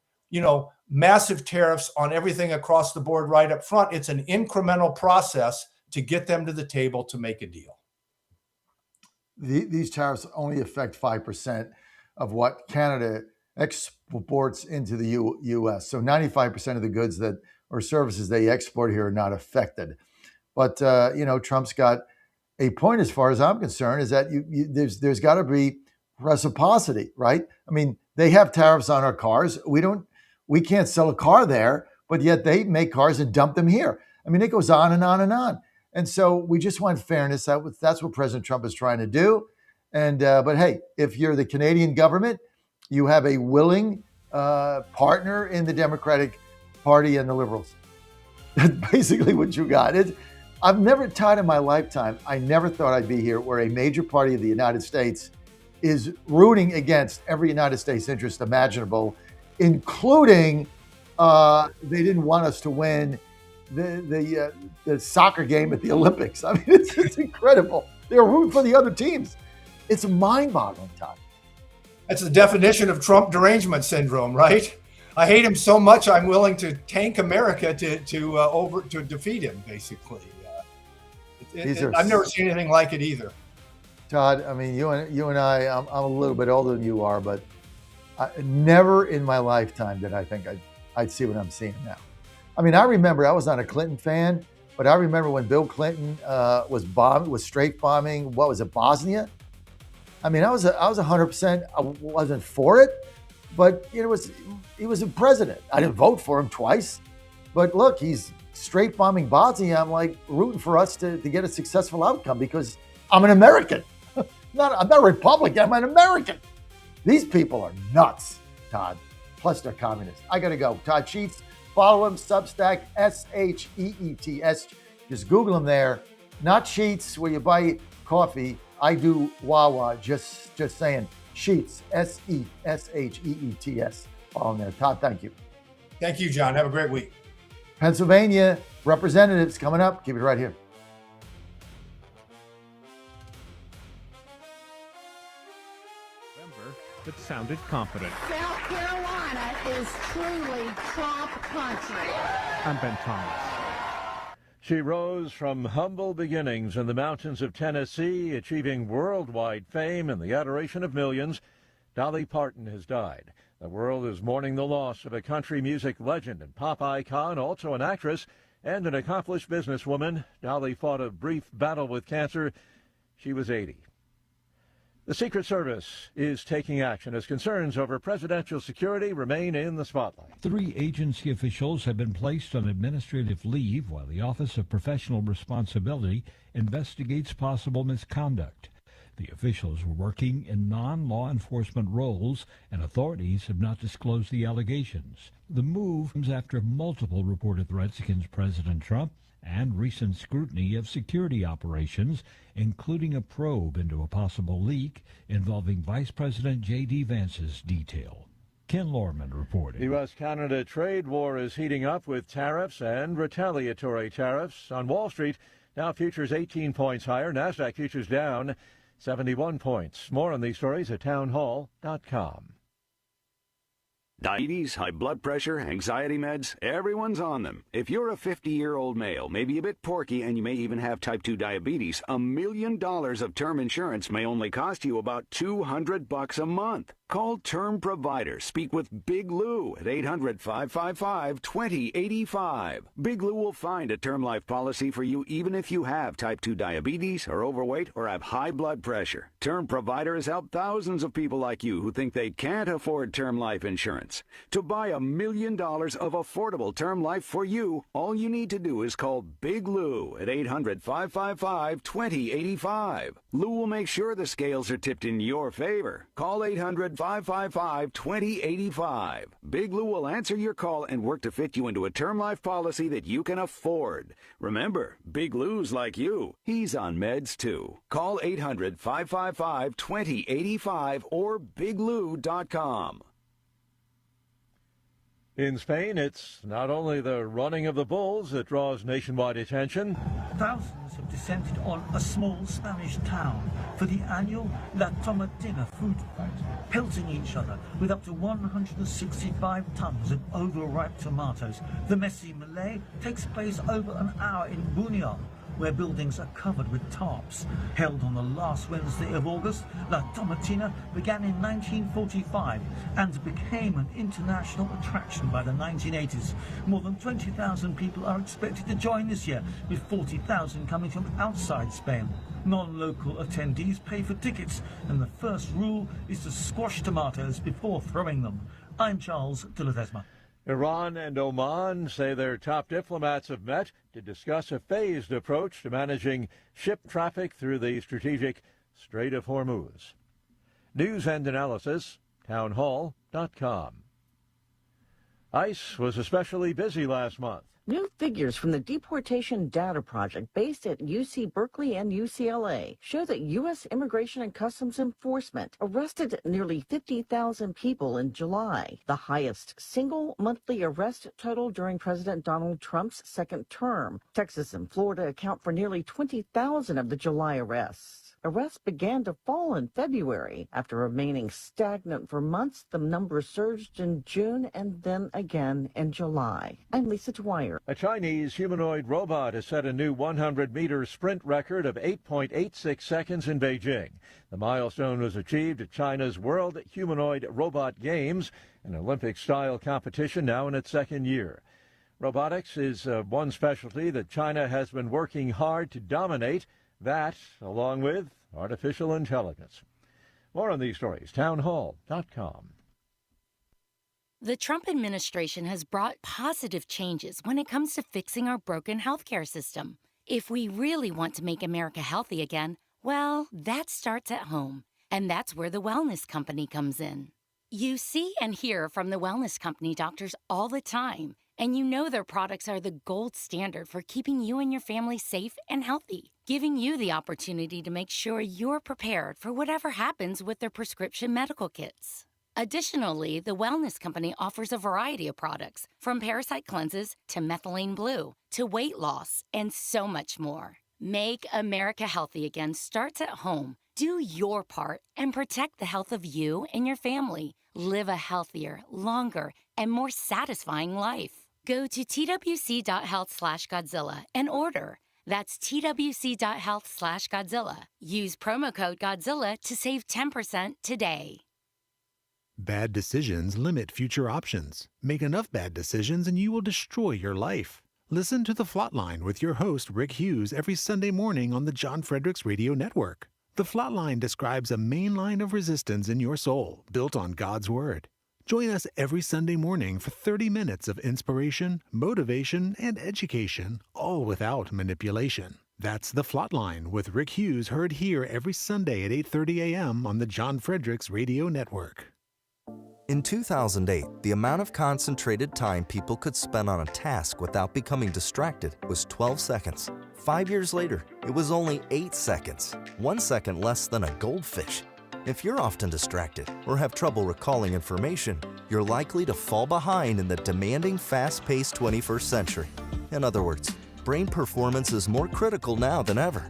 massive tariffs on everything across the board right up front. It's an incremental process to get them to the table to make a deal. These tariffs only affect 5% of what Canada exports into the U.S. So 95% of the goods or services they export here are not affected. But, Trump's got a point, as far as I'm concerned, is that there's got to be reciprocity, right? I mean, they have tariffs on our cars. We can't sell a car there, but yet they make cars and dump them here. I mean, it goes on and on and on. And so we just want fairness. That's what President Trump is trying to do. And but hey, if you're the Canadian government, you have a willing partner in the Democratic Party and the Liberals. That's basically what you got. I've never thought in my lifetime, I never thought I'd be here where a major party of the United States is rooting against every United States interest imaginable, including they didn't want us to win the soccer game at the Olympics. I mean, it's incredible. They're rooting for the other teams. It's mind-boggling, Todd. That's the definition of Trump derangement syndrome, right? I hate him so much I'm willing to tank America to defeat him, basically. I've never seen anything like it either. Todd, I mean, you and I, I'm a little bit older than you are, but never in my lifetime did I think I'd see what I'm seeing now. I mean, I remember I was not a Clinton fan, but I remember when Bill Clinton was straight bombing. What was it, Bosnia? I mean, I was 100%. I wasn't for it, but he was a president. I didn't vote for him twice, but look, he's straight bombing Bosnia. I'm like rooting for us to get a successful outcome because I'm an American. I'm not a Republican. I'm an American. These people are nuts, Todd. Plus, they're communists. I got to go. Todd Sheets. Follow him, Substack, SHEETS. Just Google him there. Not Sheets, where you buy coffee. I do Wawa, just saying. Sheets, SESHEETS. Follow him there. Todd, thank you. Thank you, John. Have a great week. Pennsylvania representatives coming up. Keep it right here. That sounded confident. South Carolina is truly Trump country. I'm Ben Thomas. She rose from humble beginnings in the mountains of Tennessee, achieving worldwide fame and the adoration of millions. Dolly Parton has died. The world is mourning the loss of a country music legend and pop icon, also an actress and an accomplished businesswoman. Dolly fought a brief battle with cancer. She was 80. The Secret Service is taking action as concerns over presidential security remain in the spotlight. 3 agency officials have been placed on administrative leave while the Office of Professional Responsibility investigates possible misconduct. The officials were working in non-law enforcement roles, and authorities have not disclosed the allegations. The move comes after multiple reported threats against President Trump and recent scrutiny of security operations, including a probe into a possible leak involving Vice President J.D. Vance's detail. Ken Lorman reporting. The U.S.-Canada trade war is heating up with tariffs and retaliatory tariffs. On Wall Street, Dow futures 18 points higher, NASDAQ futures down 71 points. More on these stories at townhall.com. Diabetes, high blood pressure, anxiety meds, everyone's on them. If you're a 50-year-old male, maybe a bit porky, and you may even have type 2 diabetes, $1 million of term insurance may only cost you about $200 a month. Call Term Provider. Speak with Big Lou at 800-555-2085. Big Lou will find a term life policy for you even if you have type 2 diabetes, are overweight, or have high blood pressure. Term Provider has helped thousands of people like you who think they can't afford term life insurance. To buy $1 million of affordable term life for you, all you need to do is call Big Lou at 800-555-2085. Lou will make sure the scales are tipped in your favor. Call 800-555-2085. Big Lou will answer your call and work to fit you into a term life policy that you can afford. Remember, Big Lou's like you. He's on meds too. Call 800-555-2085 or biglou.com. In Spain, it's not only the running of the bulls that draws nationwide attention. Thousands have descended on a small Spanish town for the annual La Tomatina food fight, pelting each other with up to 165 tons of overripe tomatoes. The messy melee takes place over an hour in Buñol, where buildings are covered with tarps. Held on the last Wednesday of August, La Tomatina began in 1945 and became an international attraction by the 1980s. More than 20,000 people are expected to join this year, with 40,000 coming from outside Spain. Non-local attendees pay for tickets, and the first rule is to squash tomatoes before throwing them. I'm Charles de Ledesma. Iran and Oman say their top diplomats have met to discuss a phased approach to managing ship traffic through the strategic Strait of Hormuz. News and analysis, townhall.com. ICE was especially busy last month. New figures from the Deportation Data Project based at UC Berkeley and UCLA show that U.S. Immigration and Customs Enforcement arrested nearly 50,000 people in July, the highest single monthly arrest total during President Donald Trump's second term. Texas and Florida account for nearly 20,000 of the July arrests. Arrests began to fall in February. After remaining stagnant for months, the number surged in June and then again in July. I'm Lisa Dwyer. A Chinese humanoid robot has set a new 100-meter sprint record of 8.86 seconds in Beijing. The milestone was achieved at China's World Humanoid Robot Games, an Olympic-style competition now in its second year. Robotics is one specialty that China has been working hard to dominate, that along with artificial intelligence. More on these stories, townhall.com. The Trump administration has brought positive changes when it comes to fixing our broken healthcare system. If we really want to make America healthy again, well, that starts at home. And that's where the Wellness Company comes in. You see and hear from the Wellness Company doctors all the time, and you know their products are the gold standard for keeping you and your family safe and healthy, giving you the opportunity to make sure you're prepared for whatever happens with their prescription medical kits. Additionally, the Wellness Company offers a variety of products, from parasite cleanses to methylene blue to weight loss and so much more. Make America healthy again starts at home. Do your part and protect the health of you and your family. Live a healthier, longer, and more satisfying life. Go to twc.health/Godzilla and order. That's twc.health/Godzilla. Use promo code Godzilla to save 10% today. Bad decisions limit future options. Make enough bad decisions and you will destroy your life. Listen to The Flatline with your host, Rick Hughes, every Sunday morning on the John Fredericks Radio Network. The Flatline describes a main line of resistance in your soul, built on God's Word. Join us every Sunday morning for 30 minutes of inspiration, motivation, and education, all without manipulation. That's The Flatline with Rick Hughes, heard here every Sunday at 8:30 a.m. on the John Fredericks Radio Network. In 2008, the amount of concentrated time people could spend on a task without becoming distracted was 12 seconds. 5 years later, it was only 8 seconds, 1 second less than a goldfish. If you're often distracted or have trouble recalling information, you're likely to fall behind in the demanding, fast-paced 21st century. In other words, brain performance is more critical now than ever.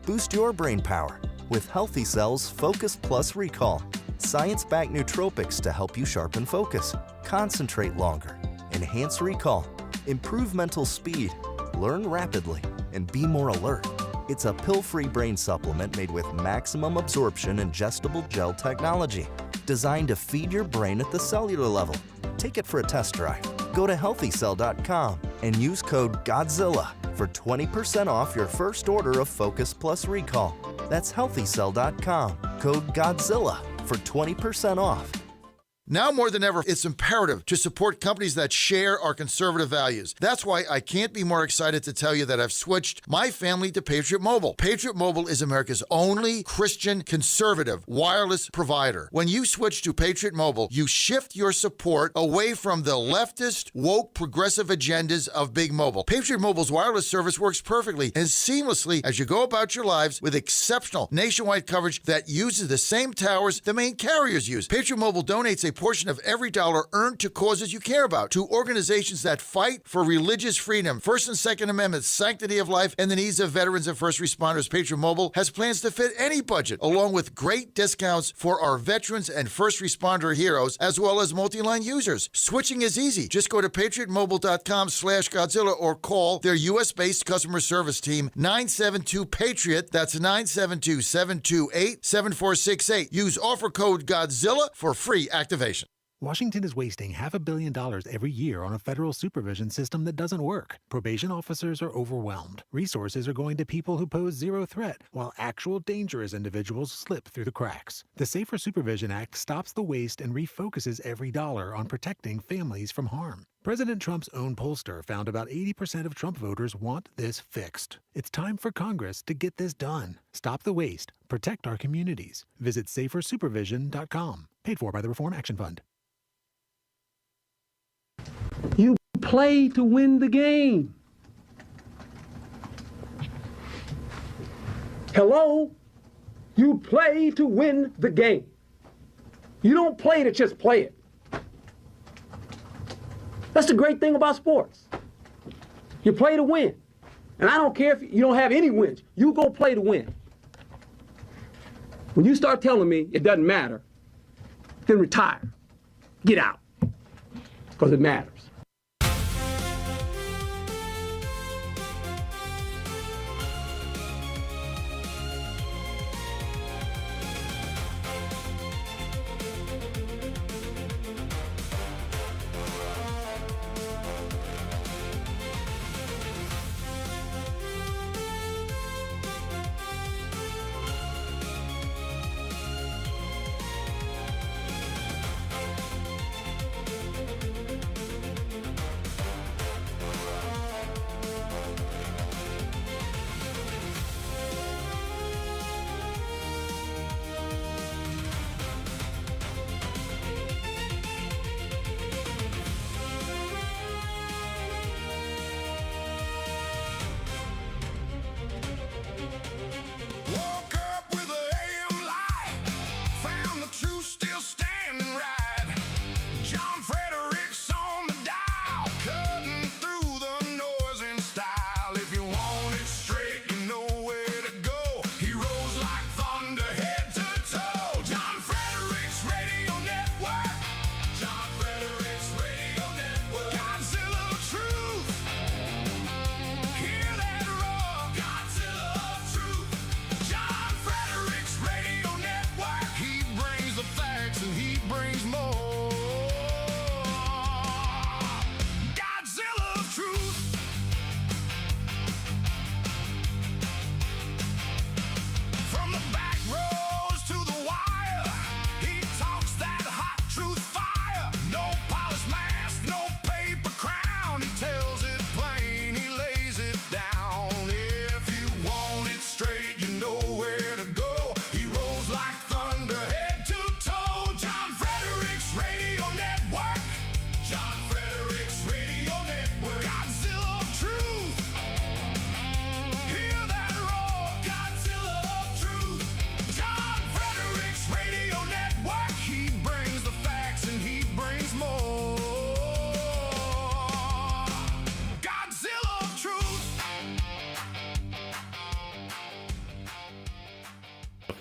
Boost your brain power with Healthy Cell's Focus Plus Recall. Science-backed nootropics to help you sharpen focus, concentrate longer, enhance recall, improve mental speed, learn rapidly, and be more alert. It's a pill-free brain supplement made with maximum absorption ingestible gel technology, designed to feed your brain at the cellular level. Take it for a test drive. Go to healthycell.com and use code GODZILLA for 20% off your first order of Focus Plus Recall. That's healthycell.com, code GODZILLA for 20% off. Now more than ever, it's imperative to support companies that share our conservative values. That's why I can't be more excited to tell you that I've switched my family to Patriot Mobile. Patriot Mobile is America's only Christian conservative wireless provider. When you switch to Patriot Mobile, you shift your support away from the leftist, woke, progressive agendas of Big Mobile. Patriot Mobile's wireless service works perfectly and seamlessly as you go about your lives with exceptional nationwide coverage that uses the same towers the main carriers use. Patriot Mobile donates a portion of every dollar earned to causes you care about, to organizations that fight for religious freedom, First and Second Amendments, sanctity of life, and the needs of veterans and first responders. Patriot Mobile has plans to fit any budget, along with great discounts for our veterans and first responder heroes, as well as multi-line users. Switching is easy. Just go to patriotmobile.com/Godzilla or call their U.S.-based customer service team, 972-PATRIOT. That's 972-728-7468. Use offer code GODZILLA for free activation. Washington is wasting $500 million every year on a federal supervision system that doesn't work. Probation officers are overwhelmed. Resources are going to people who pose zero threat, while actual dangerous individuals slip through the cracks. The Safer Supervision Act stops the waste and refocuses every dollar on protecting families from harm. President Trump's own pollster found about 80% of Trump voters want this fixed. It's time for Congress to get this done. Stop the waste. Protect our communities. Visit safersupervision.com. Paid for by the Reform Action Fund. You play to win the game. Hello? You play to win the game. You don't play to just play it. That's the great thing about sports. You play to win. And I don't care if you don't have any wins. You go play to win. When you start telling me it doesn't matter, then retire. Get out. Because it matters.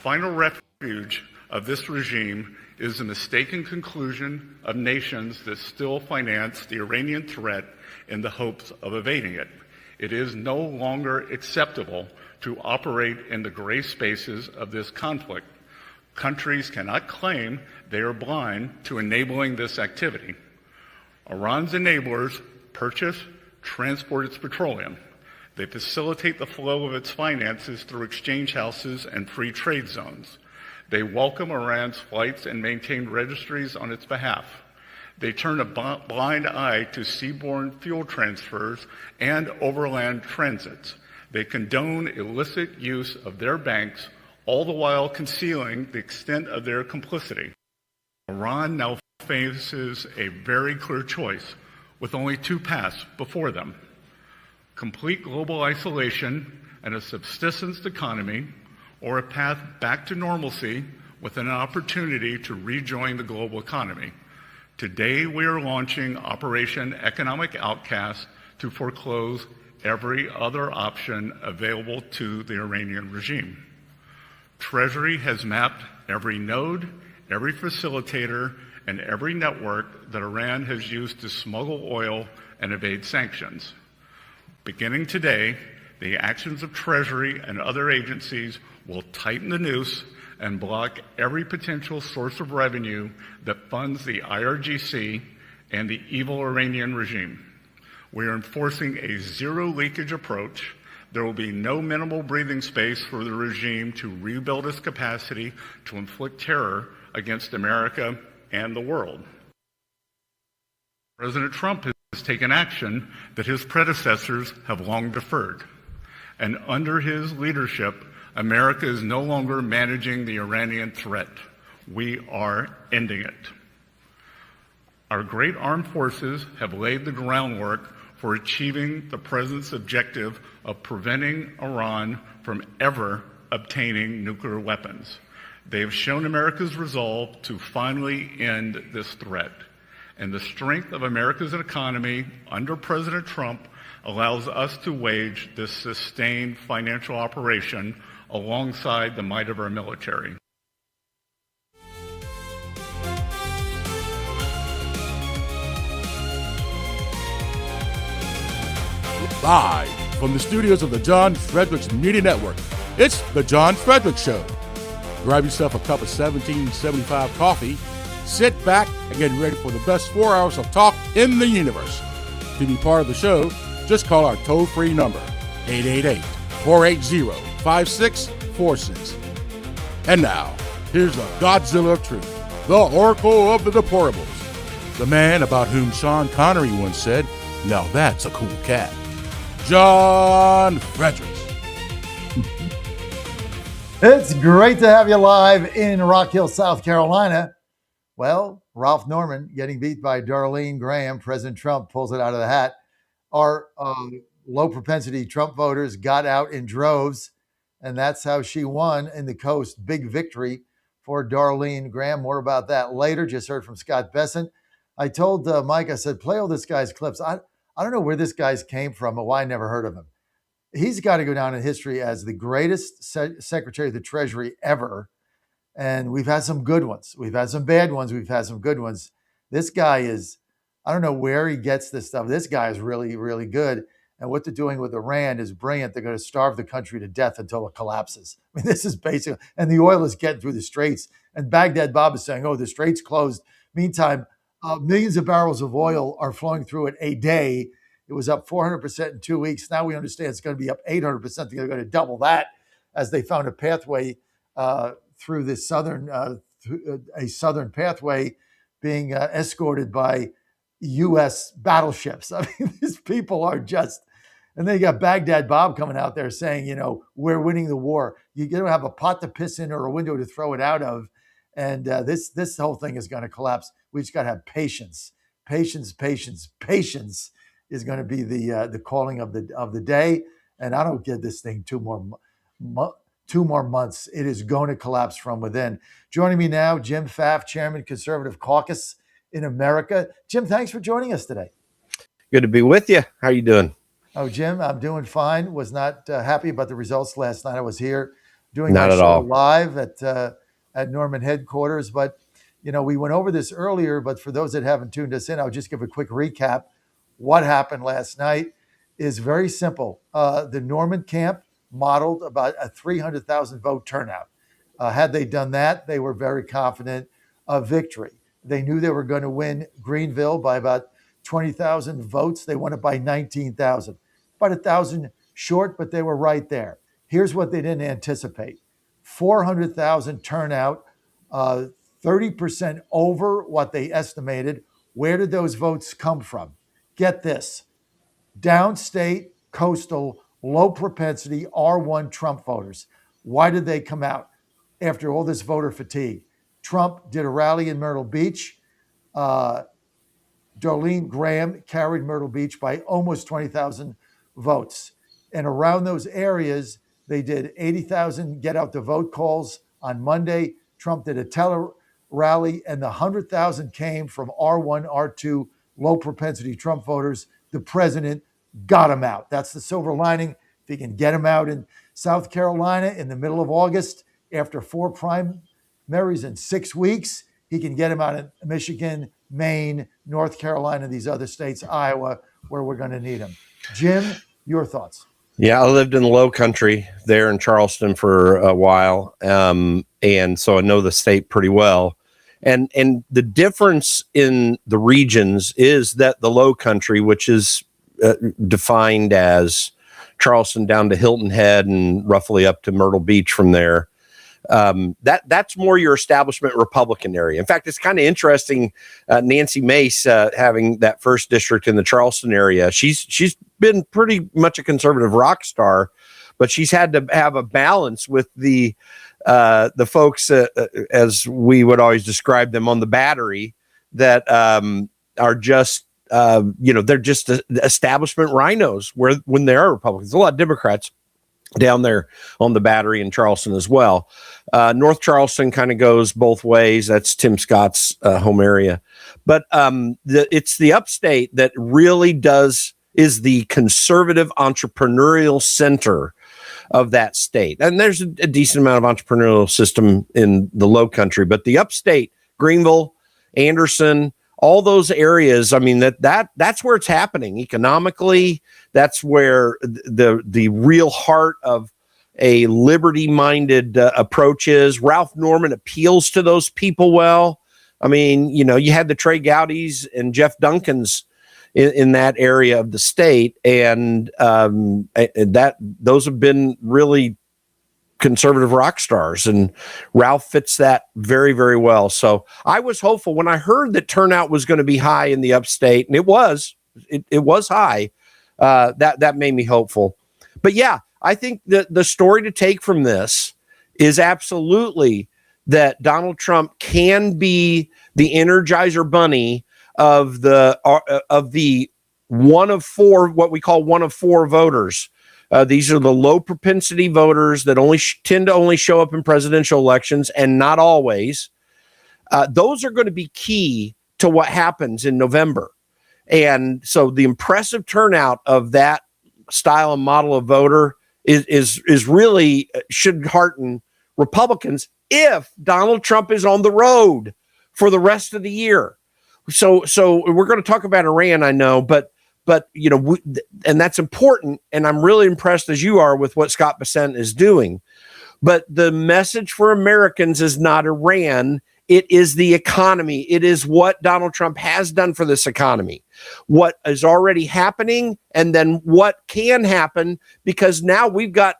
final refuge of this regime is the mistaken conclusion of nations that still finance the Iranian threat in the hopes of evading it. It is no longer acceptable to operate in the gray spaces of this conflict. Countries cannot claim they are blind to enabling this activity. Iran's enablers purchase, transport its petroleum. They facilitate the flow of its finances through exchange houses and free trade zones. They welcome Iran's flights and maintain registries on its behalf. They turn a blind eye to seaborne fuel transfers and overland transits. They condone illicit use of their banks, all the while concealing the extent of their complicity. Iran now faces a very clear choice, with only two paths before them: complete global isolation and a subsistence economy, or a path back to normalcy with an opportunity to rejoin the global economy. Today, we are launching Operation Economic Outcast to foreclose every other option available to the Iranian regime. Treasury has mapped every node, every facilitator, and every network that Iran has used to smuggle oil and evade sanctions. Beginning today, the actions of Treasury and other agencies will tighten the noose and block every potential source of revenue that funds the IRGC and the evil Iranian regime. We are enforcing a zero leakage approach. There will be no minimal breathing space for the regime to rebuild its capacity to inflict terror against America and the world. President Trump has taken action that his predecessors have long deferred. And under his leadership, America is no longer managing the Iranian threat. We are ending it. Our great armed forces have laid the groundwork for achieving the President's objective of preventing Iran from ever obtaining nuclear weapons. They have shown America's resolve to finally end this threat. And the strength of America's economy under President Trump allows us to wage this sustained financial operation alongside the might of our military. Live from the studios of the John Fredericks Media Network, it's The John Fredericks Show. Grab yourself a cup of 1775 coffee, sit back, and get ready for the best 4 hours of talk in the universe. To be part of the show, just call our toll-free number, 888-480-5646. And now, here's the Godzilla of Truth, the Oracle of the Deplorables, the man about whom Sean Connery once said, "Now that's a cool cat," John Fredericks. It's great to have you live in Rock Hill, South Carolina. Well, Ralph Norman getting beat by Darlene Graham. President Trump pulls it out of the hat. Our low propensity Trump voters got out in droves, and that's how she won in the coast. Big victory for Darlene Graham. More about that later. Just heard from Scott Bessent. I told Mike, I said, play all this guy's clips. I don't know where this guy's came from or why I never heard of him. He's got to go down in history as the greatest Secretary of the Treasury ever. And we've had some good ones. We've had some bad ones. We've had some good ones. This guy is, I don't know where he gets this stuff. This guy is really, really good. And what they're doing with Iran is brilliant. They're going to starve the country to death until it collapses. I mean, this is basic. And the oil is getting through the straits. And Baghdad Bob is saying, oh, the straits closed. Meantime, millions of barrels of oil are flowing through it a day. It was up 400% in 2 weeks. Now we understand it's going to be up 800%. They're going to double that as they found a pathway through this southern pathway being escorted by U.S. battleships. I mean, these people are just, and then you got Baghdad Bob coming out there saying, you know, we're winning the war. You don't have a pot to piss in or a window to throw it out of. And this whole thing is going to collapse. We just got to have patience. Patience is going to be the calling of the day. And I don't give this thing two more months. It is going to collapse from within. Joining me now, Jim Pfaff, Chairman, Conservative Caucus in America. Jim, thanks for joining us today. Good to be with you. How are you doing? Oh, Jim, I'm doing fine. Was not happy about the results last night. I was here doing Not my at show all. live at Norman headquarters. But, we went over this earlier, but for those that haven't tuned us in, I'll just give a quick recap. What happened last night is very simple. The Norman camp modeled about a 300,000 vote turnout. Had they done that, they were very confident of victory. They knew they were going to win Greenville by about 20,000 votes. They won it by 19,000, about 1,000 short, but they were right there. Here's what they didn't anticipate: 400,000 turnout, 30% over what they estimated. Where did those votes come from? Get this: downstate, coastal, low propensity R1 Trump voters. Why did they come out after all this voter fatigue? Trump did a rally in Myrtle Beach. Darlene Graham carried Myrtle Beach by almost 20,000 votes. And around those areas, they did 80,000 get out the vote calls on Monday. Trump did a tele rally, and the 100,000 came from R1, R2, low propensity Trump voters. The president got them out. That's the silver lining. If he can get them out in South Carolina in the middle of August after 4 primaries in 6 weeks, he can get them out in Michigan, Maine, North Carolina, these other states, Iowa, where we're going to need them. Jim, your thoughts? Yeah, I lived in the Low Country there in Charleston for a while, and so I know the state pretty well. And the difference in the regions is that the Low Country, which is defined as Charleston down to Hilton Head and roughly up to Myrtle Beach from there, that's more your establishment Republican area. In fact, it's kind of interesting. Nancy Mace having that first district in the Charleston area. She's been pretty much a conservative rock star, but she's had to have a balance with the folks, as we would always describe them on the Battery, that are just they're just establishment rhinos. When they are Republicans, a lot of Democrats down there on the Battery in Charleston as well. North Charleston kind of goes both ways. That's Tim Scott's home area. But it's the upstate that really is the conservative entrepreneurial center of that state. And there's a decent amount of entrepreneurial system in the Low Country, but the upstate, Greenville, Anderson, all those areas, I mean, that's where it's happening economically. That's where the real heart of a liberty-minded approach is. Ralph Norman appeals to those people well. I mean, you had the Trey Gowdies and Jeff Duncans in that area of the state, and those have been really conservative rock stars, and Ralph fits that very, very well. So I was hopeful when I heard that turnout was going to be high in the upstate, and it was high. That made me hopeful. But yeah, I think that the story to take from this is absolutely that Donald Trump can be the Energizer Bunny of the one of four, what we call one of four voters. These are the low propensity voters that tend to only show up in presidential elections, and not always. Those are going to be key to what happens in November. And so the impressive turnout of that style and model of voter is really should hearten Republicans if Donald Trump is on the road for the rest of the year. So we're going to talk about Iran, I know, but and that's important. And I'm really impressed, as you are, with what Scott Bessent is doing. But the message for Americans is not Iran. It is the economy. It is what Donald Trump has done for this economy, what is already happening, and then what can happen, because now we've got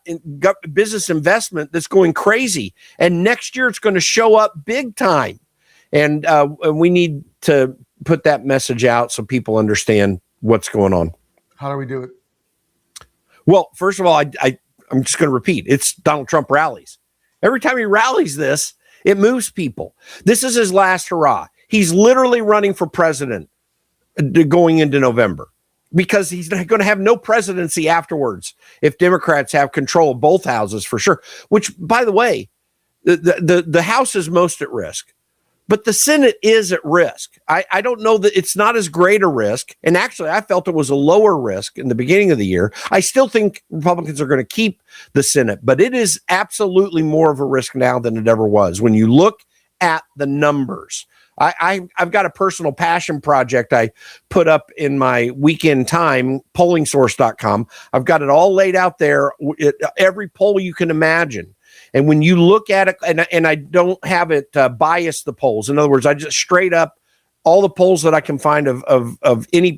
business investment that's going crazy. And next year it's going to show up big time. And we need to put that message out so people understand what's going on. How do we do it? Well, first of all, I'm just going to repeat. It's Donald Trump rallies. Every time he rallies this, it moves people. This is his last hurrah. He's literally running for president going into November because he's going to have no presidency afterwards if Democrats have control of both houses, for sure. Which, by the way, the House is most at risk but the Senate is at risk. I don't know that it's not as great a risk. And actually, I felt it was a lower risk in the beginning of the year. I still think Republicans are going to keep the Senate, but it is absolutely more of a risk now than it ever was when you look at the numbers. I've got a personal passion project I put up in my weekend time, pollingsource.com. I've got it all laid out there, every poll you can imagine. And when you look at it, and I don't have it bias the polls. In other words, I just straight up all the polls that I can find of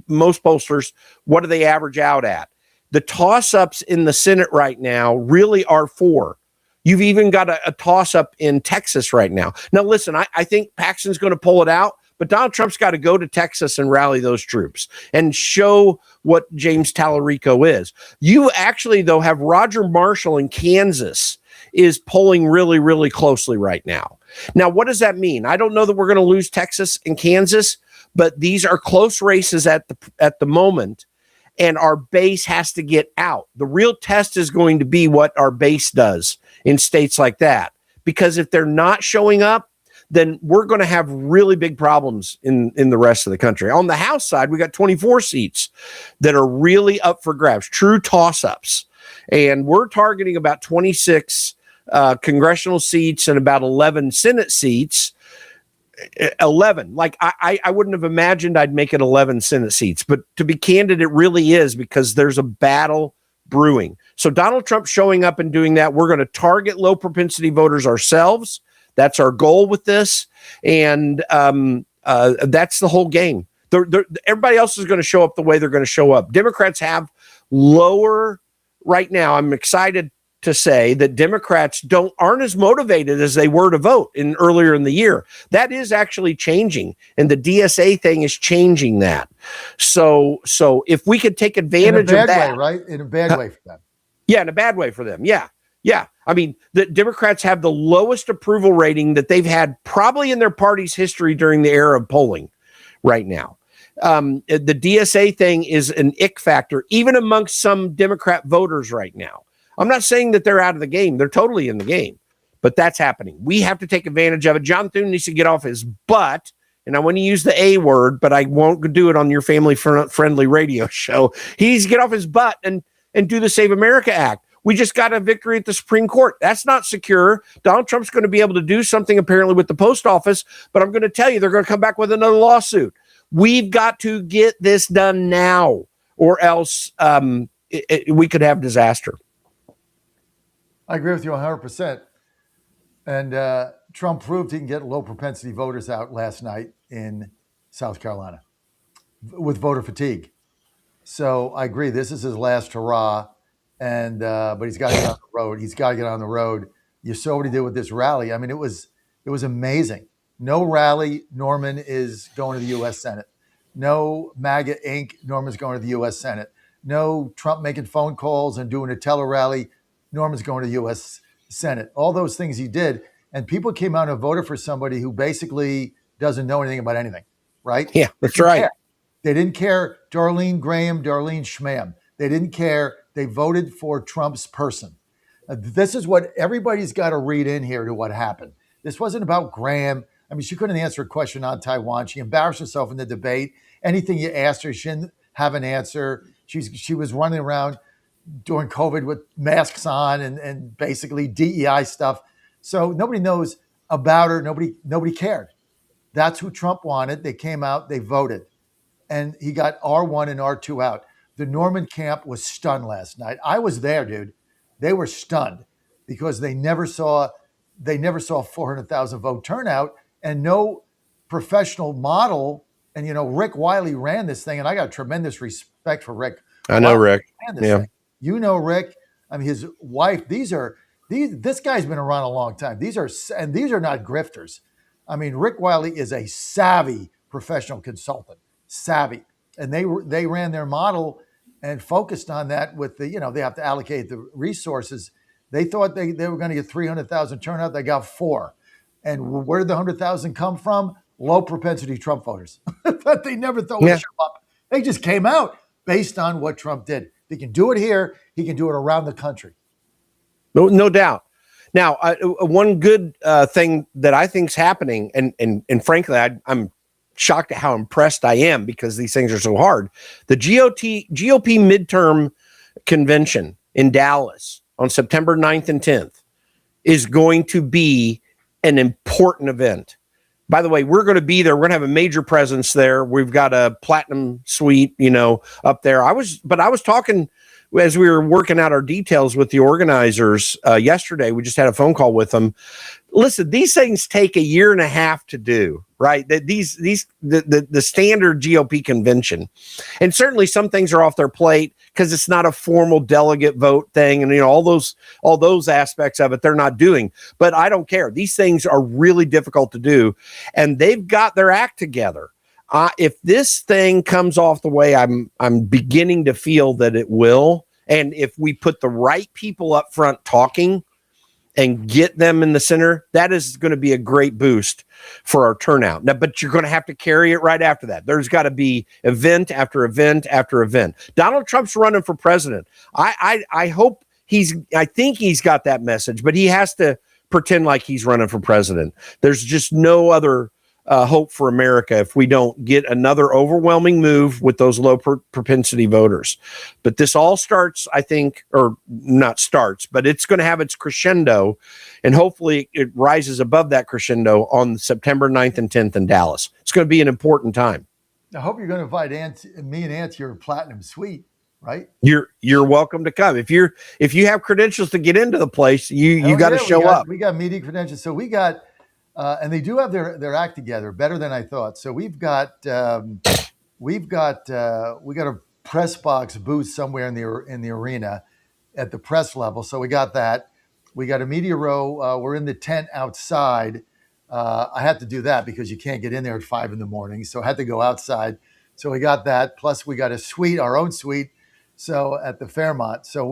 most pollsters, what do they average out at? The toss-ups in the Senate right now really are 4. You've even got a toss-up in Texas right now. Now, listen, I think Paxton's going to pull it out, but Donald Trump's got to go to Texas and rally those troops and show what James Tallarico is. You actually, though, have Roger Marshall in Kansas is polling really, really closely right now. Now, what does that mean? I don't know that we're going to lose Texas and Kansas, but these are close races at the moment, and our base has to get out. The real test is going to be what our base does in states like that, because if they're not showing up, then we're going to have really big problems in the rest of the country. On the House side, we got 24 seats that are really up for grabs, true toss-ups. And we're targeting about 26 congressional seats and about 11 Senate seats. 11. Like I wouldn't have imagined I'd make it 11 Senate seats. But to be candid, it really is, because there's a battle brewing. So Donald Trump showing up and doing that, we're going to target low propensity voters ourselves. That's our goal with this. And that's the whole game. Everybody else is going to show up the way they're going to show up. Democrats have lower right now. I'm excited to say that Democrats aren't as motivated as they were to vote earlier in the year. That is actually changing, and the DSA thing is changing that. So if we could take advantage of that, in a bad way, right? In a bad way for them. Yeah, in a bad way for them. Yeah. I mean, the Democrats have the lowest approval rating that they've had probably in their party's history during the era of polling right now. The DSA thing is an ick factor, even amongst some Democrat voters right now. I'm not saying that they're out of the game. They're totally in the game, but that's happening. We have to take advantage of it. John Thune needs to get off his butt, and I want to use the A word, but I won't do it on your family-friendly radio show. He needs to get off his butt and do the Save America Act. We just got a victory at the Supreme Court. That's not secure. Donald Trump's going to be able to do something apparently with the post office, but I'm going to tell you, they're going to come back with another lawsuit. We've got to get this done now, or else we could have disaster. I agree with you 100%. And Trump proved he can get low propensity voters out last night in South Carolina with voter fatigue. So I agree. This is his last hurrah. And but he's got to get on the road. He's got to get on the road. You saw what he did with this rally. I mean, it was amazing. No rally, Norman is going to the U.S. Senate. No MAGA Inc., Norman's going to the U.S. Senate. No Trump making phone calls and doing a tele rally, Norman's going to the U.S. Senate. All those things he did. And people came out and voted for somebody who basically doesn't know anything about anything, right? Yeah, that's right. They didn't care. Darlene Graham, Darlene Schmam. They didn't care. They voted for Trump's person. This is what everybody's got to read in here to what happened. This wasn't about Graham. I mean, she couldn't answer a question on Taiwan. She embarrassed herself in the debate. Anything you asked her, she didn't have an answer. She was running around during COVID with masks on and basically DEI stuff. So nobody knows about her. Nobody cared. That's who Trump wanted. They came out, they voted. And he got R1 and R2 out. The Norman camp was stunned last night. I was there, dude. They were stunned because they never saw 400,000 vote turnout and no professional model. And, Rick Wiley ran this thing, and I got tremendous respect for Rick. I know Rick. Yeah. You know Rick. I mean, his wife, this guy's been around a long time. These are not grifters. I mean, Rick Wiley is a savvy professional consultant, savvy. And they ran their model and focused on that with they have to allocate the resources. They thought they were going to get 300,000 turnout. They got 4. And where did the 100,000 come from? Low propensity Trump voters that they never thought would show up. They just came out based on what Trump did. He can do it here. He can do it around the country. No doubt. Now, one good thing that I think is happening, and frankly, I'm shocked at how impressed I am because these things are so hard. The GOP midterm convention in Dallas on September 9th and 10th is going to be an important event. By the way, we're going to be there. We're going to have a major presence there. We've got a platinum suite, up there. I was talking as we were working out our details with the organizers yesterday. We just had a phone call with them. Listen, these things take 1.5 years to do, right? The standard GOP convention, and certainly some things are off their plate because it's not a formal delegate vote thing, and all those aspects of it they're not doing. But I don't care. These things are really difficult to do, and they've got their act together. If this thing comes off the way I'm beginning to feel that it will, and if we put the right people up front talking and get them in the center, that is going to be a great boost for our turnout. Now, but you're going to have to carry it right after that. There's got to be event after event after event. Donald Trump's running for president. I think he's got that message, but he has to pretend like he's running for president. There's just no other hope for America if we don't get another overwhelming move with those low propensity voters. But this all starts, I think, or not starts, but it's going to have its crescendo, and hopefully it rises above that crescendo on September 9th and 10th in Dallas. It's going to be an important time. I hope you're going to invite me and Aunt to your platinum suite, right? You're welcome to come. If you have credentials to get into the place, you got to show up. We got media credentials, so we got. And they do have their act together better than I thought. So we got a press box booth somewhere in the arena at the press level. So we got that. We got a media row. We're in the tent outside. I had to do that because you can't get in there at 5 a.m. So I had to go outside. So we got that. Plus we got a suite, our own suite. So at the Fairmont. So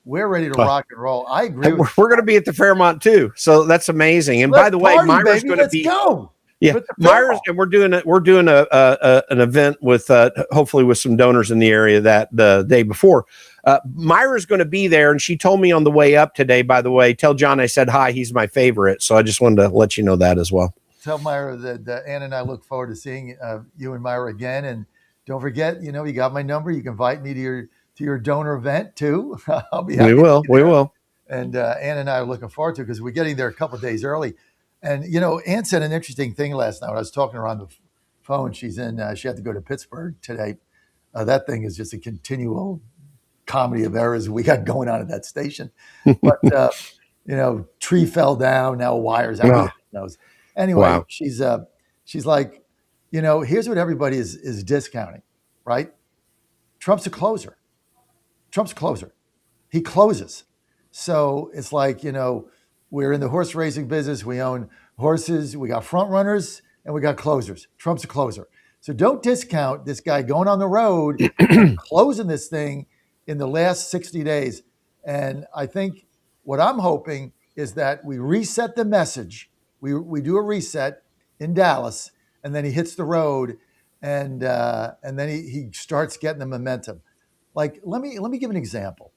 we're ready to rock and roll. I agree. We're going to be at the Fairmont too, so that's amazing. And by the way, Myra's going to be. Go. Yeah, Myra's, and we're doing an event with hopefully with some donors in the area that the day before. Myra's going to be there, and she told me on the way up today. By the way, tell John I said hi. He's my favorite, so I just wanted to let you know that as well. Tell Myra that Ann and I look forward to seeing you and Myra again, and don't forget, you got my number. You can invite me to your donor event too. I'll be happy. We will. And Ann and I are looking forward to it because we're getting there a couple of days early. And Ann said an interesting thing last night when I was talking to her on the phone. She's in. She had to go to Pittsburgh today. That thing is just a continual comedy of errors we got going on at that station. But tree fell down. Now wires out. Who knows? Anyway, wow. She's like, here's what everybody is discounting, right? Trump's a closer. He closes. So it's like, we're in the horse racing business. We own horses. We got front runners and we got closers. Trump's a closer. So don't discount this guy going on the road, closing this thing in the last 60 days. And I think what I'm hoping is that we reset the message. We do a reset in Dallas, and then he hits the road, and then he starts getting the momentum. Like, let me give an example.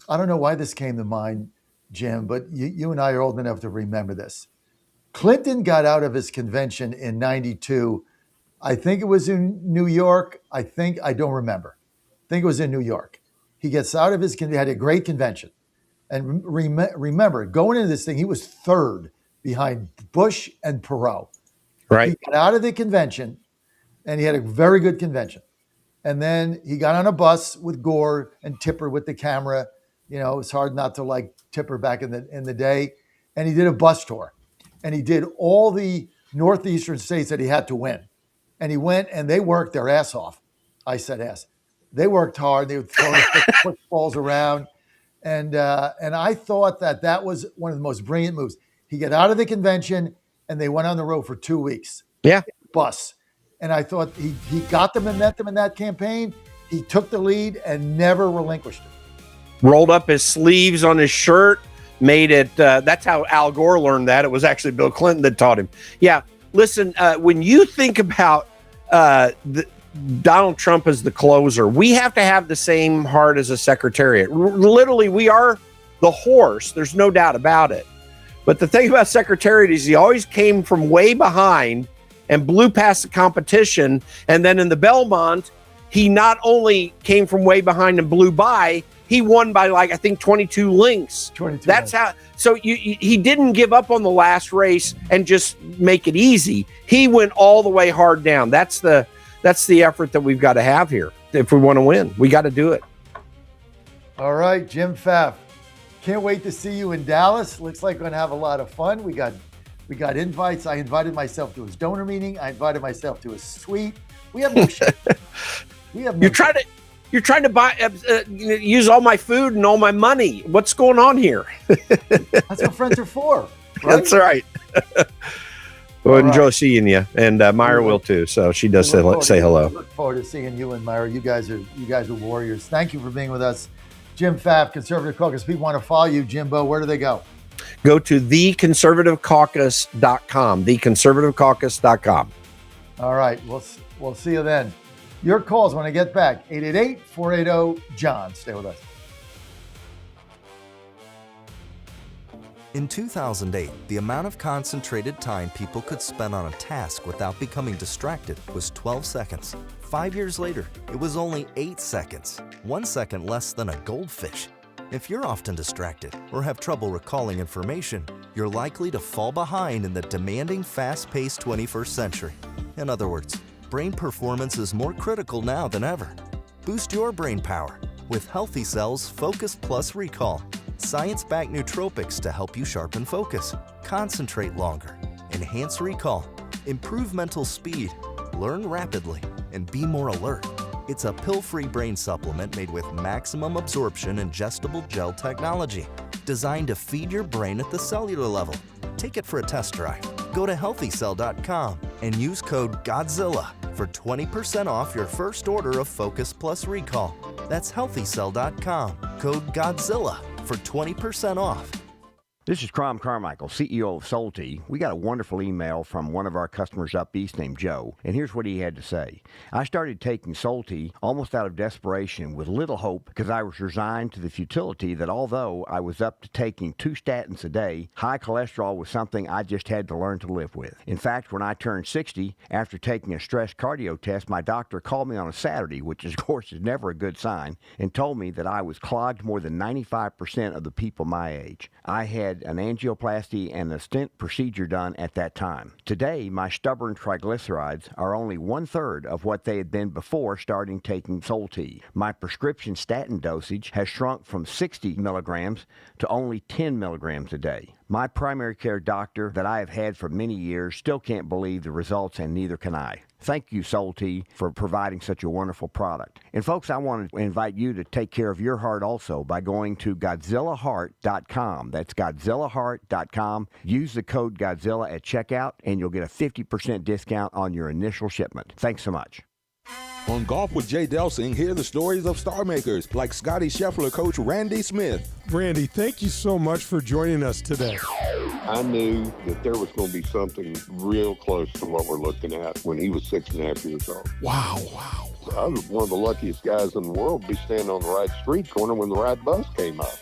I don't know why this came to mind, Jim, but you and I are old enough to remember this. Clinton got out of his convention in 92. I think it was in New York. I don't remember. I think it was in New York. He gets out of he had a great convention. And remember, going into this thing, he was third behind Bush and Perot. Right. He got out of the convention, and he had a very good convention. And then he got on a bus with Gore and Tipper with the camera. It was hard not to like Tipper back in the day. And he did a bus tour. And he did all the northeastern states that he had to win. And he went, and they worked their ass off. I said ass. They worked hard. They would throw the footballs around. And I thought that was one of the most brilliant moves. He got out of the convention, and they went on the road for 2 weeks. Yeah. Bus. And I thought he got the momentum in that campaign. He took the lead and never relinquished it. Rolled up his sleeves on his shirt, made it. That's how Al Gore learned that. It was actually Bill Clinton that taught him. Yeah. Listen, when you think about Donald Trump as the closer, we have to have the same heart as a secretariat. Literally, we are the horse. There's no doubt about it. But the thing about Secretariat is he always came from way behind and blew past the competition. And then in the Belmont, he not only came from way behind and blew by, he won by I think 22 lengths. 22. That's how. So he didn't give up on the last race and just make it easy. He went all the way hard down. That's the effort that we've got to have here if we want to win. We got to do it. All right, Jim Pfaff. Can't wait to see you in Dallas. Looks like we're gonna have a lot of fun. We got invites. I invited myself to his donor meeting. I invited myself to his suite. We have no shit. We have no. You're trying to buy, use all my food and all my money. What's going on here? That's what friends are for. Right? That's right. Well, enjoy seeing you, and Myra will too. So she does say hello. Look forward to seeing you and Myra. You guys are warriors. Thank you for being with us, Jim Pfaff, Conservative Caucus. People want to follow you, Jimbo. Where do they go? Go to theconservativecaucus.com. Theconservativecaucus.com. All right, we'll see you then. Your calls when I get back. 888-480-JOHN. Stay with us. In 2008, the amount of concentrated time people could spend on a task without becoming distracted was 12 seconds. 5 years later, it was only 8 seconds, 1 second less than a goldfish. If you're often distracted or have trouble recalling information, you're likely to fall behind in the demanding, fast-paced 21st century. In other words, brain performance is more critical now than ever. Boost your brain power with Healthy Cells Focus Plus Recall. Science-backed nootropics to help you sharpen focus, concentrate longer, enhance recall, improve mental speed, learn rapidly, and be more alert. It's a pill-free brain supplement made with maximum absorption ingestible gel technology, designed to feed your brain at the cellular level. Take it for a test drive. Go to healthycell.com and use code GODZILLA for 20% off your first order of Focus Plus Recall. That's healthycell.com, code GODZILLA for 20% off. This is Crom Carmichael, CEO of Solti. We got a wonderful email from one of our customers up east named Joe, and here's what he had to say. I started taking Solti almost out of desperation with little hope because I was resigned to the futility that although I was up to taking 2 statins a day, high cholesterol was something I just had to learn to live with. In fact, when I turned 60, after taking a stress cardio test, my doctor called me on a Saturday, which of course is never a good sign, and told me that I was clogged more than 95% of the people my age. I had an angioplasty and a stent procedure done at that time. Today, my stubborn triglycerides are only 1/3 of what they had been before starting taking Solti. My prescription statin dosage has shrunk from 60 milligrams to only 10 milligrams a day. My primary care doctor that I have had for many years still can't believe the results, and neither can I. Thank you, Solti, for providing such a wonderful product. And folks, I want to invite you to take care of your heart also by going to GodzillaHeart.com. That's GodzillaHeart.com. Use the code Godzilla at checkout, and you'll get a 50% discount on your initial shipment. Thanks so much. On Golf with Jay Delsing, hear the stories of star makers like Scotty Scheffler coach Randy Smith. Randy, thank you so much for joining us today. I knew that there was going to be something real close to what we're looking at when he was 6.5 years old. Wow. I was one of the luckiest guys in the world to be standing on the right street corner when the right bus came up.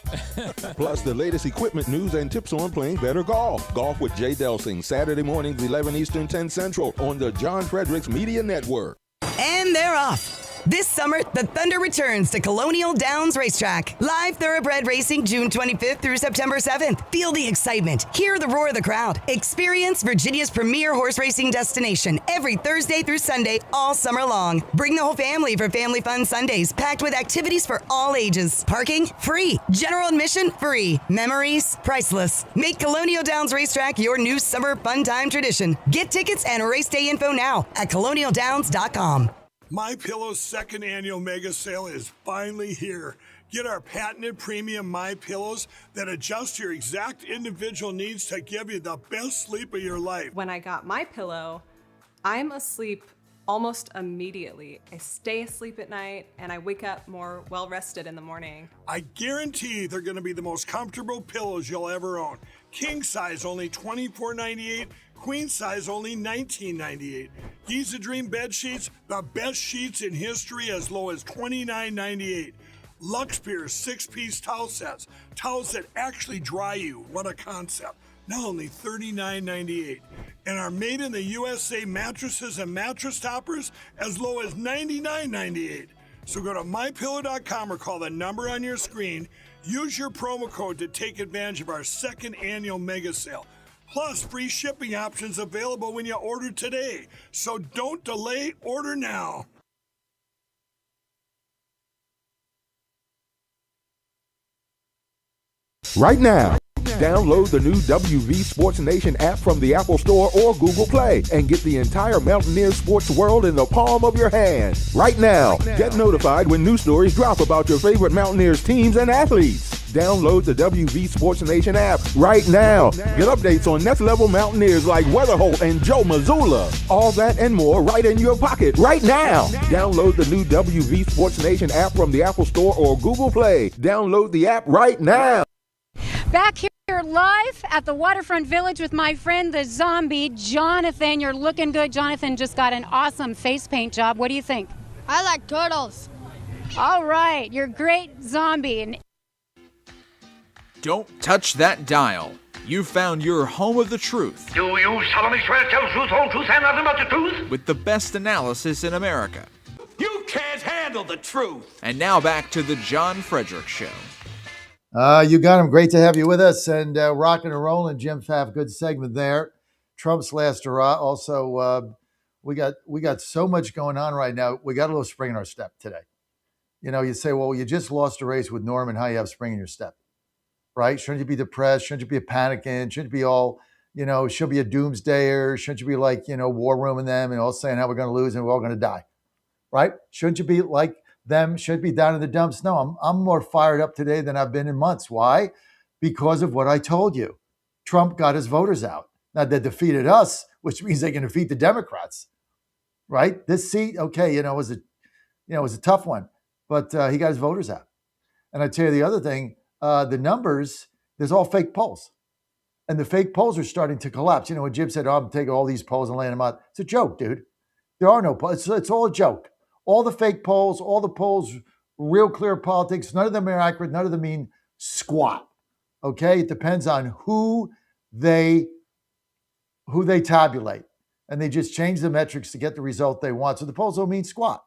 Plus the latest equipment news and tips on playing better golf. Golf with Jay Delsing, Saturday mornings, 11 Eastern, 10 Central on the John Fredericks Media Network. And they're off. This summer, the Thunder returns to Colonial Downs Racetrack. Live thoroughbred racing June 25th through September 7th. Feel the excitement. Hear the roar of the crowd. Experience Virginia's premier horse racing destination every Thursday through Sunday all summer long. Bring the whole family for Family Fun Sundays, packed with activities for all ages. Parking? Free. General admission? Free. Memories? Priceless. Make Colonial Downs Racetrack your new summer fun time tradition. Get tickets and race day info now at colonialdowns.com. MyPillow's second annual mega sale is finally here. Get our patented premium MyPillows that adjust your exact individual needs to give you the best sleep of your life. When I got MyPillow, I'm asleep almost immediately. I stay asleep at night and I wake up more well-rested in the morning. I guarantee they're going to be the most comfortable pillows you'll ever own. King size only $24.98. Queen size only $19.98. Giza Dream bed sheets, the best sheets in history, as low as $29.98. Lux Beer's 6-piece towel sets. Towels that actually dry you. What a concept. Now only $39.98. And our made in the USA mattresses and mattress toppers as low as $99.98. So go to mypillow.com or call the number on your screen. Use your promo code to take advantage of our second annual mega sale. Plus, free shipping options available when you order today. So don't delay, order now. Right now, download the new WV Sports Nation app from the Apple Store or Google Play and get the entire Mountaineer sports world in the palm of your hand. Right now, get notified when new stories drop about your favorite Mountaineers teams and athletes. Download the WV Sports Nation app right now. Get updates on next level Mountaineers like Weatherholt and Joe Mazzulla. All that and more right in your pocket right now. Download the new WV Sports Nation app from the Apple Store or Google Play. Download the app right now. Back here live at the Waterfront Village with my friend, the zombie, Jonathan. You're looking good. Jonathan just got an awesome face paint job. What do you think? I like turtles. All right, you're great zombie. And don't touch that dial. You found your home of the truth. Do you solemnly swear to tell the truth, whole truth, and nothing but the truth? With the best analysis in America. You can't handle the truth. And now back to the John Fredericks Show. You got him. Great to have you with us. And rocking and rolling, Jim Pfaff. Good segment there. Trump's last hurrah. Also, we got so much going on right now. We got a little spring in our step today. You know, you say, well, you just lost a race with Norman. How you have spring in your step, right? Shouldn't you be depressed? Shouldn't you be panicking? Shouldn't you be all, should be a doomsdayer? Shouldn't you be like, war rooming them and all saying how we're going to lose and we're all going to die, right? Shouldn't you be like them, should be down in the dumps? No, I'm more fired up today than I've been in months. Why? Because of what I told you. Trump got his voters out. Now they defeated us, which means they can defeat the Democrats, right? This seat, okay, was a tough one, but he got his voters out. And I tell you the other thing, the numbers, there's all fake polls. And the fake polls are starting to collapse. When Jim said, I'm taking all these polls and laying them out. It's a joke, dude. There are no polls. It's all a joke. All the fake polls, all the polls, real clear politics, none of them are accurate. None of them mean squat. Okay? It depends on who they tabulate. And they just change the metrics to get the result they want. So the polls don't mean squat,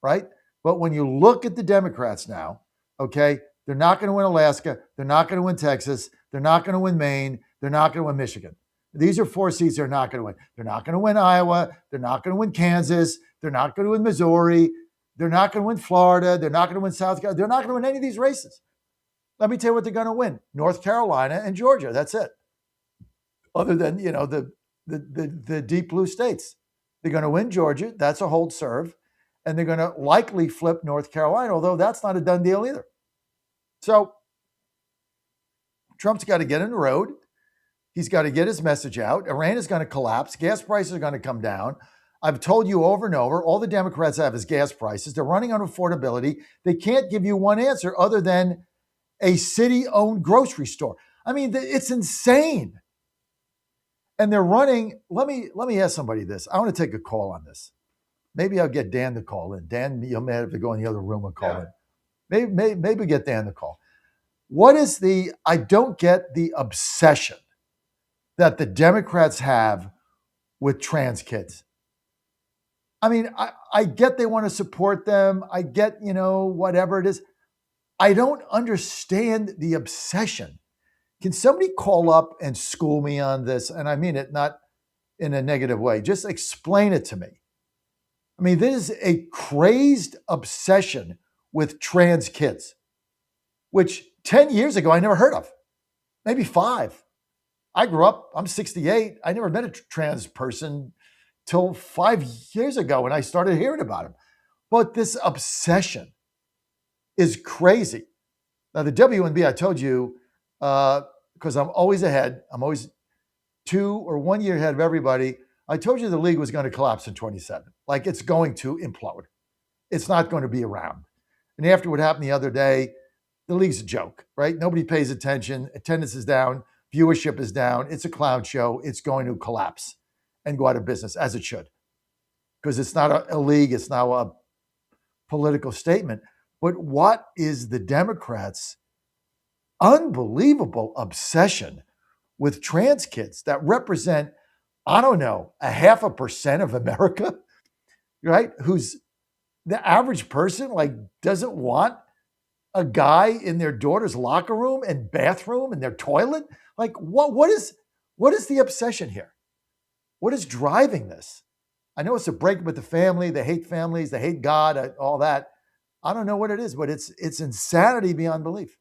right? But when you look at the Democrats now, okay, they're not going to win Alaska. They're not going to win Texas. They're not going to win Maine. They're not going to win Michigan. These are 4 seats they're not going to win. They're not going to win Iowa. They're not going to win Kansas. They're not going to win Missouri. They're not going to win Florida. They're not going to win South Carolina. They're not going to win any of these races. Let me tell you what they're going to win. North Carolina and Georgia. That's it. Other than, the deep blue states. They're going to win Georgia. That's a hold serve. And they're going to likely flip North Carolina, although that's not a done deal either. So Trump's got to get on the road. He's got to get his message out. Iran is going to collapse. Gas prices are going to come down. I've told you over and over, all the Democrats have is gas prices. They're running on affordability. They can't give you one answer other than a city-owned grocery store. I mean, it's insane. And they're running, let me ask somebody this. I want to take a call on this. Maybe I'll get Dan to call in. Dan, you may have to go in the other room and call in. Maybe get Dan to call. I don't get the obsession that the Democrats have with trans kids. I mean, I get they want to support them. I get, whatever it is. I don't understand the obsession. Can somebody call up and school me on this? And I mean it not in a negative way. Just explain it to me. I mean, this is a crazed obsession with trans kids, which 10 years ago I never heard of, maybe 5. I grew up, I'm 68. I never met a trans person till 5 years ago when I started hearing about them. But this obsession is crazy. Now, the WNBA, I told you, because I'm always ahead. I'm always 2 or 1 year ahead of everybody. I told you the league was going to collapse in 27. Like, it's going to implode. It's not going to be around. And after what happened the other day, the league's a joke, right? Nobody pays attention. Attendance is down. Viewership is down. It's a clown show. It's going to collapse and go out of business, as it should. Because it's not a league. It's now a political statement. But what is the Democrats' unbelievable obsession with trans kids that represent, I don't know, 0.5% of America, right? Who's the average person, like, doesn't want a guy in their daughter's locker room and bathroom and their toilet? Like, what is the obsession here? What is driving this? I know it's a break with the family. They hate families. They hate God, all that. I don't know what it is, but it's insanity beyond belief.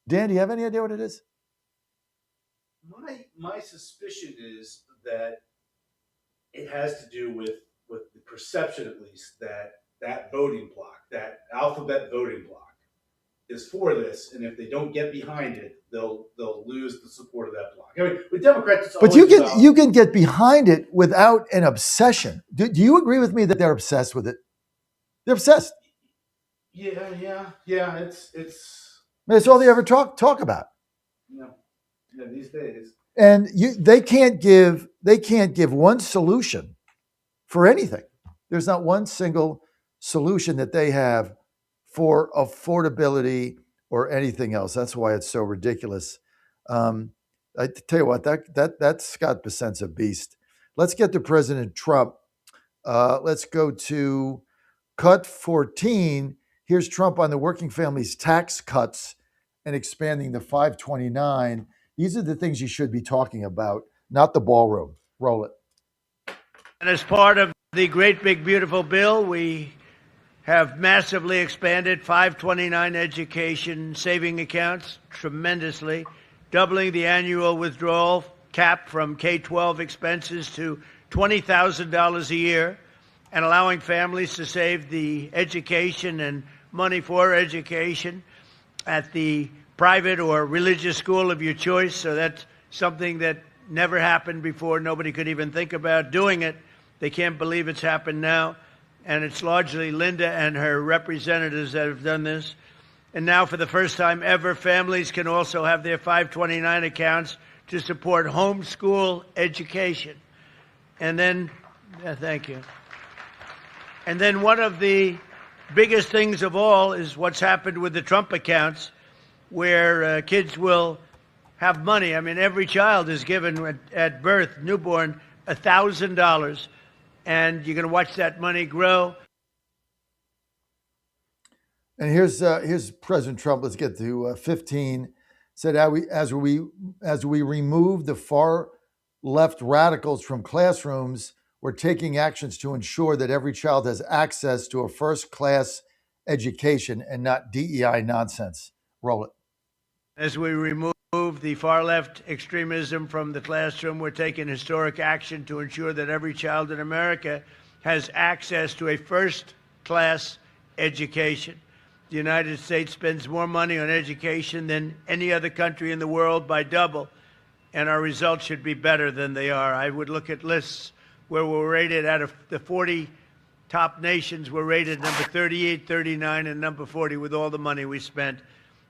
Dan, do you have any idea what it is? My suspicion is that it has to do with the perception, at least, that voting bloc, that alphabet voting bloc, is for this, and if they don't get behind it, they'll lose the support of that bloc. I mean, with Democrats, it's But always you can get behind it without an obsession. Do you agree with me that they're obsessed with it? They're obsessed. Yeah. It's all they ever talk about. Yeah, these days. And they can't give one solution for anything. There's not one single solution that they have for affordability or anything else. That's why it's so ridiculous. I tell you what, that Scott Bessent's a beast. Let's get to President Trump. Let's go to cut 14. Here's Trump on the working families tax cuts and expanding the 529. These are the things you should be talking about, not the ballroom. Roll it. And as part of the great big beautiful bill, we have massively expanded 529 education saving accounts tremendously, doubling the annual withdrawal cap from K-12 expenses to $20,000 a year, and allowing families to save the education and money for education at the private or religious school of your choice. So that's something that never happened before. Nobody could even think about doing it. They can't believe it's happened now. And it's largely Linda and her representatives that have done this. And now, for the first time ever, families can also have their 529 accounts to support homeschool education. And then, thank you. And then one of the biggest things of all is what's happened with the Trump accounts, where kids will have money. I mean, every child is given at birth, newborn, $1,000. And you're going to watch that money grow. And here's President Trump. Let's get to 15. Said as we remove the far left radicals from classrooms, we're taking actions to ensure that every child has access to a first-class education and not DEI nonsense. Roll it. As we remove the far left extremism from the classroom, we're taking historic action to ensure that every child in America has access to a first-class education. The United States spends more money on education than any other country in the world by double, and our results should be better than they are. I would look at lists where we're rated out of the 40 top nations, we're rated number 38, 39, and number 40 with all the money we spent.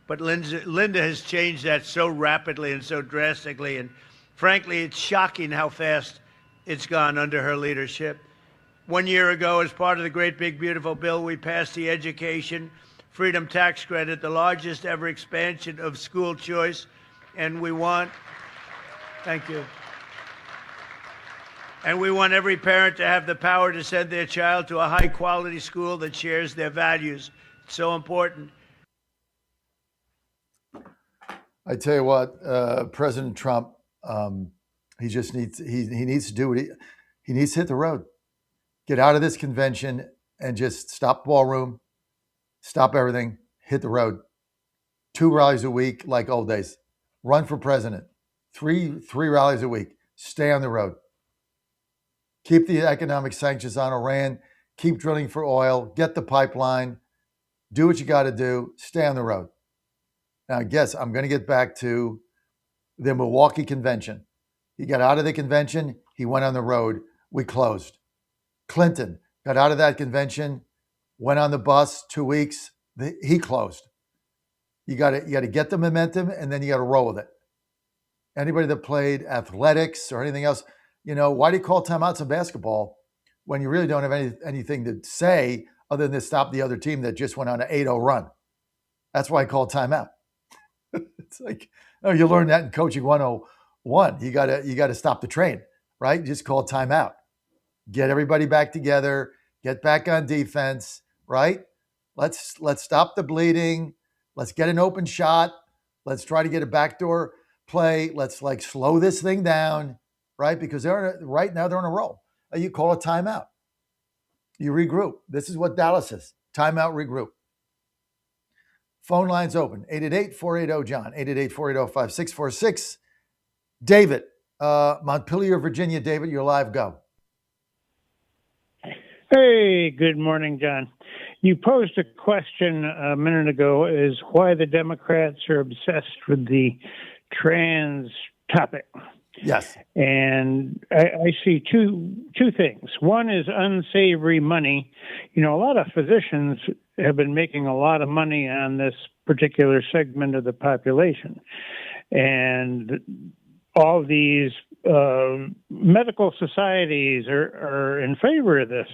But Linda has changed that so rapidly and so drastically, and frankly, it's shocking how fast it's gone under her leadership. 1 year ago, as part of the great big beautiful bill, we passed the Education Freedom Tax Credit, the largest ever expansion of school choice, and we want, thank you, and we want every parent to have the power to send their child to a high-quality school that shares their values. It's so important. I tell you what, President Trump, he just needs to do what he needs to hit the road, get out of this convention, and just stop the ballroom, stop everything, hit the road. 2 rallies a week, like old days. Run for president. Three rallies a week. Stay on the road. Keep the economic sanctions on Iran. Keep drilling for oil. Get the pipeline. Do what you got to do. Stay on the road. Now, I guess I'm going to get back to the Milwaukee convention. He got out of the convention. He went on the road. We closed. Clinton got out of that convention, went on the bus 2 weeks. He closed. You got to get the momentum, and then you got to roll with it. Anybody that played athletics or anything else, why do you call timeouts in basketball when you really don't have anything to say other than to stop the other team that just went on an 8-0 run. That's why I call timeout. It's like, oh, you learn that in coaching 101. You gotta stop the train, right? Just call timeout. Get everybody back together, get back on defense, right? Let's stop the bleeding. Let's get an open shot. Let's try to get a backdoor play. Let's like slow this thing down, right? Because right now they're on a roll. You call a timeout. You regroup. This is what Dallas is. Timeout, regroup. Phone lines open. 888-480-JOHN. 888-480-5646. David, Montpelier, Virginia. David, you're live. Go. Hey, good morning, John. You posed a question a minute ago, is why the Democrats are obsessed with the trans topic. Yes. And I see two things. One is unsavory money. You know, a lot of physicians have been making a lot of money on this particular segment of the population. And all these medical societies are in favor of this.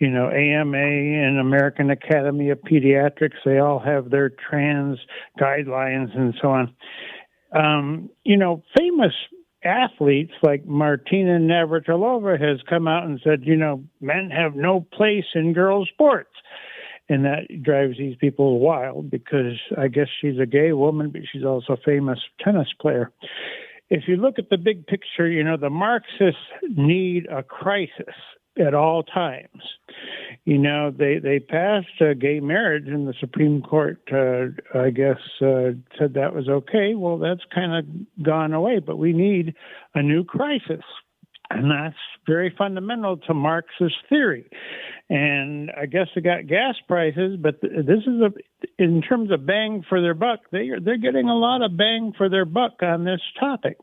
You know, AMA and American Academy of Pediatrics, they all have their trans guidelines and so on. You know, famous athletes like Martina Navratilova has come out and said, you know, men have no place in girls' sports. And that drives these people wild because I guess she's a gay woman, but she's also a famous tennis player. If you look at the big picture, you know, the Marxists need a crisis at all times. You know, they passed gay marriage and the Supreme Court, I guess, said that was okay. Well, that's kind of gone away, but we need a new crisis. And that's very fundamental to Marxist theory. And I guess they got gas prices, but this is in terms of bang for their buck, they're getting a lot of bang for their buck on this topic.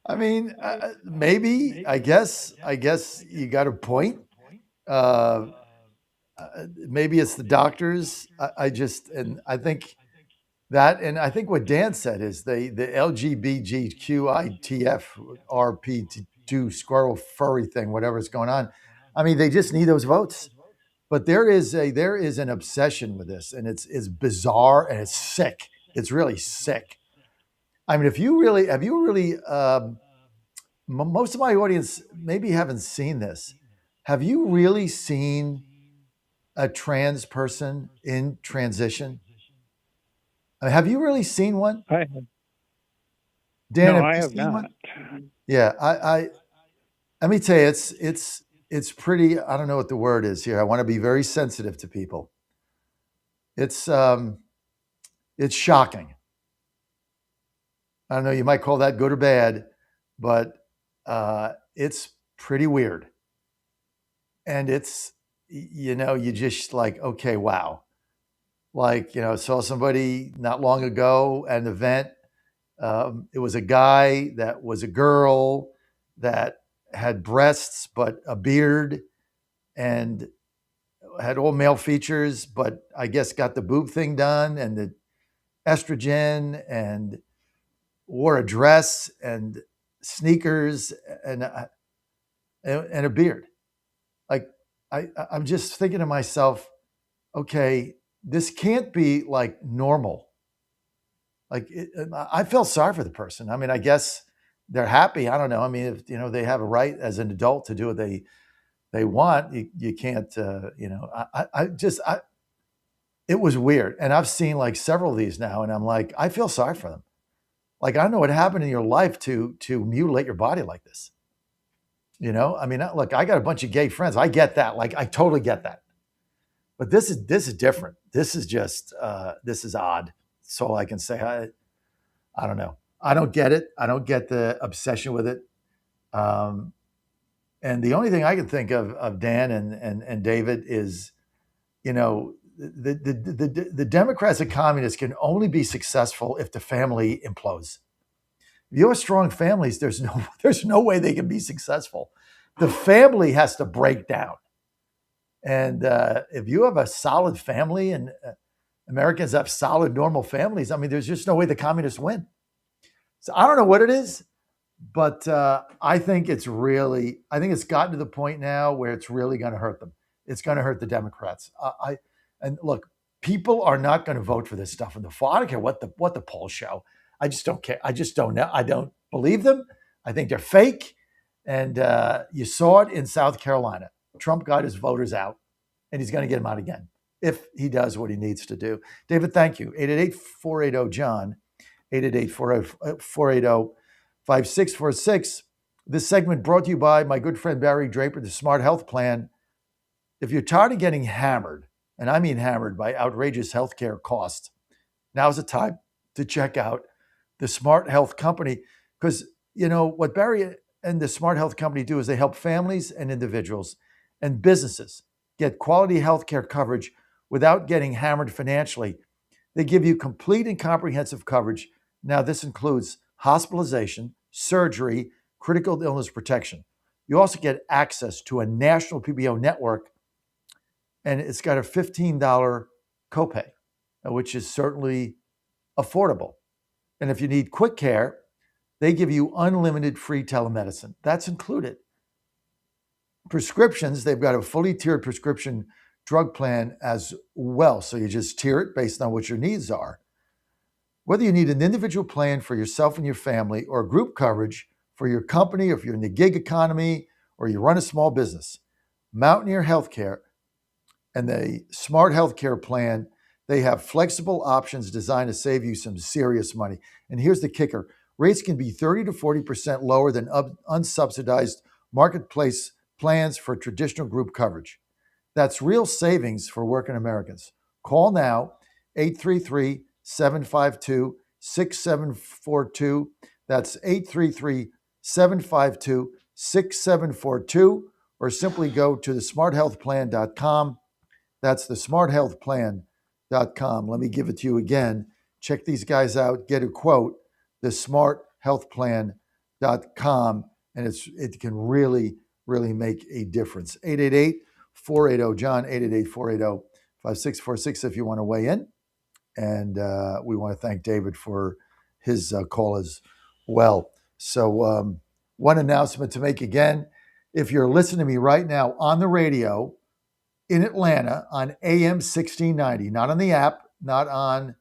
I mean, maybe, I guess you got a point. Maybe it's the doctors. I think that, and I think what Dan said is the LGBTQITF RP2 squirrel furry thing, whatever's going on. I mean, they just need those votes. But there is an obsession with this, and it's bizarre and it's sick. It's really sick. I mean, have you really, most of my audience maybe haven't seen this. Have you really seen a trans person in transition? I mean, have you really seen one? I have. Dan, no, have I you have seen not. one? Yeah, I let me tell you, it's pretty, I don't know what the word is here. I want to be very sensitive to people. It's shocking. I don't know, you might call that good or bad, but it's pretty weird. And it's, you know, you just like, okay, wow. Like, you know, saw somebody not long ago at an event. It was a guy that was a girl that had breasts, but a beard and had all male features, but I guess got the boob thing done and the estrogen and wore a dress and sneakers and a beard. Like, I'm just thinking to myself, okay, this can't be like normal. Like, I feel sorry for the person. I mean, I guess they're happy. I don't know. I mean, if, you know, they have a right as an adult to do what they want. You can't, you know, it was weird. And I've seen like several of these now, and I'm like, I feel sorry for them. Like, I don't know what happened in your life to mutilate your body like this. You know, I mean, look, I got a bunch of gay friends. I get that. Like, I totally get that. But this is different. This is just, this is odd. That's all I can say. I don't know. I don't get it. I don't get the obsession with it. And the only thing I can think of Dan and David is, you know, the Democrats and communists can only be successful if the family implodes. If you have strong families, there's no way they can be successful. The family has to break down. And if you have a solid family, and Americans have solid, normal families, I mean, there's just no way the communists win. So I don't know what it is, But I think it's gotten to the point now where it's really going to hurt them. It's going to hurt the Democrats. And look, people are not going to vote for this stuff in the fall. I don't care what the polls show. I just don't care. I just don't know. I don't believe them. I think they're fake. And you saw it in South Carolina. Trump got his voters out, and he's going to get them out again if he does what he needs to do. David, thank you. 888-480-JOHN, 888-480-5646. This segment brought to you by my good friend Barry Draper, the Smart Health Plan. If you're tired of getting hammered, and I mean hammered by outrageous healthcare costs, now's the time to check out the Smart Health Company, because you know what Barry and the Smart Health Company do is they help families and individuals and businesses get quality healthcare coverage without getting hammered financially. They give you complete and comprehensive coverage. Now, this includes hospitalization, surgery, critical illness protection. You also get access to a national PPO network, and it's got a $15 copay, which is certainly affordable. And if you need quick care, they give you unlimited free telemedicine. That's included. Prescriptions, they've got a fully tiered prescription drug plan as well. So you just tier it based on what your needs are. Whether you need an individual plan for yourself and your family or group coverage for your company, or if you're in the gig economy or you run a small business, Mountaineer Healthcare and the Smart Healthcare Plan, they have flexible options designed to save you some serious money. And here's the kicker. Rates can be 30 to 40% lower than unsubsidized marketplace plans for traditional group coverage. That's real savings for working Americans. Call now, 833-752-6742. That's 833-752-6742, or simply go to thesmarthealthplan.com. That's thesmarthealthplan.com. Let me give it to you again. Check these guys out. Get a quote, thesmarthealthplan.com, and it can really make a difference. 888-480-JOHN, 888-480-5646 if you want to weigh in. And we want to thank David for his call as well. So one announcement to make again. If you're listening to me right now on the radio in Atlanta on AM 1690, not on the app, not on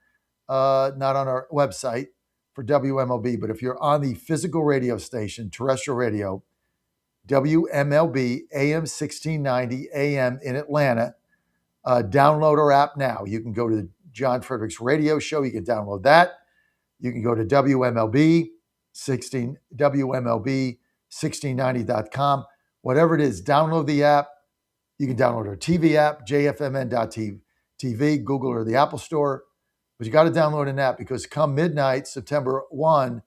our website for WMLB, but if you're on the physical radio station, terrestrial radio, WMLB AM 1690 AM in Atlanta, download our app now. You can go to the John Fredericks radio show. You can download that. You can go to WMLB1690.com. Whatever it is, download the app. You can download our TV app, jfmn.tv, Google or the Apple Store. But you got to download an app, because come midnight, September 1,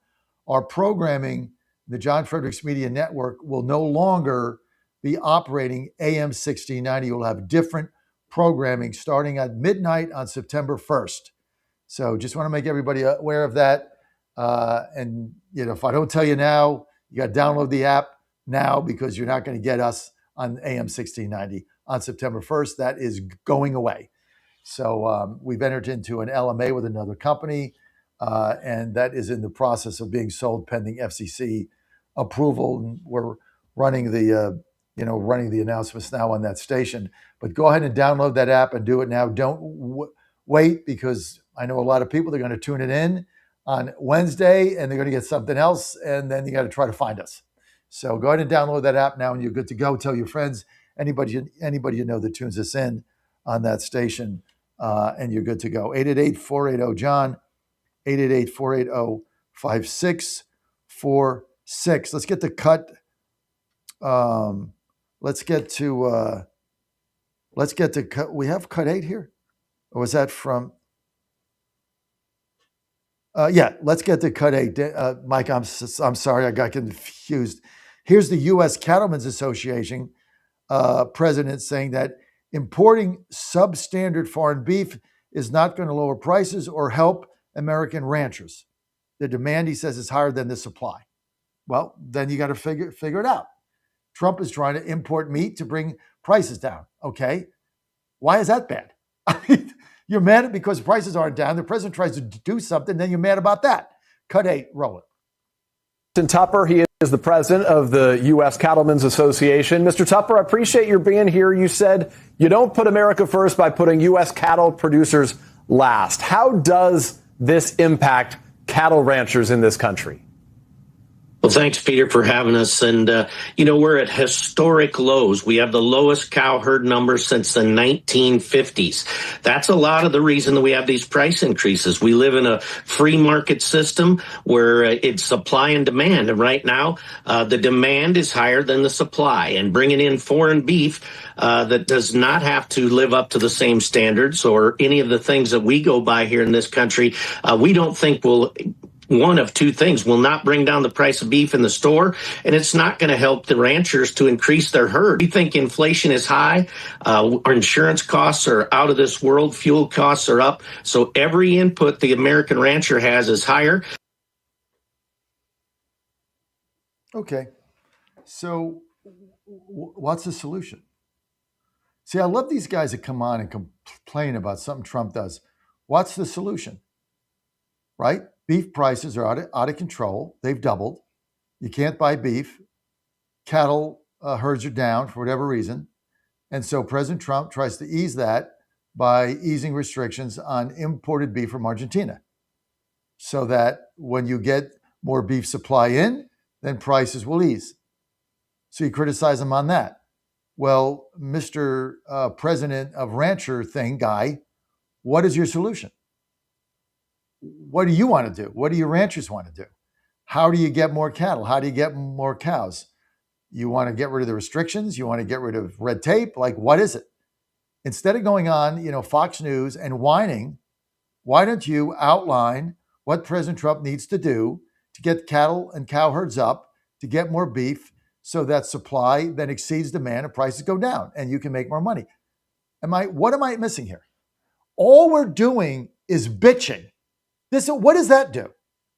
our programming, the John Fredericks Media Network, will no longer be operating AM 1690. We'll have different programming starting at midnight on September 1st. So just want to make everybody aware of that. And if I don't tell you now, you got to download the app now, because you're not going to get us on AM 1690 on September 1st. That is going away. So we've entered into an LMA with another company, and that is in the process of being sold pending FCC approval. And we're running the announcements now on that station. But go ahead and download that app and do it now. Don't wait, because I know a lot of people, they're going to tune it in on Wednesday and they're going to get something else, and then you got to try to find us. So go ahead and download that app now, and you're good to go. Tell your friends, anybody you know that tunes us in on that station, and you're good to go. 888-480-JOHN, 888-480-5646. Let's get the cut. Let's get to cut. We have cut 8 here, or was that from? Let's get to cut 8. Mike, I'm sorry, I got confused. Here's the U.S. Cattlemen's Association president saying that importing substandard foreign beef is not going to lower prices or help American ranchers. The demand, he says, is higher than the supply. Well, then you got to figure it out. Trump is trying to import meat to bring prices down. Okay, why is that bad? I mean, you're mad because prices aren't down. The president tries to do something, then you're mad about that. Cut 8, roll it. Tupper. He is the president of the U.S. Cattlemen's Association. Mr. Tupper, I appreciate your being here. You said you don't put America first by putting U.S. cattle producers last. How does this impact cattle ranchers in this country? Well, thanks, Peter, for having us. And, we're at historic lows. We have the lowest cow herd numbers since the 1950s. That's a lot of the reason that we have these price increases. We live in a free market system where it's supply and demand. And right now, the demand is higher than the supply. And bringing in foreign beef that does not have to live up to the same standards or any of the things that we go by here in this country, we don't think will. One of two things will not bring down the price of beef in the store, and it's not going to help the ranchers to increase their herd. We think inflation is high. Our insurance costs are out of this world. Fuel costs are up. So every input the American rancher has is higher. Okay. So what's the solution? See, I love these guys that come on and complain about something Trump does. What's the solution? Right? Beef prices are out of control. They've doubled. You can't buy beef. Cattle herds are down for whatever reason. And so President Trump tries to ease that by easing restrictions on imported beef from Argentina so that when you get more beef supply in, then prices will ease. So you criticize him on that. Well, Mr. President of Rancher thing guy, what is your solution? What do you want to do? What do your ranchers want to do? How do you get more cattle? How do you get more cows? You want to get rid of the restrictions? You want to get rid of red tape? Like, what is it? Instead of going on, Fox News and whining, why don't you outline what President Trump needs to do to get cattle and cow herds up, to get more beef so that supply then exceeds demand and prices go down and you can make more money? What am I missing here? All we're doing is bitching. What does that do?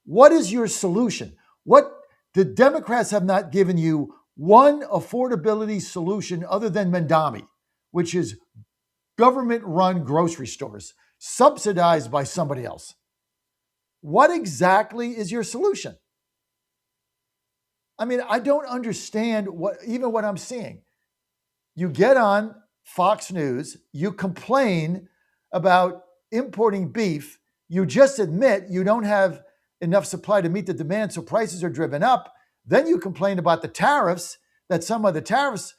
What is your solution? The Democrats have not given you one affordability solution other than Mendami, which is government-run grocery stores subsidized by somebody else. What exactly is your solution? I don't understand what I'm seeing. You get on Fox News, you complain about importing beef. You just admit you don't have enough supply to meet the demand, so prices are driven up. Then you complain about the tariffs, that some of the tariffs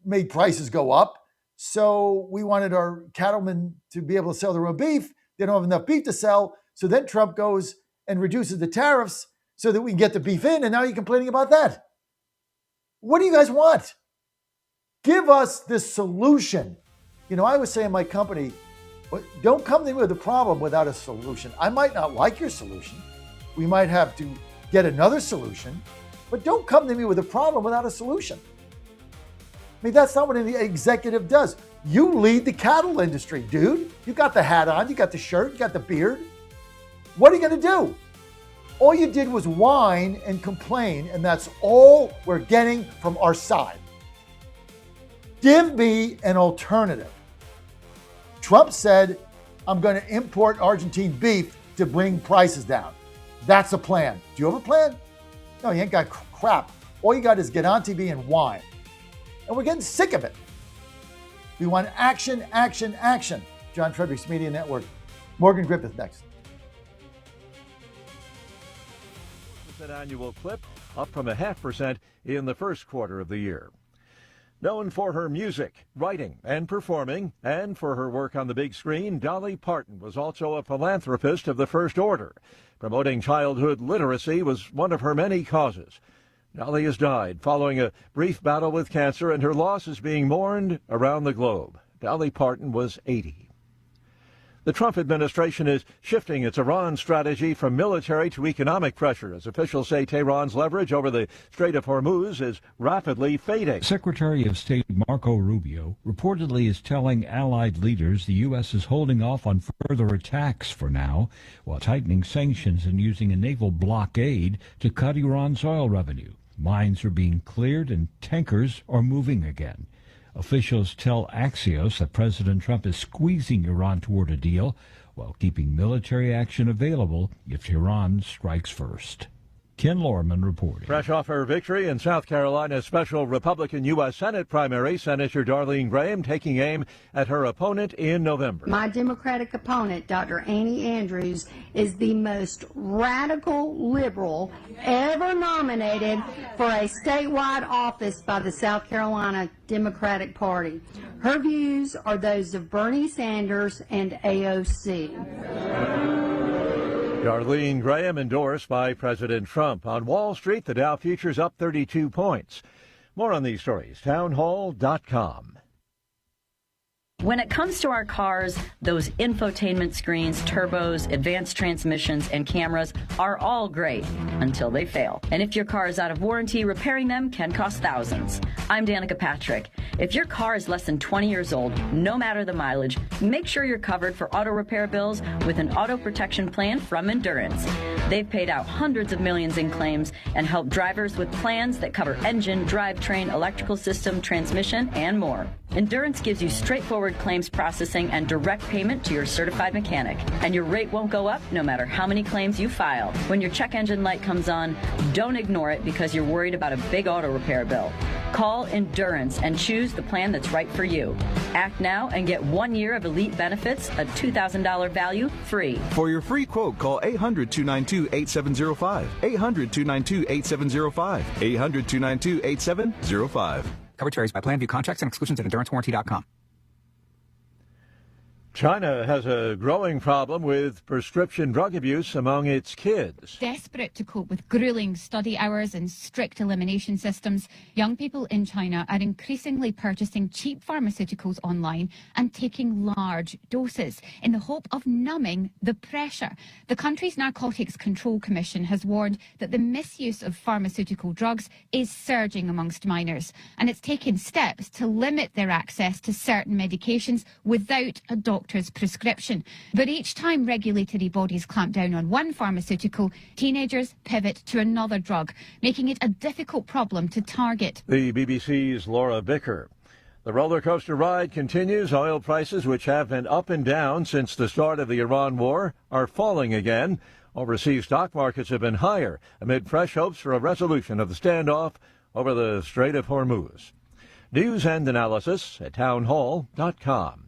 made prices go up. So we wanted our cattlemen to be able to sell their own beef. They don't have enough beef to sell. So then Trump goes and reduces the tariffs so that we can get the beef in. And now you're complaining about that. What do you guys want? Give us the solution. I was saying in my company, don't come to me with a problem without a solution. I might not like your solution. We might have to get another solution, but don't come to me with a problem without a solution. That's not what an executive does. You lead the cattle industry, dude. You got the hat on, you got the shirt, you got the beard. What are you going to do? All you did was whine and complain, and that's all we're getting from our side. Give me an alternative. Trump said, I'm going to import Argentine beef to bring prices down. That's a plan. Do you have a plan? No, you ain't got crap. All you got is get on TV and whine. And we're getting sick of it. We want action, action, action. John Fredericks Media Network. Morgan Griffith next. An annual clip, up from 0.5% in the first quarter of the year. Known for her music, writing, and performing, and for her work on the big screen, Dolly Parton was also a philanthropist of the first order. Promoting childhood literacy was one of her many causes. Dolly has died following a brief battle with cancer, and her loss is being mourned around the globe. Dolly Parton was 80. The Trump administration is shifting its Iran strategy from military to economic pressure as officials say Tehran's leverage over the Strait of Hormuz is rapidly fading. Secretary of State Marco Rubio reportedly is telling allied leaders the U.S. is holding off on further attacks for now, while tightening sanctions and using a naval blockade to cut Iran's oil revenue. Mines are being cleared and tankers are moving again. Officials tell Axios that President Trump is squeezing Iran toward a deal while keeping military action available if Tehran strikes first. Ken Lorman reporting. Fresh off her victory in South Carolina's special Republican U.S. Senate primary, Senator Darlene Graham taking aim at her opponent in November. My Democratic opponent, Dr. Annie Andrews, is the most radical liberal ever nominated for a statewide office by the South Carolina Democratic Party. Her views are those of Bernie Sanders and AOC. Darlene Graham endorsed by President Trump. On Wall Street, the Dow futures up 32 points. More on these stories, townhall.com. When it comes to our cars, those infotainment screens, turbos, advanced transmissions, and cameras are all great until they fail. And if your car is out of warranty, repairing them can cost thousands. I'm Danica Patrick. If your car is less than 20 years old, no matter the mileage, make sure you're covered for auto repair bills with an auto protection plan from Endurance. They've paid out hundreds of millions in claims and helped drivers with plans that cover engine, drivetrain, electrical system, transmission, and more. Endurance gives you straightforward claims processing and direct payment to your certified mechanic. And your rate won't go up no matter how many claims you file. When your check engine light comes on, don't ignore it because you're worried about a big auto repair bill. Call Endurance and choose the plan that's right for you. Act now and get 1 year of elite benefits, a $2,000 value, free. For your free quote, call 800-292-8705. 800-292-8705. 800-292-8705. Coverage varies by plan. View contracts and exclusions at endurancewarranty.com. China has a growing problem with prescription drug abuse among its kids. Desperate to cope with grueling study hours and strict elimination systems, young people in China are increasingly purchasing cheap pharmaceuticals online and taking large doses in the hope of numbing the pressure. The country's Narcotics Control Commission has warned that the misuse of pharmaceutical drugs is surging amongst minors, and it's taken steps to limit their access to certain medications without a doctor's prescription. But each time regulatory bodies clamp down on one pharmaceutical, teenagers pivot to another drug, making it a difficult problem to target. The BBC's Laura Bicker. The roller coaster ride continues. Oil prices, which have been up and down since the start of the Iran war, are falling again. Overseas stock markets have been higher amid fresh hopes for a resolution of the standoff over the Strait of Hormuz. News and analysis at townhall.com.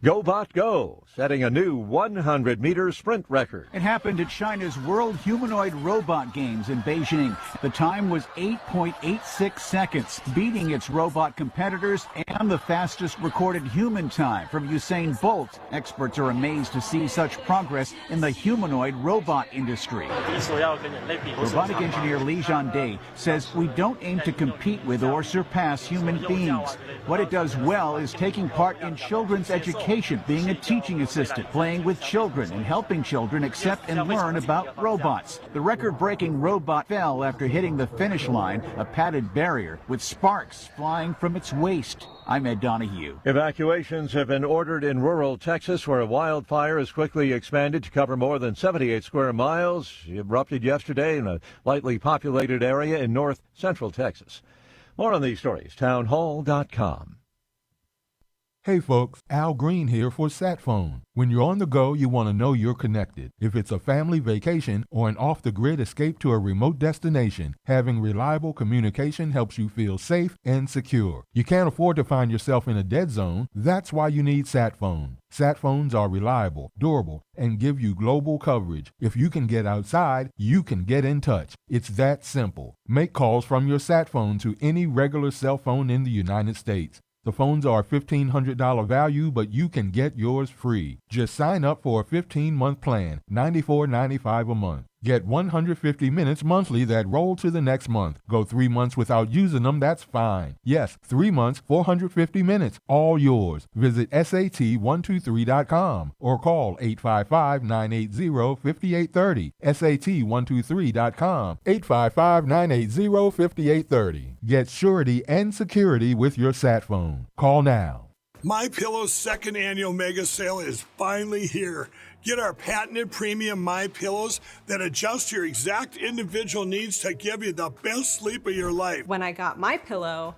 GoBot Go, setting a new 100-meter sprint record. It happened at China's World Humanoid Robot Games in Beijing. The time was 8.86 seconds, beating its robot competitors and the fastest recorded human time from Usain Bolt. Experts are amazed to see such progress in the humanoid robot industry. Robotic engineer Li Zhande says we don't aim to compete with or surpass human beings. What it does well is taking part in children's education, being a teaching assistant, playing with children, and helping children accept and learn about robots. The record-breaking robot fell after hitting the finish line, a padded barrier, with sparks flying from its waist. I'm Ed Donahue. Evacuations have been ordered in rural Texas, where a wildfire has quickly expanded to cover more than 78 square miles. It erupted yesterday in a lightly populated area in north central Texas. More on these stories, townhall.com. Hey folks, Al Green here for SatPhone. When you're on the go, you want to know you're connected. If it's a family vacation or an off-the-grid escape to a remote destination, having reliable communication helps you feel safe and secure. You can't afford to find yourself in a dead zone. That's why you need SatPhone. SatPhones are reliable, durable, and give you global coverage. If you can get outside, you can get in touch. It's that simple. Make calls from your SatPhone to any regular cell phone in the United States. The phones are a $1,500 value, but you can get yours free. Just sign up for a 15-month plan, $94.95 a month. Get 150 minutes monthly that roll to the next month. Go 3 months without using them, that's fine. Yes, 3 months, 450 minutes, all yours. Visit SAT123.com or call 855-980-5830. SAT123.com, 855-980-5830. Get surety and security with your SatPhone. Call now. MyPillow's second annual mega sale is finally here. Get our patented premium MyPillows that adjust your exact individual needs to give you the best sleep of your life. When I got my pillow,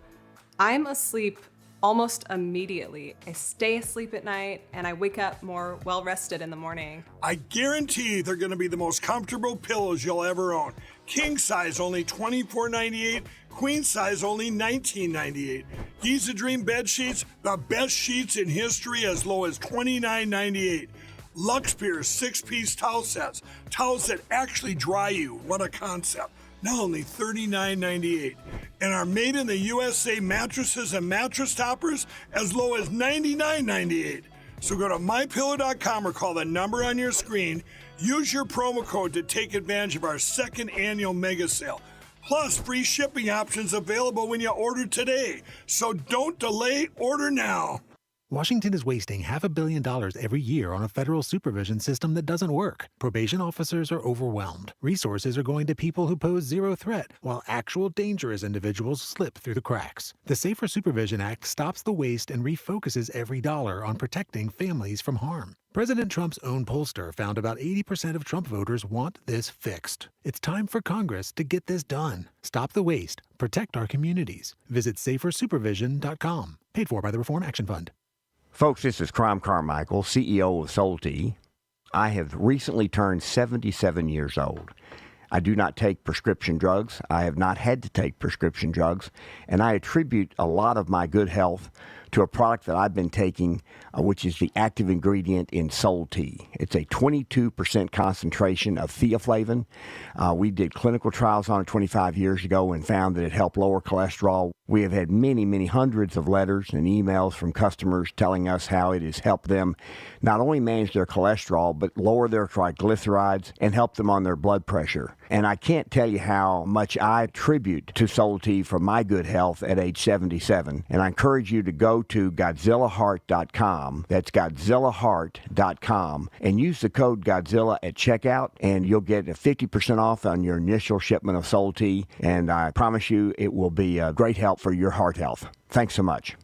I'm asleep almost immediately. I stay asleep at night and I wake up more well rested in the morning. I guarantee they're going to be the most comfortable pillows you'll ever own. King size only $24.98, queen size only $19.98. Giza Dream bed sheets, the best sheets in history, as low as $29.98. Luxpier's 6-piece towel sets, towels that actually dry you. What a concept. Now only $39.98. And our made in the USA mattresses and mattress toppers as low as $99.98. So go to mypillow.com or call the number on your screen. Use your promo code to take advantage of our second annual mega sale. Plus, free shipping options available when you order today. So don't delay, order now. Washington is wasting $500 million every year on a federal supervision system that doesn't work. Probation officers are overwhelmed. Resources are going to people who pose zero threat, while actual dangerous individuals slip through the cracks. The Safer Supervision Act stops the waste and refocuses every dollar on protecting families from harm. President Trump's own pollster found about 80% of Trump voters want this fixed. It's time for Congress to get this done. Stop the waste. Protect our communities. Visit safersupervision.com. Paid for by the Reform Action Fund. Folks, this is Crom Carmichael, CEO of Solti. I have recently turned 77 years old. I do not take prescription drugs. I have not had to take prescription drugs, and I attribute a lot of my good health to a product that I've been taking, which is the active ingredient in Solti. It's a 22% concentration of theaflavin. We did clinical trials on it 25 years ago and found that it helped lower cholesterol. We have had many hundreds of letters and emails from customers telling us how it has helped them not only manage their cholesterol, but lower their triglycerides and help them on their blood pressure. And I can't tell you how much I attribute to Solti for my good health at age 77. And I encourage you to go to GodzillaHeart.com. That's GodzillaHeart.com. And use the code Godzilla at checkout, and you'll get a 50% off on your initial shipment of Solti. And I promise you it will be a great help for your heart health. Thanks so much.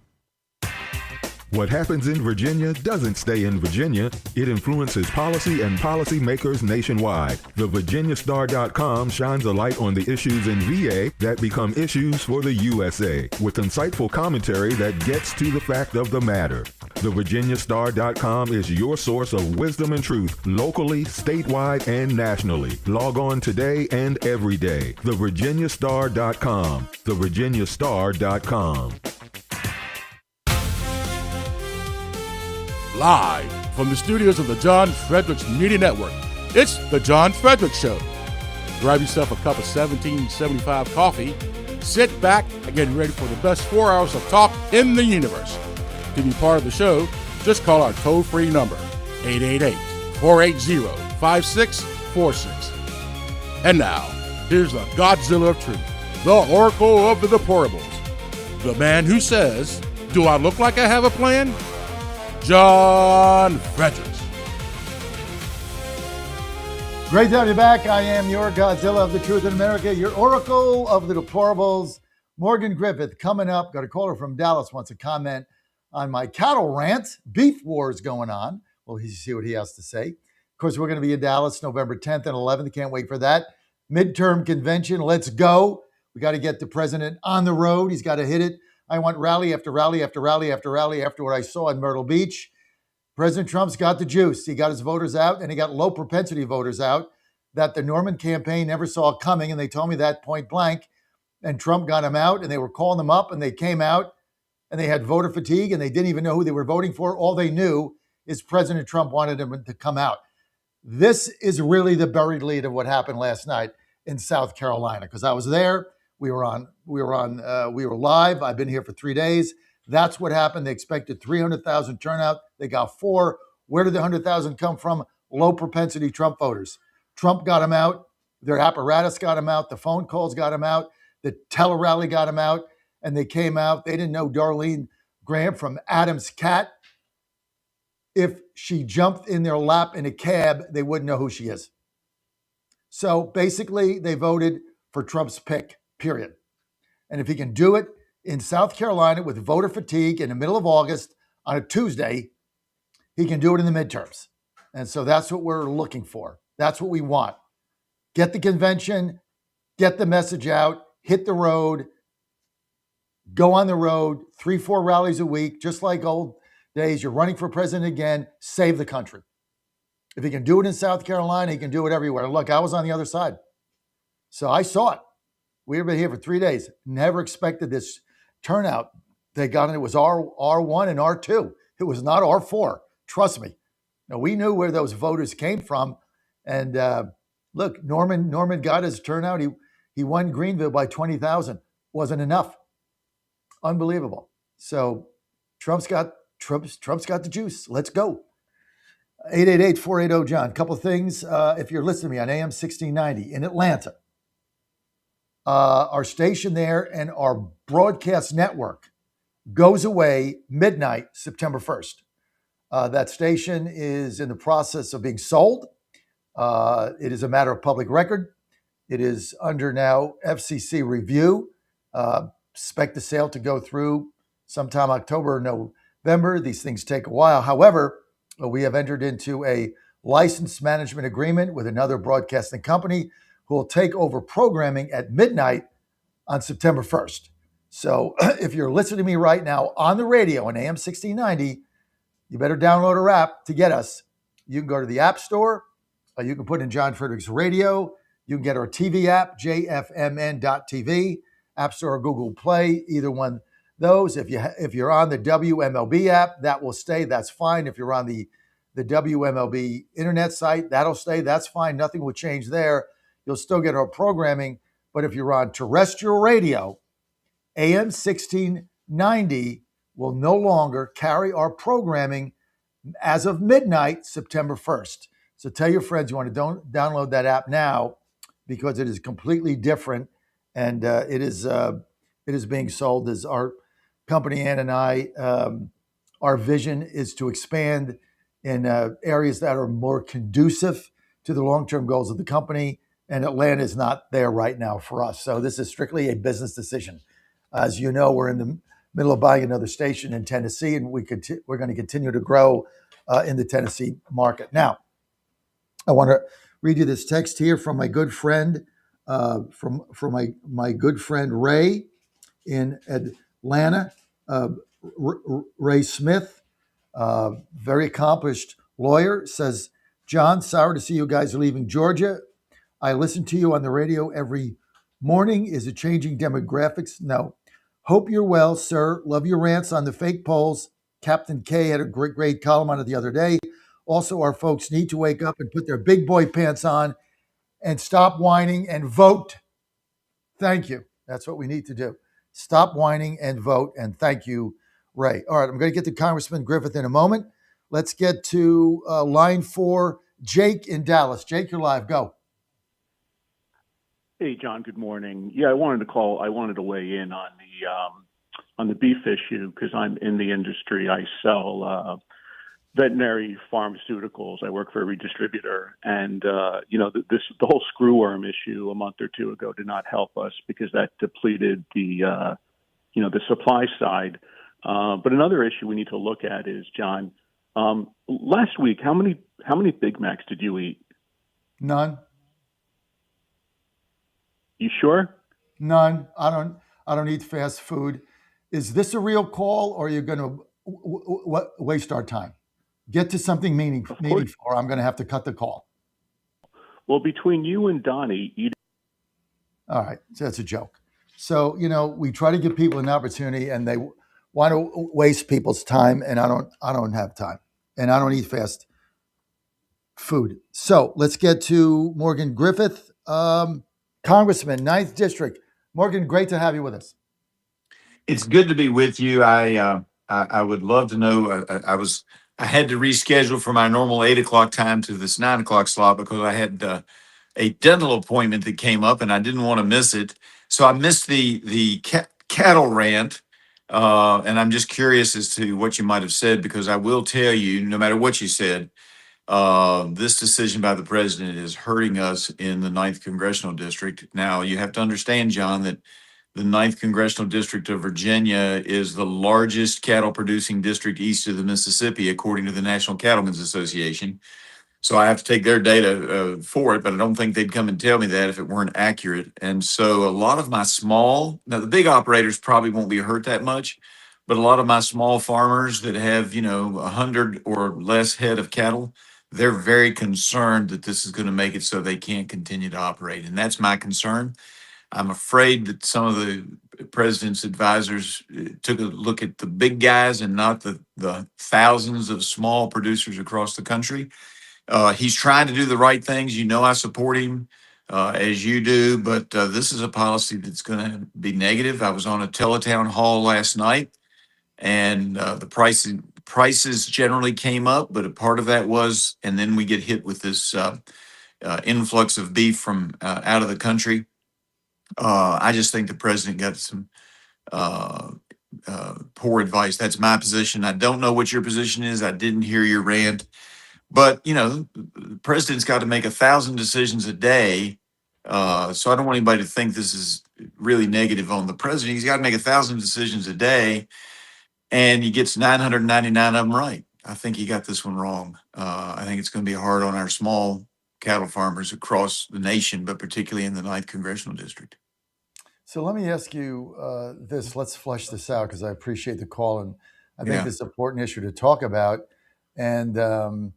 What happens in Virginia doesn't stay in Virginia. It influences policy and policymakers nationwide. The VirginiaStar.com shines a light on the issues in VA that become issues for the USA, with insightful commentary that gets to the fact of the matter. The VirginiaStar.com is your source of wisdom and truth, locally, statewide, and nationally. Log on today and every day. The VirginiaStar.com. The VirginiaStar.com. Live from the studios of the John Fredericks Media Network, it's The John Fredericks Show. Grab yourself a cup of 1775 coffee, sit back, and get ready for the best 4 hours of talk in the universe. To be part of the show, just call our toll-free number, 888-480-5646. And now, here's the Godzilla of Truth, the Oracle of the Deplorables, the man who says, "Do I look like I have a plan?" John Fredericks. Great to have you back. I am your Godzilla of the Truth in America, your Oracle of the Deplorables. Morgan Griffith coming up. Got a caller from Dallas wants to comment on my cattle rant. Beef wars going on. Well, see what he has to say. Of course, we're going to be in Dallas November 10th and 11th. Can't wait for that. Midterm convention. Let's go. We got to get the president on the road. He's got to hit it. I want rally after rally after rally after rally after what I saw in Myrtle Beach. President Trump's got the juice. He got his voters out, and he got low propensity voters out that the Norman campaign never saw coming, and they told me that point blank. And Trump got them out, and they were calling them up, and they came out, and they had voter fatigue, and they didn't even know who they were voting for. All they knew is President Trump wanted them to come out. This is really the buried lead of what happened last night in South Carolina, because I was there. We were live. I've been here for 3 days. That's what happened. They expected 300,000 turnout. They got 4. Where did the 100,000 come from? Low propensity Trump voters. Trump got them out. Their apparatus got them out. The phone calls got them out. The tele-rally got them out. And they came out. They didn't know Darlene Graham from Adam's Cat. If she jumped in their lap in a cab, they wouldn't know who she is. So basically, they voted for Trump's pick. Period. And if he can do it in South Carolina with voter fatigue in the middle of August on a Tuesday, he can do it in the midterms. And so that's what we're looking for. That's what we want. Get the convention, get the message out, hit the road, Go on the road, 3-4 rallies a week, just like old days. You're running for president again. Save the country. If he can do it in South Carolina, he can do it everywhere. Look, I was on the other side, so I saw it. We've been here for 3 days. Never expected this turnout. They got it. It was R1 and R2. It was not R4. Trust me. Now, we knew where those voters came from. And look, Norman got his turnout. He won Greenville by 20,000. Wasn't enough. Unbelievable. So Trump's got the juice. Let's go. 888-480-JOHN. Couple things. If you're listening to me on AM 1690 in Atlanta, our station there and our broadcast network goes away midnight, September 1st. That station is in the process of being sold. It is a matter of public record. It is under now FCC review. Expect the sale to go through sometime October or November. These things take a while. However, we have entered into a license management agreement with another broadcasting company who will take over programming at midnight on September 1st. So if you're listening to me right now on the radio on AM 1690, you better download our app to get us. You can go to the App Store. You can put in John Fredericks Radio. You can get our TV app, jfmn.tv, App Store or Google Play, either one of those. If you're on the WMLB app, that will stay. That's fine. If you're on the WMLB internet site, that'll stay. That's fine. Nothing will change there. You'll still get our programming. But if you're on terrestrial radio, AM 1690 will no longer carry our programming as of midnight, September 1st. So tell your friends you want to download that app now because it is completely different, and it is being sold. As our company, Ann and I, our vision is to expand in areas that are more conducive to the long-term goals of the company, and Atlanta is not there right now for us. So this is strictly a business decision. As you know, we're in the middle of buying another station in Tennessee, and we're going to continue to grow in the Tennessee market. Now, I want to read you this text here from my good friend, from my good friend Ray in Atlanta. Ray Smith, very accomplished lawyer, says, John, sorry to see you guys are leaving Georgia. I listen to you on the radio every morning. Is it changing demographics? No. Hope you're well, sir. Love your rants on the fake polls. Captain K had a great column on it the other day. Also, our folks need to wake up and put their big boy pants on and stop whining and vote. Thank you. That's what we need to do. Stop whining and vote. And thank you, Ray. All right, I'm going to get to Congressman Griffith in a moment. Let's get to line 4, Jake in Dallas. Jake, you're live. Go. Hey, John, good morning. Yeah, I wanted to weigh in on the beef issue because I'm in the industry. I sell veterinary pharmaceuticals. I work for a redistributor, and the whole screwworm issue a month or two ago did not help us because that depleted the supply side. But another issue we need to look at is, John, last week, how many Big Macs did you eat? None. You sure? None. I don't eat fast food. Is this a real call, or are you going to waste our time? Get to something meaningful, or I'm going to have to cut the call. Well, between you and Donnie, all right, so that's a joke. So we try to give people an opportunity, and they want to waste people's time, and I don't have time, and I don't eat fast food. So let's get to Morgan Griffith. Congressman, 9th District. Morgan, great to have you with us. It's good to be with you. I would love to know. I had to reschedule from my normal 8 o'clock time to this 9 o'clock slot because I had a dental appointment that came up and I didn't want to miss it. So I missed the cattle rant, and I'm just curious as to what you might have said, because I will tell you, no matter what you said, this decision by the president is hurting us in the 9th Congressional District. Now, you have to understand, John, that the 9th Congressional District of Virginia is the largest cattle producing district east of the Mississippi, according to the National Cattlemen's Association. So I have to take their data for it, but I don't think they'd come and tell me that if it weren't accurate. And so a lot of my now the big operators probably won't be hurt that much, but a lot of my small farmers that have, 100 or less head of cattle, they're very concerned that this is going to make it so they can't continue to operate. And that's my concern. I'm afraid that some of the president's advisors took a look at the big guys and not the thousands of small producers across the country. He's trying to do the right things. I support him as you do, but this is a policy that's going to be negative. I was on a teletown hall last night, and the prices generally came up, but a part of that was, and then we get hit with this influx of beef from out of the country. I just think the president got some poor advice. That's my position. I don't know what your position is. I didn't hear your rant. But, the president's got to make 1,000 decisions a day. So I don't want anybody to think this is really negative on the president. He's got to make 1,000 decisions a day, and he gets 999 of them right. I think he got this one wrong. I think it's going to be hard on our small cattle farmers across the nation, but particularly in the 9th Congressional District. So let me ask you this. Let's flesh this out because I appreciate the call, and I think this is an important issue to talk about. And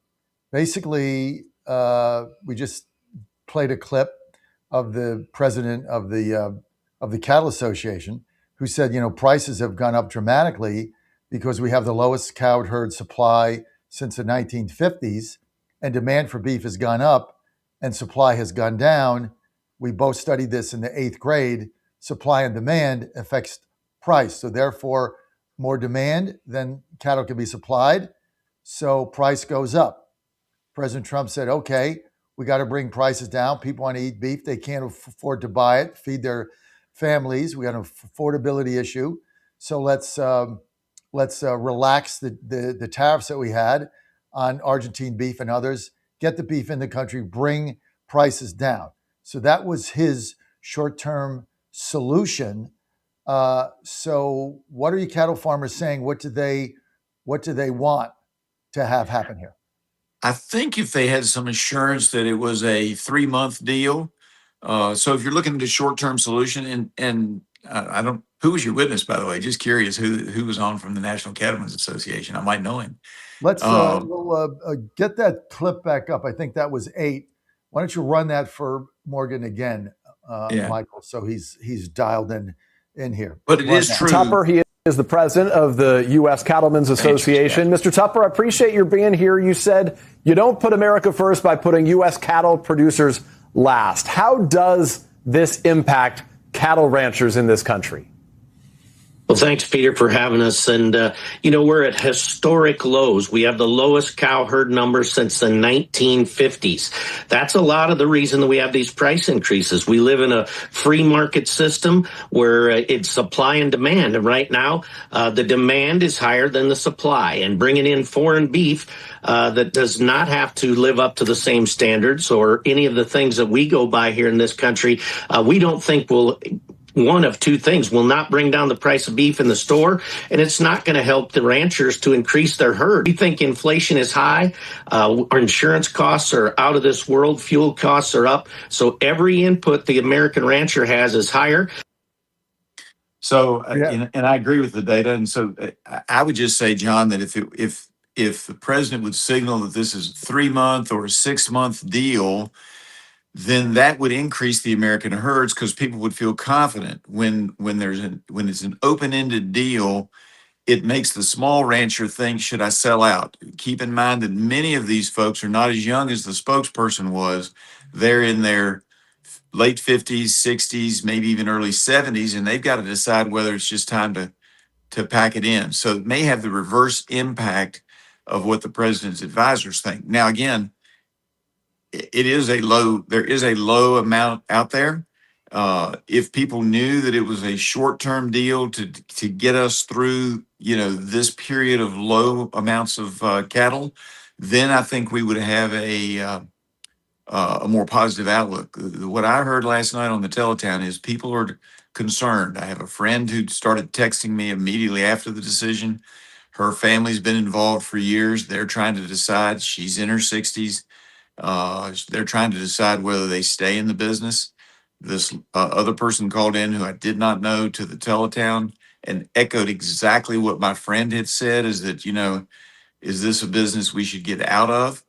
basically, we just played a clip of the president of the Cattle Association who said, prices have gone up dramatically because we have the lowest cow herd supply since the 1950s, and demand for beef has gone up and supply has gone down. We both studied this in the 8th grade. Supply and demand affects price. So therefore, more demand than cattle can be supplied. So price goes up. President Trump said, okay, we got to bring prices down. People want to eat beef. They can't afford to buy it, feed their families. We got an affordability issue. So let's relax the tariffs that we had on Argentine beef and others, get the beef in the country, bring prices down. So that was his short-term solution. So what are you cattle farmers saying? What do they want to have happen here? I think if they had some assurance that it was a 3-month deal. So if you're looking at a short-term solution, and I don't, who was your witness, by the way? Just curious who was on from the National Cattlemen's Association. I might know him. Let's we'll get that clip back up. I think that was 8. Why don't you run that for Morgan again, Michael? So he's dialed in here. But it is true. Tupper, he is the president of the U.S. Cattlemen's Association. Mr. Tupper, I appreciate your being here. You said you don't put America first by putting U.S. cattle producers last. How does this impact cattle ranchers in this country? Well, thanks, Peter, for having us. And, we're at historic lows. We have the lowest cow herd numbers since the 1950s. That's a lot of the reason that we have these price increases. We live in a free market system where it's supply and demand. And right now, the demand is higher than the supply. And bringing in foreign beef that does not have to live up to the same standards or any of the things that we go by here in this country, we don't think will. One of two things will not bring down the price of beef in the store, and it's not going to help the ranchers to increase their herd. We think inflation is high. Our insurance costs are out of this world. Fuel costs are up. So every input the American rancher has is higher. So, and I agree with the data. And so I would just say, John, that if the president would signal that this is a 3-month or a 6-month deal, then that would increase the American herds because people would feel confident when it's an open-ended deal. It makes the small rancher think, should I sell out? Keep in mind that many of these folks are not as young as the spokesperson was. They're in their late 50s, 60s, maybe even early 70s, and they've got to decide whether it's just time to pack it in. So it may have the reverse impact of what the president's advisors think. Now, again, there is a low amount out there. If people knew that it was a short-term deal to get us through, this period of low amounts of cattle, then I think we would have a more positive outlook. What I heard last night on the teletown is people are concerned. I have a friend who started texting me immediately after the decision. Her family's been involved for years. They're trying to decide. She's in her 60s. They're trying to decide whether they stay in the business. This other person called in who I did not know to the teletown and echoed exactly what my friend had said, is that, is this a business we should get out of?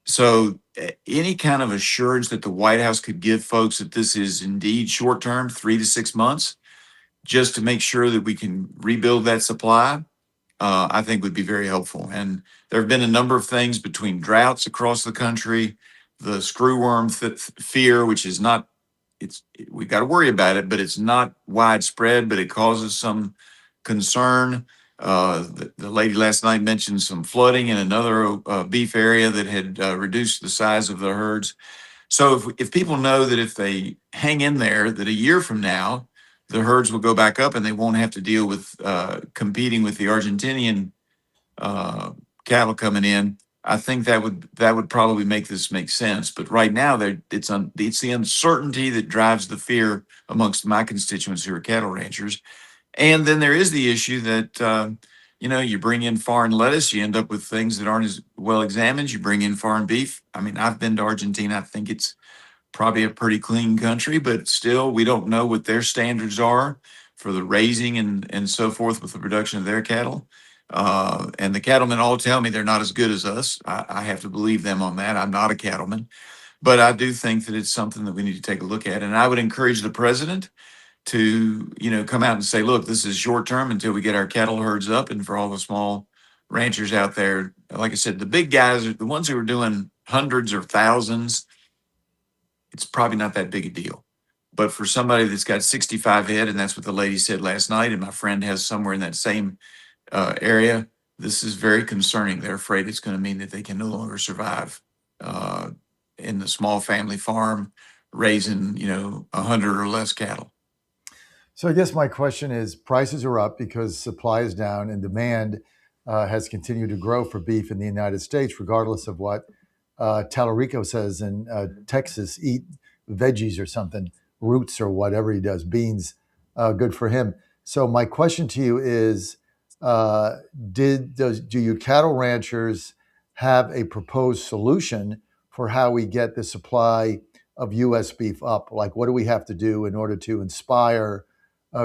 So any kind of assurance that the White House could give folks that this is indeed short term, 3 to 6 months, just to make sure that we can rebuild that supply, I think would be very helpful. And there have been a number of things between droughts across the country, the screwworm fear, which is not, we got to worry about it, but it's not widespread, but it causes some concern. The lady last night mentioned some flooding in another beef area that had reduced the size of the herds. So if people know that if they hang in there, that a year from now, the herds will go back up and they won't have to deal with competing with the Argentinian cattle coming in, I think that would probably make this make sense. But right now, it's the uncertainty that drives the fear amongst my constituents who are cattle ranchers. And then there is the issue that you bring in foreign lettuce, you end up with things that aren't as well examined. You bring in foreign beef. I mean, I've been to Argentina. I think it's probably a pretty clean country, but still, we don't know what their standards are for the raising and so forth with the production of their cattle. And the cattlemen all tell me they're not as good as us. I have to believe them on that. I'm not a cattleman, but I do think that it's something that we need to take a look at. And I would encourage the president to, come out and say, look, this is short term until we get our cattle herds up. And for all the small ranchers out there, like I said, the big guys are the ones who are doing hundreds or thousands. It's probably not that big a deal. But for somebody that's got 65 head, and that's what the lady said last night, and my friend has somewhere in that same area, this is very concerning. They're afraid it's going to mean that they can no longer survive in the small family farm, raising 100 or less cattle. So I guess my question is, prices are up because supply is down and demand has continued to grow for beef in the United States, regardless of what Tallarico says in Texas, eat veggies or something, roots or whatever he does, beans, good for him. So my question to you is, do you cattle ranchers have a proposed solution for how we get the supply of U.S. beef up? Like, what do we have to do in order to inspire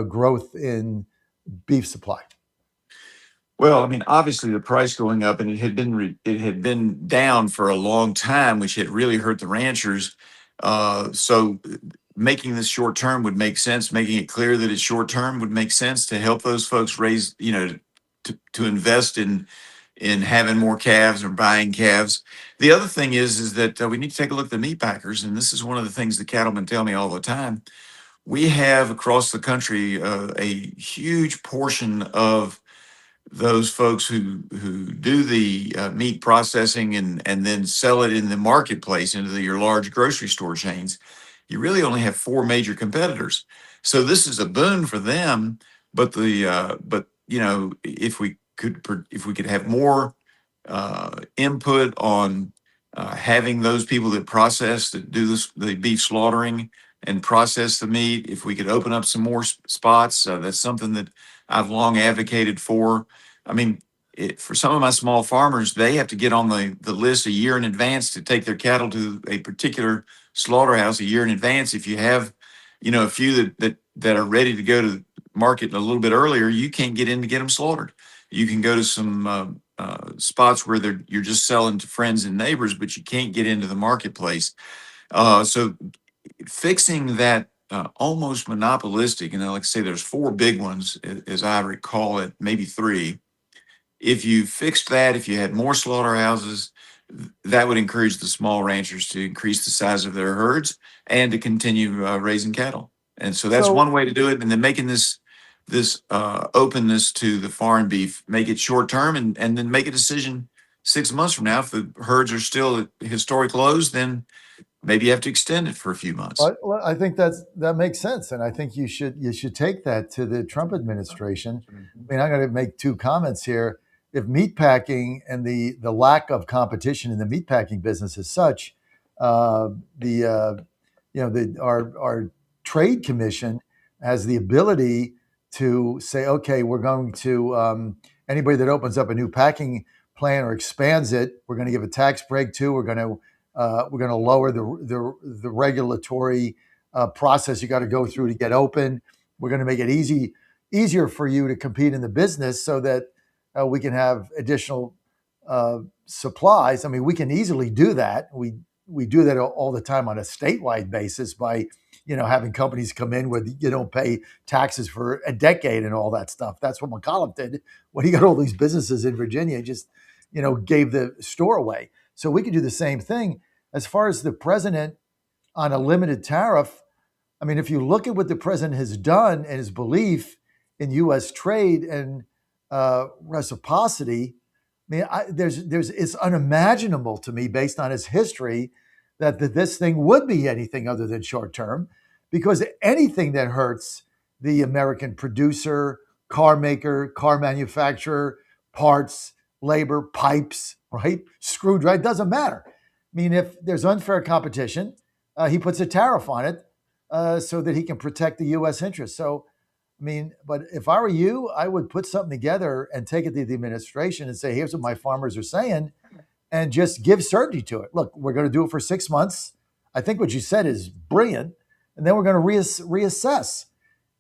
growth in beef supply? Well, I mean, obviously the price going up, and it had been down for a long time, which had really hurt the ranchers. So making this short term would make sense. Making it clear that it's short term would make sense to help those folks raise, to invest in having more calves or buying calves. The other thing is that we need to take a look at the meat packers, and this is one of the things the cattlemen tell me all the time. We have across the country a huge portion of those folks who do the meat processing and then sell it in the marketplace into your large grocery store chains. You really only have 4 major competitors, so this is a boon for them. But if we could have more input on having those people that do the beef slaughtering and process the meat, if we could open up some more spots, that's something that I've long advocated for. I mean, for some of my small farmers, they have to get on the list a year in advance to take their cattle to a particular slaughterhouse a year in advance. If you have, a few that are ready to go to market a little bit earlier, you can't get in to get them slaughtered. You can go to some spots where you're just selling to friends and neighbors, but you can't get into the marketplace. So fixing that almost monopolistic, and like I say, there's 4 big ones, as I recall it, maybe 3. If you fixed that, if you had more slaughterhouses, that would encourage the small ranchers to increase the size of their herds and to continue raising cattle. And so that's one way to do it. And then making this openness to the foreign beef, make it short term, and then make a decision 6 months from now. If the herds are still at historic lows, then maybe you have to extend it for a few months. Well, I think that makes sense, and I think you should take that to the Trump administration. I mean, I'm going to make 2 comments here. If meatpacking and the lack of competition in the meatpacking business is such, our trade commission has the ability to say, okay, we're going to anybody that opens up a new packing plant or expands it, we're going to give a tax break to. We're going to We're going to lower the regulatory process you got to go through to get open. We're going to make it easier for you to compete in the business so that we can have additional supplies. I mean, we can easily do that. We do that all the time on a statewide basis by, having companies come in where you don't pay taxes for a decade and all that stuff. That's what McCollum did when he got all these businesses in Virginia, just, gave the store away. So we could do the same thing. As far as the president on a limited tariff, I mean, if you look at what the president has done and his belief in U.S. trade and reciprocity, I mean, it's unimaginable to me, based on his history, that this thing would be anything other than short term, because anything that hurts the American producer, car maker, car manufacturer, parts, labor, pipes, right, screwdriver, doesn't matter. I mean, if there's unfair competition, he puts a tariff on it so that he can protect the U.S. interests. So, I mean, but if I were you, I would put something together and take it to the administration and say, here's what my farmers are saying, and just give certainty to it. Look, we're going to do it for 6 months. I think what you said is brilliant. And then we're going to reassess,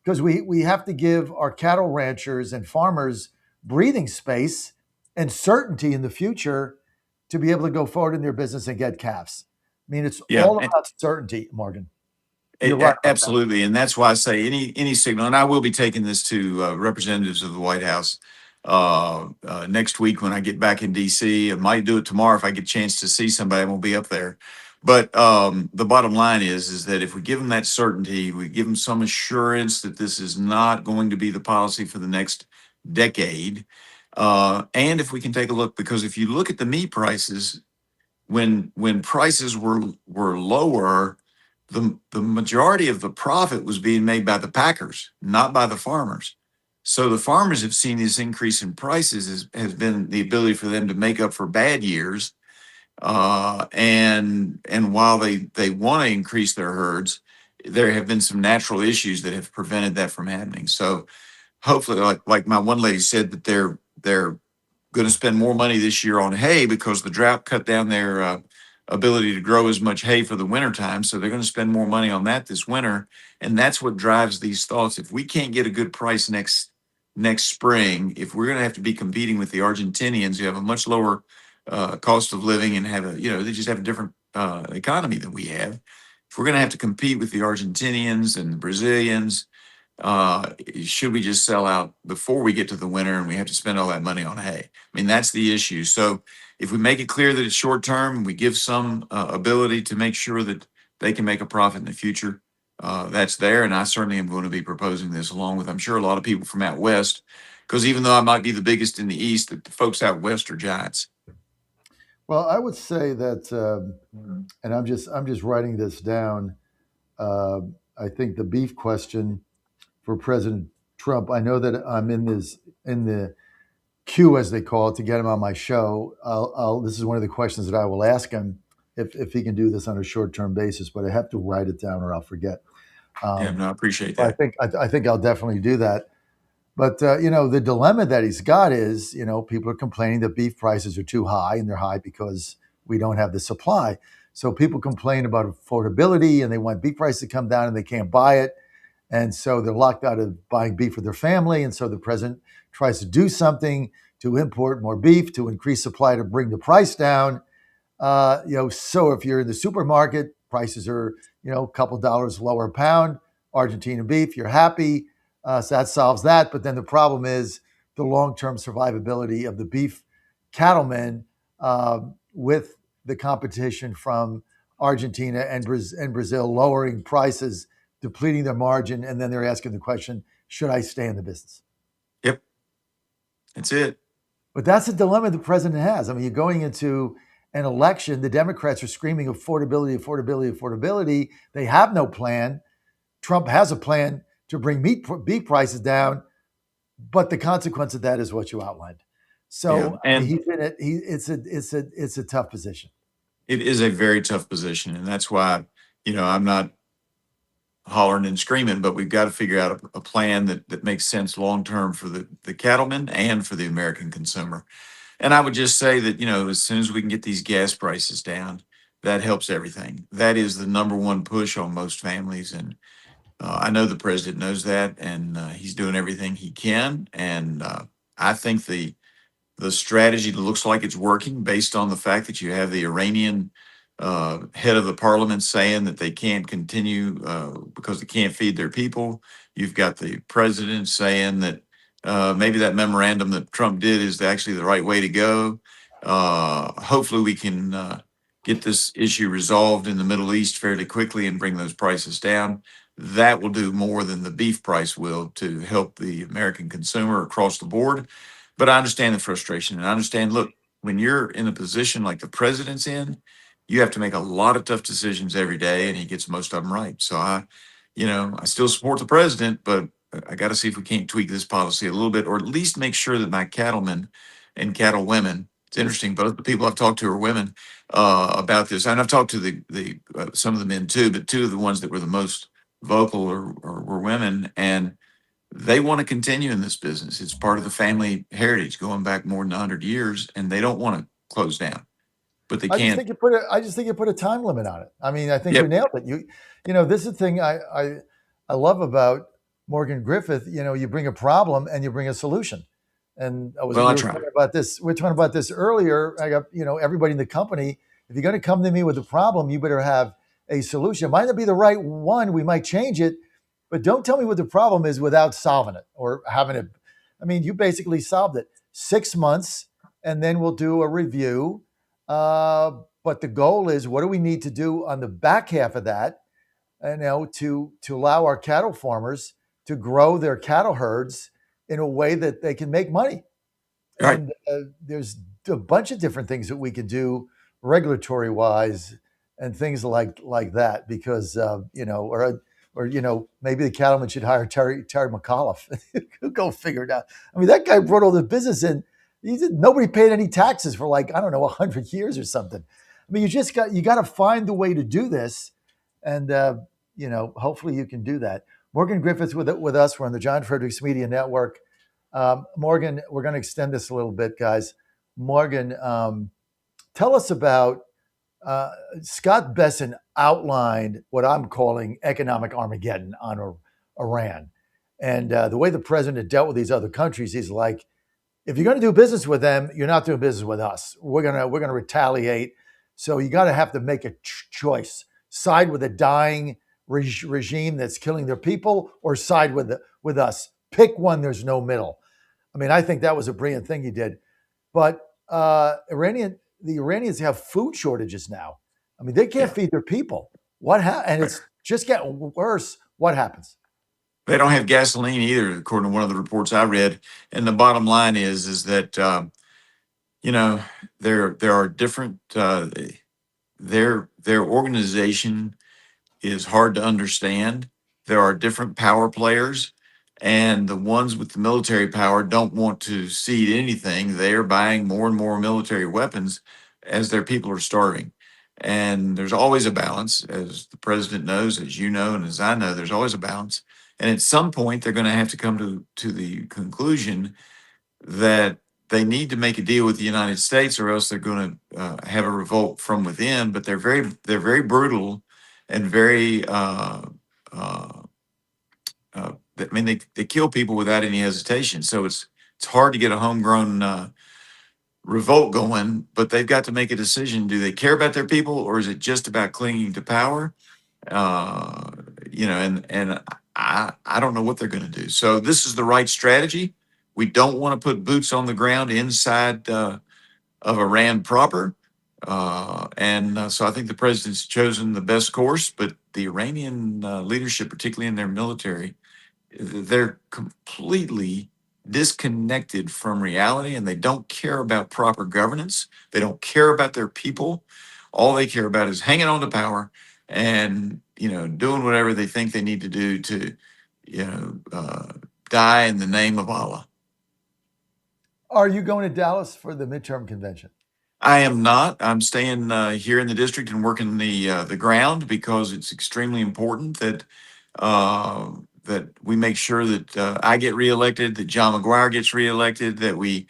because we have to give our cattle ranchers and farmers breathing space and certainty in the future to be able to go forward in their business and get calves. I mean, it's all about certainty, Morgan. You're right. Absolutely. And that's why I say any signal, and I will be taking this to representatives of the White House next week when I get back in DC. I might do it tomorrow if I get a chance to see somebody. I won't be up there. But the bottom line is that if we give them that certainty, we give them some assurance that this is not going to be the policy for the next decade. And if we can take a look, because if you look at the meat prices, when prices were lower, the majority of the profit was being made by the packers, not by the farmers. So the farmers have seen this increase in prices has been the ability for them to make up for bad years. And while they want to increase their herds, there have been some natural issues that have prevented that from happening. So hopefully, like my one lady said, that they're going to spend more money this year on hay because the drought cut down their ability to grow as much hay for the wintertime. So they're going to spend more money on that this winter. And that's what drives these thoughts. If we can't get a good price next spring, if we're going to have to be competing with the Argentinians who have a much lower cost of living and have they just have a different economy than we have. If we're going to have to compete with the Argentinians and the Brazilians, should we just sell out before we get to the winter and we have to spend all that money on hay? I mean, that's the issue. So if we make it clear that it's short term, we give some ability to make sure that they can make a profit in the future, that's there. And I certainly am going to be proposing this along with, I'm sure, a lot of people from out west, because even though I might be the biggest in the East, the folks out west are giants. Well, I would say that, and I'm just writing this down. I think the beef question for President Trump, I know that I'm in the queue, as they call it, to get him on my show. This is one of the questions that I will ask him if he can do this on a short-term basis, but I have to write it down or I'll forget. I appreciate that. I think I'll definitely do that. But, the dilemma that he's got is, people are complaining that beef prices are too high, and they're high because we don't have the supply. So people complain about affordability and they want beef prices to come down and they can't buy it. And so they're locked out of buying beef for their family. And so the president tries to do something to import more beef, to increase supply, to bring the price down. So if you're in the supermarket, prices are, a couple dollars lower a pound, Argentina beef, you're happy. So that solves that. But then the problem is the long-term survivability of the beef cattlemen with the competition from Argentina and Brazil lowering prices, depleting their margin, and then they're asking the question, should I stay in the business? Yep. That's it. But that's the dilemma the president has. I mean, you're going into an election. The Democrats are screaming affordability, affordability, affordability. They have no plan. Trump has a plan to bring beef prices down, but the consequence of that is what you outlined. So he's in it. It's a tough position. It is a very tough position, and that's why I'm not hollering and screaming, but we've got to figure out a plan that makes sense long term for the cattlemen and for the American consumer. And I would just say that as soon as we can get these gas prices down, that helps everything. That is the number one push on most families. And I know the president knows that, and he's doing everything he can. And I think the strategy looks like it's working based on the fact that you have the Iranian head of the parliament saying that they can't continue because they can't feed their people. You've got the president saying that maybe that memorandum that Trump did is actually the right way to go. Hopefully, we can get this issue resolved in the Middle East fairly quickly and bring those prices down. That will do more than the beef price will to help the American consumer across the board. But I understand the frustration, and I understand, look, when you're in a position like the president's in, you have to make a lot of tough decisions every day, and he gets most of them right. So I still support the president, but I got to see if we can't tweak this policy a little bit, or at least make sure that my cattlemen and cattle women. It's interesting, both the people I've talked to are women about this, and I've talked to the some of the men too, but two of the ones that were the most vocal were women, and they want to continue in this business. It's part of the family heritage going back more than 100 years, and they don't want to close down, but they I just can't. think you put a time limit on it. I mean, I think Yep. you nailed it. This is the thing I love about Morgan Griffith. You bring a problem and you bring a solution. And we were talking about this. We were talking about this earlier. I got everybody in the company. If you're going to come to me with a problem, you better have a solution. It might not be the right one. We might change it, but don't tell me what the problem is without solving it or having it. I mean, you basically solved it. 6 months, and then we'll do a review. But the goal is, what do we need to do on the back half of that, to allow our cattle farmers to grow their cattle herds in a way that they can make money. Right. And there's a bunch of different things that we could do regulatory wise and things like that, because maybe the cattlemen should hire Terry McAuliffe. Go figure it out. I mean, that guy brought all the business in. Nobody paid any taxes for 100 years or something. I mean, you got to find the way to do this, and hopefully you can do that. Morgan Griffiths with us. We're on the John Fredericks Media Network. Morgan, we're going to extend this a little bit, guys. Morgan, tell us about Scott Besson outlined what I'm calling economic Armageddon on Iran. And the way the president dealt with these other countries, he's like, if you're going to do business with them, you're not doing business with us. We're gonna retaliate. So you got to have to make a choice: side with a dying regime that's killing their people, or side with us. Pick one. There's no middle. I mean, I think that was a brilliant thing he did. But the Iranians have food shortages now. I mean, they can't feed their people. And it's just getting worse. What happens? They don't have gasoline either, according to one of the reports I read. And the bottom line is that there are different. Their organization is hard to understand. There are different power players, and the ones with the military power don't want to cede anything. They are buying more and more military weapons as their people are starving. And there's always a balance, as the president knows, as you know, and as I know, there's always a balance. And at some point, they're going to have to come to the conclusion that they need to make a deal with the United States, or else they're going to have a revolt from within. But they're very brutal and very. They kill people without any hesitation. So it's hard to get a homegrown revolt going. But they've got to make a decision: do they care about their people, or is it just about clinging to power? And I don't know what they're going to do. So this is the right strategy. We don't want to put boots on the ground inside of Iran proper. So I think the president's chosen the best course, but the Iranian leadership, particularly in their military, they're completely disconnected from reality, and they don't care about proper governance. They don't care about their people. All they care about is hanging on to power and, doing whatever they think they need to do to, die in the name of Allah. Are you going to Dallas for the midterm convention? I am not. I'm staying here in the district and working the ground, because it's extremely important that we make sure that I get reelected, that John McGuire gets reelected, that we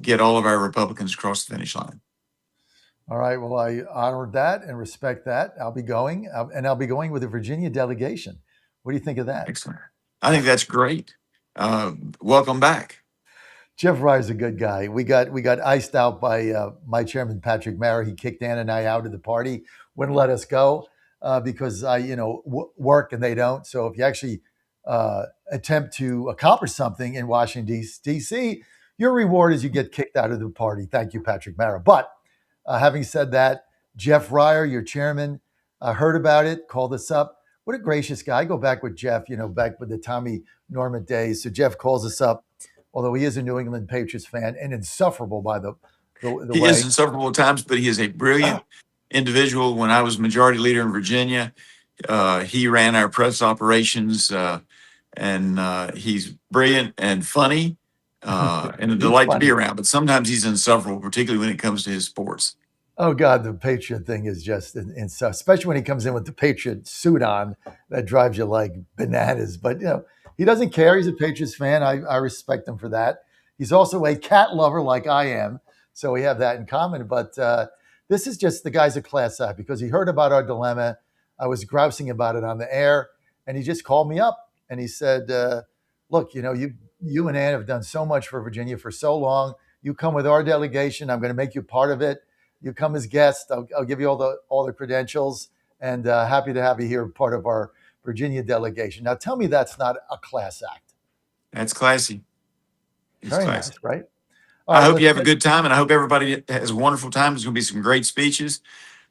get all of our Republicans across the finish line. All right. Well, I honor that and respect that. I'll be going, and I'll be going with the Virginia delegation. What do you think of that? Excellent. I think that's great. Welcome back. Jeff Ryer's a good guy. We got iced out by my chairman, Patrick Mara. He kicked Ann and I out of the party, wouldn't let us go because I, work and they don't. So if you actually attempt to accomplish something in Washington, D.C., your reward is you get kicked out of the party. Thank you, Patrick Mara. But having said that, Jeff Ryer, your chairman, heard about it, called us up. What a gracious guy. I go back with Jeff, back with the Tommy Norman days. So Jeff calls us up, although he is a New England Patriots fan and insufferable by the He way. is insufferable at times, but he is a brilliant individual. When I was majority leader in Virginia, he ran our press operations, and he's brilliant and funny and a delight to be around. But sometimes he's insufferable, particularly when it comes to his sports. Oh, God, the Patriot thing is just insane, especially when he comes in with the Patriot suit on. That drives you like bananas. But, he doesn't care. He's a Patriots fan. I respect him for that. He's also a cat lover like I am. So we have that in common. But this is just the guy's a class act because he heard about our dilemma. I was grousing about it on the air, and he just called me up. And he said, look, you and Ann have done so much for Virginia for so long. You come with our delegation. I'm going to make you part of it. You come as guest. I'll give you all the credentials, and happy to have you here, part of our Virginia delegation. Now, tell me that's not a class act. That's classy. It's very classy. Nice, right? I hope you have a good time, and I hope everybody has a wonderful time. There's going to be some great speeches.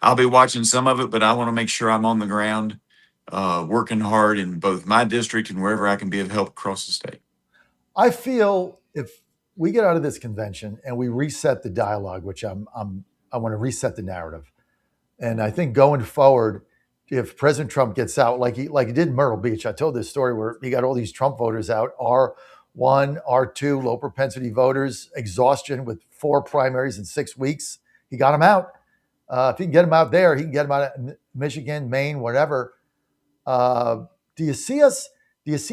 I'll be watching some of it, but I want to make sure I'm on the ground, working hard in both my district and wherever I can be of help across the state. I feel if we get out of this convention and we reset the dialogue, which I want to reset the narrative. And I think going forward, if President Trump gets out like he did in Myrtle Beach, I told this story where he got all these Trump voters out, R1, R2, low propensity voters, exhaustion with 4 primaries in 6 weeks. He got them out. If he can get them out there, he can get them out of Michigan, Maine, whatever. Do you see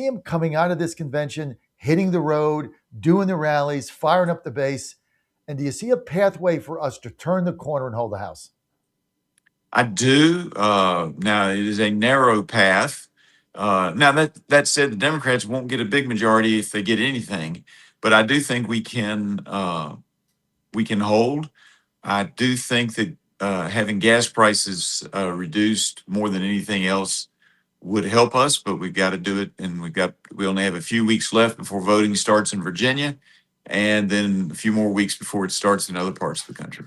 him coming out of this convention, hitting the road, doing the rallies, firing up the base? And do you see a pathway for us to turn the corner and hold the House? I do. Now, it is a narrow path. Now, that said, the Democrats won't get a big majority if they get anything. But I do think we can hold. I do think that having gas prices reduced more than anything else would help us, but we've got to do it. And we only have a few weeks left before voting starts in Virginia, and then a few more weeks before it starts in other parts of the country.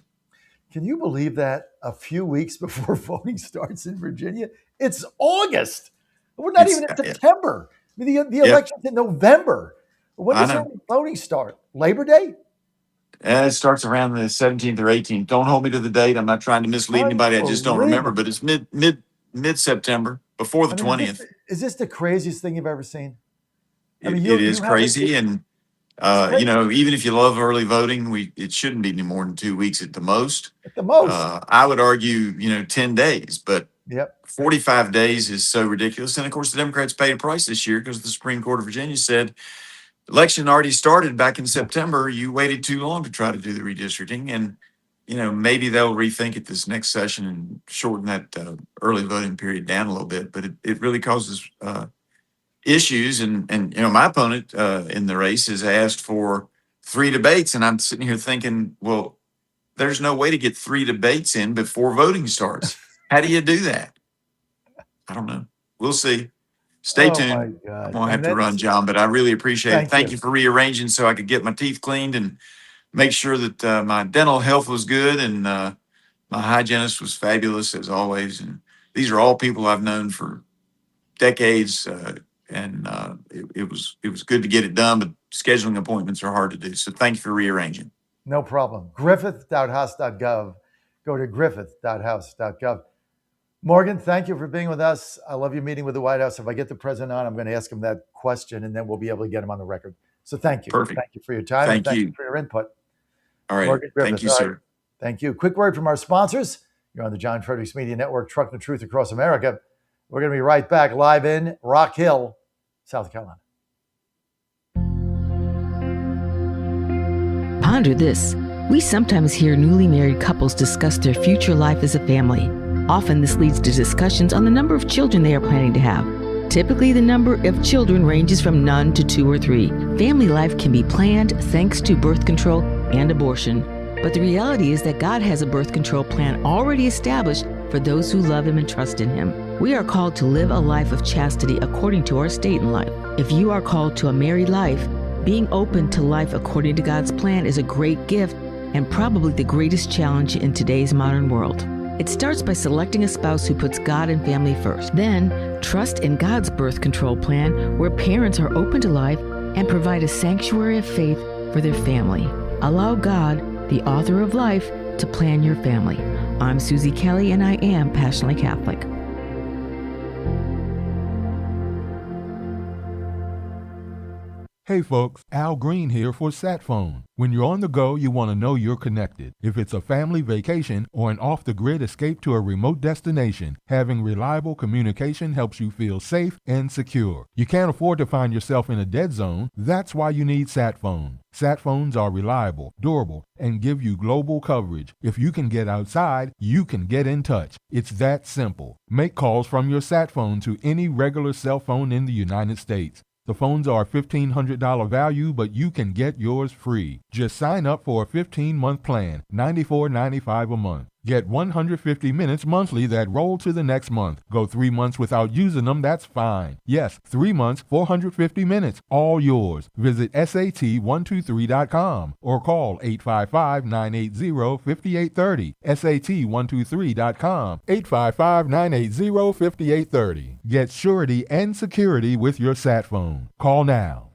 Can you believe that? A few weeks before voting starts in Virginia? It's August. We're not even in September. I mean, the election's in November. When does early voting start? Labor Day? It starts around the 17th or 18th. Don't hold me to the date. I'm not trying to mislead anybody. I just don't remember. But it's mid-September, before the 20th. Is this the craziest thing you've ever seen? It is crazy. And, even if you love early voting, it shouldn't be any more than 2 weeks at the most. At the most. I would argue, 10 days. But 45 days is so ridiculous. And, of course, the Democrats paid a price this year because the Supreme Court of Virginia said, election already started back in September. You waited too long to try to do the redistricting. And, maybe they'll rethink it this next session and shorten that early voting period down a little bit. But it really causes issues. And my opponent in the race has asked for 3 debates. And I'm sitting here thinking, well, there's no way to get 3 debates in before voting starts. How do you do that? I don't know. We'll see. Stay tuned. I'm going to have to run, John, but I really appreciate it. Thank you for rearranging so I could get my teeth cleaned and make sure that my dental health was good, and my hygienist was fabulous as always. And these are all people I've known for decades, and it was good to get it done, but scheduling appointments are hard to do. So thank you for rearranging. No problem. Griffith.house.gov. Go to griffith.house.gov. Morgan, thank you for being with us. I love your meeting with the White House. If I get the president on, I'm going to ask him that question, and then we'll be able to get him on the record. So thank you. Perfect. Thank you for your time. Thank you you for your input. All right. Thank you, sir. Thank you. Quick word from our sponsors. You're on the John Fredericks Media Network, trucking the truth across America. We're going to be right back live in Rock Hill, South Carolina. Ponder this. We sometimes hear newly married couples discuss their future life as a family. Often this leads to discussions on the number of children they are planning to have. Typically, the number of children ranges from none to 2 or 3. Family life can be planned thanks to birth control and abortion. But the reality is that God has a birth control plan already established for those who love Him and trust in Him. We are called to live a life of chastity according to our state in life. If you are called to a married life, being open to life according to God's plan is a great gift and probably the greatest challenge in today's modern world. It starts by selecting a spouse who puts God and family first. Then, trust in God's birth control plan where parents are open to life and provide a sanctuary of faith for their family. Allow God, the author of life, to plan your family. I'm Susie Kelly, and I am passionately Catholic. Hey folks, Al Green here for SatPhone. When you're on the go, you want to know you're connected. If it's a family vacation or an off-the-grid escape to a remote destination, having reliable communication helps you feel safe and secure. You can't afford to find yourself in a dead zone. That's why you need SatPhone. SatPhones are reliable, durable, and give you global coverage. If you can get outside, you can get in touch. It's that simple. Make calls from your SatPhone to any regular cell phone in the United States. The phones are $1,500 value, but you can get yours free. Just sign up for a 15-month plan, $94.95 a month. Get 150 minutes monthly that roll to the next month. Go 3 months without using them, that's fine. Yes, 3 months, 450 minutes, all yours. Visit SAT123.com or call 855-980-5830. SAT123.com, 855-980-5830. Get surety and security with your SatPhone. Call now.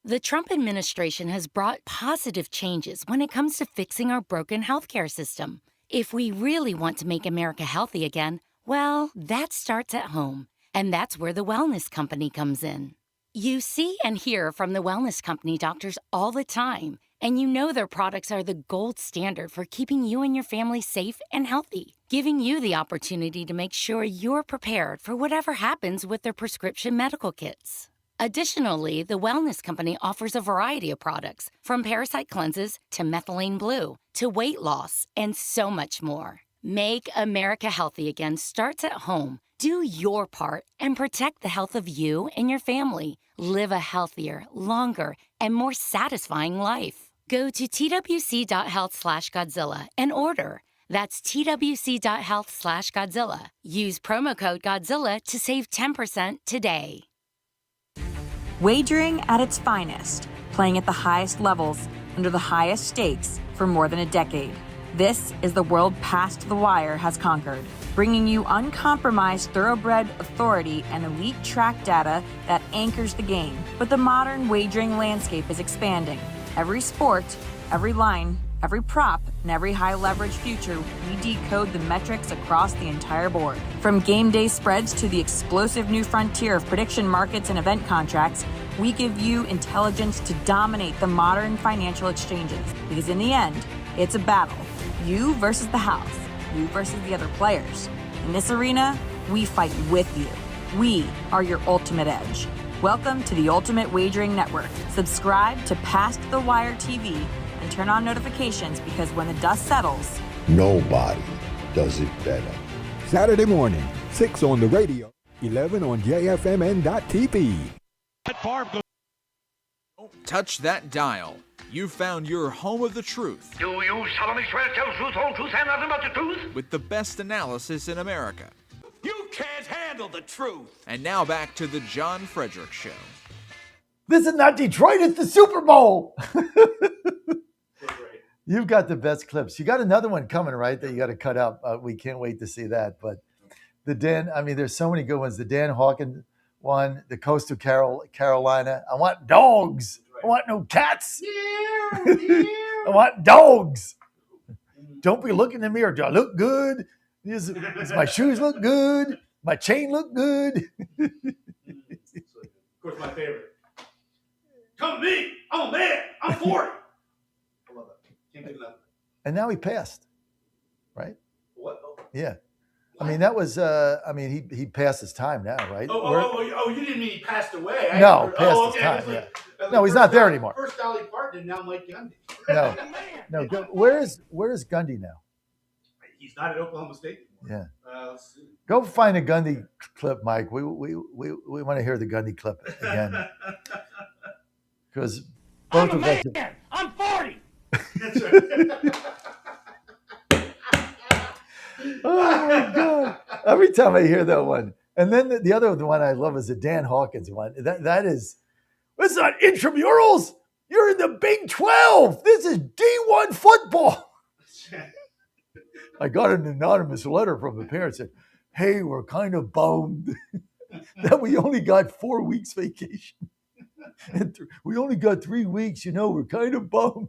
The Trump administration has brought positive changes when it comes to fixing our broken healthcare system. If we really want to make America healthy again, well, that starts at home. And that's where the Wellness Company comes in. You see and hear from the Wellness Company doctors all the time, and you know their products are the gold standard for keeping you and your family safe and healthy, giving you the opportunity to make sure you're prepared for whatever happens with their prescription medical kits. Additionally, the Wellness Company offers a variety of products, from parasite cleanses to methylene blue to weight loss and so much more. Make America healthy again starts at home. Do your part and protect the health of you and your family. Live a healthier, longer, and more satisfying life. Go to twc.health/Godzilla and order. That's twc.health/Godzilla. Use promo code Godzilla to save 10% today. Wagering at its finest, playing at the highest levels, under the highest stakes for more than a decade. This is the world Past the Wire has conquered, bringing you uncompromised thoroughbred authority and elite track data that anchors the game. But the modern wagering landscape is expanding. Every sport, every line, every prop, and every high-leverage future, we decode the metrics across the entire board. From game day spreads to the explosive new frontier of prediction markets and event contracts, we give you intelligence to dominate the modern financial exchanges. Because in the end, it's a battle. You versus the house. You versus the other players. In this arena, we fight with you. We are your ultimate edge. Welcome to the Ultimate Wagering Network. Subscribe to Past the Wire TV and turn on notifications, because when the dust settles, Nobody does it better. Saturday morning, 6 on the radio, 11 on JFMN.TV. Don't touch that dial. You've found your home of the truth. Do you solemnly swear to tell the truth, whole truth, and nothing but the truth? With the best analysis in America. You can't handle the truth. And now back to the John Fredericks Show. This is not Detroit, it's the Super Bowl. You've got the best clips. You got another one coming, right, that you got to cut up. We can't wait to see that. But the Dan, I mean, there's so many good ones. The Dan Hawkins one, the Coastal Carolina. I want dogs. I want no cats. I want dogs. Don't be looking in the mirror. Do I look good? Does my shoes look good? My chain look good? Of course, my favorite. Come to me. I'm a man. I'm 40. I love that. Can't get enough. And now he passed, right? What? Yeah. I mean, that was, he passed his time now, right? Oh, you didn't mean he passed away. No, passed his time, yeah. No, he's not there anymore. First Dolly Parton Martin and now Mike Gundy. No. Where is Gundy now? He's not at Oklahoma State Yeah. anymore. Let's see. Go find a Gundy clip, Mike. We want to hear the Gundy clip again. Because both of us. I'm 40. That's right. Oh my God! Every time I hear that one, and then the other one I love is the Dan Hawkins one. That is, it's not intramurals. You're in the Big 12. This is D1 football. I got an anonymous letter from the parents that, hey, we're kind of bummed that we only got 4 weeks vacation. And we only got 3 weeks. We're kind of bummed.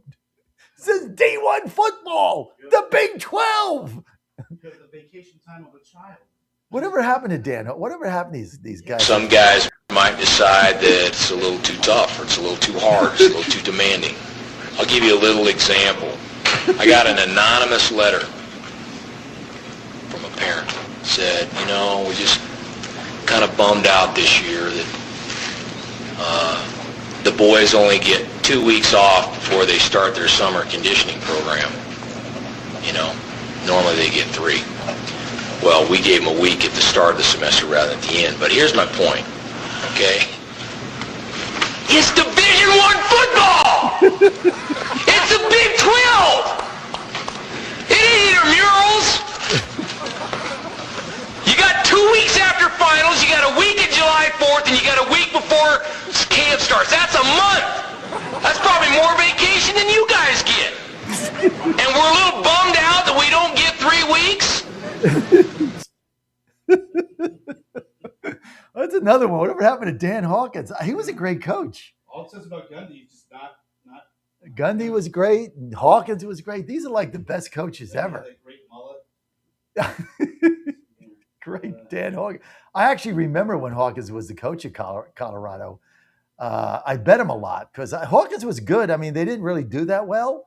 This is D1 football, the Big 12. Because the vacation time of a child. Whatever happened to Dan? Whatever happened to these guys? Some guys might decide that it's a little too tough, or it's a little too hard, it's a little too demanding. I'll give you a little example. I got an anonymous letter from a parent. Said, we're just kind of bummed out this year that the boys only get 2 weeks off before they start their summer conditioning program. Normally they get 3. Well, we gave them a week at the start of the semester rather than at the end. But here's my point, okay? It's Division I football! It's the Big 12! It ain't intramurals! You got 2 weeks after finals, you got a week of July 4th, and you got a week before camp starts. That's a month! That's probably more vacation than you guys get. And we're a little bummed out that we don't get 3 weeks? That's another one. Whatever happened to Dan Hawkins? He was a great coach. All it says about Gundy is just not. Gundy was great. Hawkins was great. These are like the best coaches ever. Great mullet. Great Dan Hawkins. I actually remember when Hawkins was the coach of Colorado. I bet him a lot because Hawkins was good. I mean, they didn't really do that well,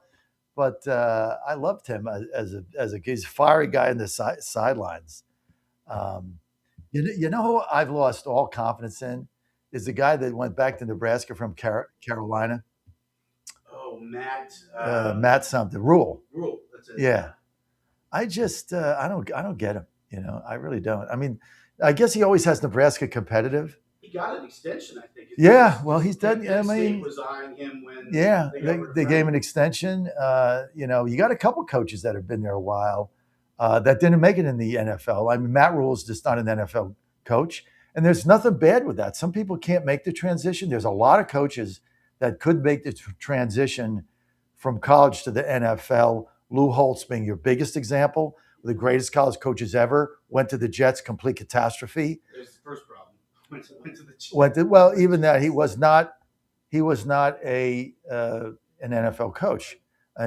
but I loved him as a he's a fiery guy in the sidelines. You know who I've lost all confidence in is the guy that went back to Nebraska from Carolina. Oh, Matt. Matt something. Rule. That's it. Yeah. I just I don't get him. I really don't. I mean, I guess he always has Nebraska competitive. He got an extension, I think. Yeah, well, he's done. I mean, was eyeing him when. Yeah, they gave him an extension. You got a couple coaches that have been there a while that didn't make it in the NFL. I mean, Matt Rule's just not an NFL coach, and there's nothing bad with that. Some people can't make the transition. There's a lot of coaches that could make the transition from college to the NFL. Lou Holtz being your biggest example, the greatest college coaches ever, went to the Jets, complete catastrophe. There's the first problem. Went to the Jets. Well, even that he was not an NFL coach.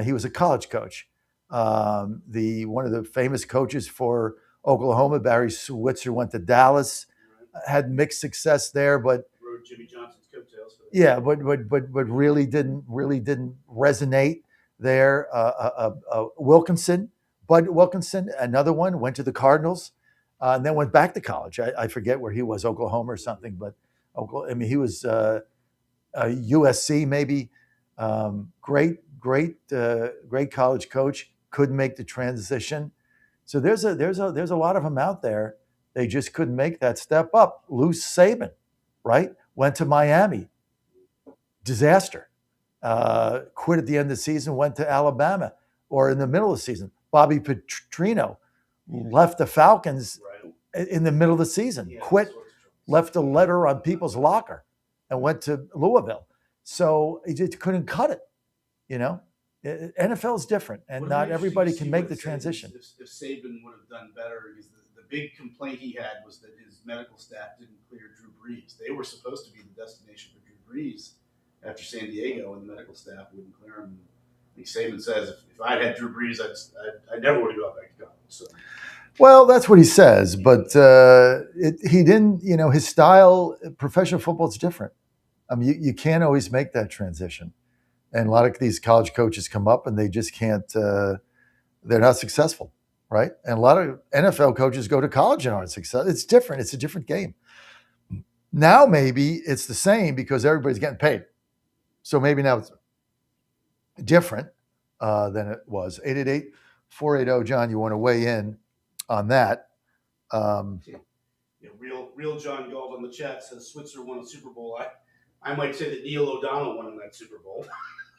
He was a college coach. One of the famous coaches for Oklahoma, Barry Switzer, went to Dallas, had mixed success there, but rode Jimmy Johnson's coattails. Yeah, but really didn't resonate there. Bud Wilkinson, another one, went to the Cardinals, and then went back to college. I forget where he was, Oklahoma or something, but Oklahoma. I mean, he was USC maybe. Great college coach. Couldn't make the transition. So there's a lot of them out there. They just couldn't make that step up. Lou Saban, right? Went to Miami. Disaster. Quit at the end of the season, went to Alabama, or in the middle of the season. Bobby Petrino left the Falcons in the middle of the season, quit, left a letter on people's locker, and went to Louisville. So he just couldn't cut it. NFL is different, and not everybody can make the transition. If Saban would have done better, because the big complaint he had was that his medical staff didn't clear Drew Brees. They were supposed to be the destination for Drew Brees after San Diego, and the medical staff wouldn't clear him. I think Saban says, if I'd had Drew Brees, I never would have gone back to college. So. Well, that's what he says, but he didn't. His style, professional football is different. I mean, you can't always make that transition. And a lot of these college coaches come up and they just can't, they're not successful, right? And a lot of NFL coaches go to college and aren't successful. It's different. It's a different game. Now maybe it's the same because everybody's getting paid. So maybe now different than it was. 888-480, John, you want to weigh in on that? Yeah, real John Gold on the chat says Switzer won a Super Bowl. I might say that Neil O'Donnell won in that Super Bowl.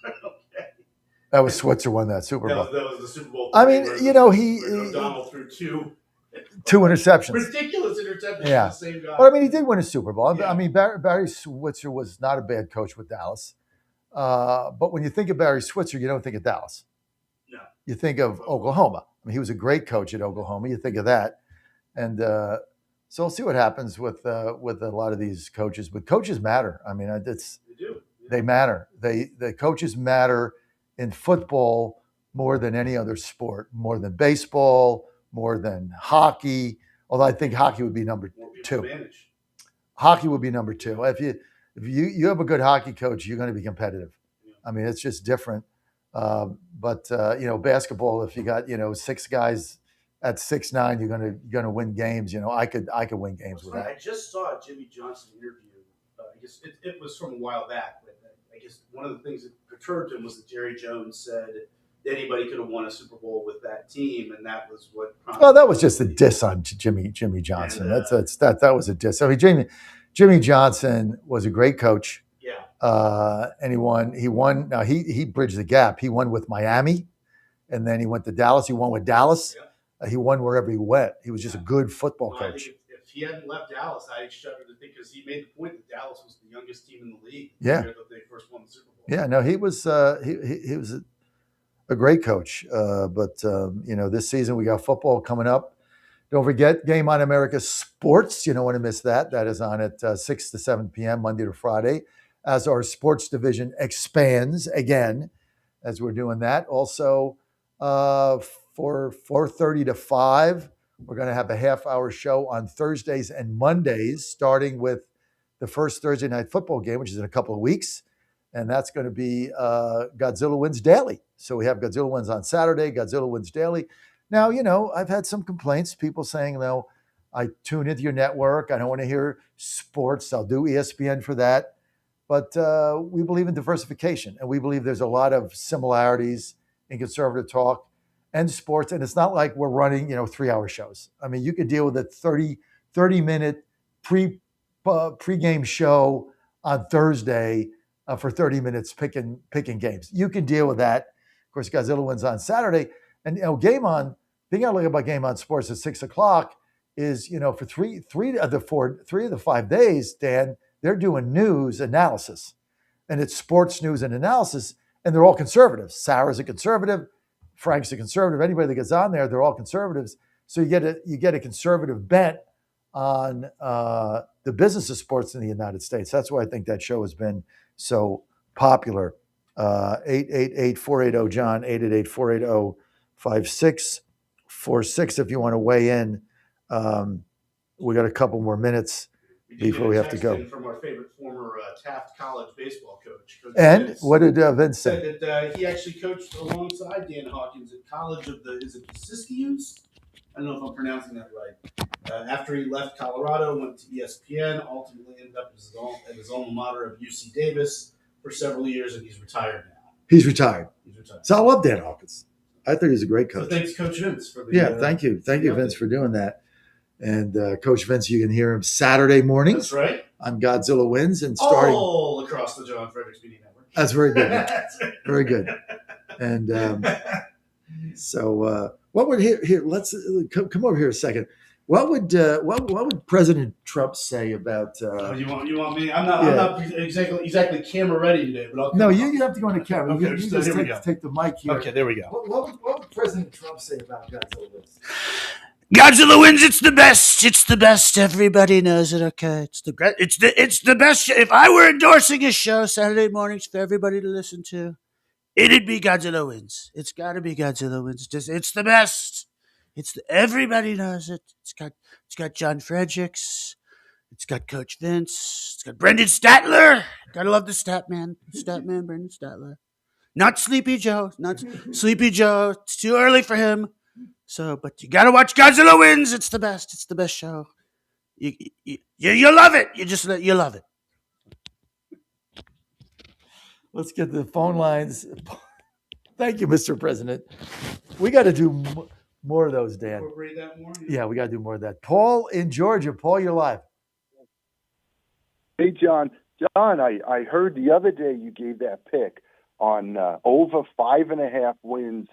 Okay. That was Switzer won that Super Bowl. That was the Super Bowl. I mean, you know, O'Donnell threw two interceptions. ridiculous interceptions. Yeah. To the same guy. But I mean, he did win a Super Bowl. Yeah. I mean, Barry Switzer was not a bad coach with Dallas. But when you think of Barry Switzer, you don't think of Dallas. No. You think of Oklahoma. I mean, he was a great coach at Oklahoma. You think of that. And so we'll see what happens with a lot of these coaches. But coaches matter. I mean, They do. they matter. The coaches matter in football more than any other sport, more than baseball, more than hockey. Although I think hockey would be number two. Hockey would be number two. If you have a good hockey coach, you're going to be competitive. I mean, it's just different. But basketball, if you got six guys at 6'9", you're gonna win games. I could win games with that. I just saw a Jimmy Johnson interview. I guess it was from a while back, but I guess one of the things that perturbed him was that Jerry Jones said anybody could have won a Super Bowl with that team, and that was what. Well, that was just a diss on Jimmy Johnson. And, that was a diss. I mean, Jimmy Johnson was a great coach. Yeah. And he won. Now he bridged the gap. He won with Miami, and then he went to Dallas. He won with Dallas. Yeah. He won wherever he went. He was just a good football I coach. think if he hadn't left Dallas, I shudder to think, because he made the point that Dallas was the youngest team in the league. Yeah. The year that they first won the Super Bowl. Yeah, no, he was he was a great coach. But this season we got football coming up. Don't forget, Game on America Sports. You don't want to miss that. That is on at 6 to 7 p.m. Monday to Friday, as our sports division expands again, as we're doing that. Also, for 4:30 to 5, we're going to have a half-hour show on Thursdays and Mondays, starting with the first Thursday night football game, which is in a couple of weeks. And that's going to be Godzilla Wins Daily. So we have Godzilla Wins on Saturday, Godzilla Wins Daily. Now, I've had some complaints, people saying, I tune into your network. I don't want to hear sports. I'll do ESPN for that. But we believe in diversification, and we believe there's a lot of similarities in conservative talk and sports. And it's not like we're running, 3-hour shows. I mean, you could deal with a 30-minute pre-game show on Thursday for 30 minutes picking games. You can deal with that. Of course, Godzilla Wins on Saturday. And, Game On, thing I like about Game On Sports at 6 o'clock is, for three of the 5 days, Dan, they're doing news analysis. And it's sports news and analysis, and they're all conservatives. Sarah's a conservative. Frank's a conservative. Anybody that gets on there, they're all conservatives. So you get a conservative bent on the business of sports in the United States. That's why I think that show has been so popular. 888-480-JOHN, 888-480-5646 if you want to weigh in. We got a couple more minutes before we have to go. From our favorite former Taft College baseball coach. And Vince, what did Vince say? Said that he actually coached alongside Dan Hawkins at College of is it Siskiyous? I don't know if I'm pronouncing that right. After he left Colorado, went to ESPN, ultimately ended up at his alma mater of UC Davis for several years, and he's retired now. He's retired. So I love Dan Hawkins. I think he's a great coach. So thanks, Coach Vince, for the thank you. Thank you, Vince, for doing that. And Coach Vince, you can hear him Saturday mornings. That's right. On Godzilla Wins and starting all across the John Fredericks Media Network. That's very good. Very good. And so what would here? Let's come over here a second. What would President Trump say about? You want me? I'm not exactly camera ready today, but I'll. No, you have to go on the camera. Okay, you just take the mic here. Okay, there we go. What would President Trump say about Godzilla Wins? Godzilla Wins. It's the best. It's the best. Everybody knows it. Okay, it's the best. If I were endorsing a show Saturday mornings for everybody to listen to, it'd be Godzilla Wins. It's got to be Godzilla Wins. It's the best. Everybody knows it. It's got John Fredericks. It's got Coach Vince. It's got Brendan Statler. Gotta love the Statman. Brendan Statler. Not Sleepy Joe. Not Sleepy Joe. It's too early for him. So, but you gotta watch Godzilla Wins. It's the best. It's the best show. You love it. You love it. Let's get the phone lines Thank you, Mr. President. We got to do more of those, Dan. Incorporate that more? Yeah, we got to do more of that. Paul in Georgia. Paul, you're live. Hey, John. John, I heard the other day you gave that pick on over 5.5 wins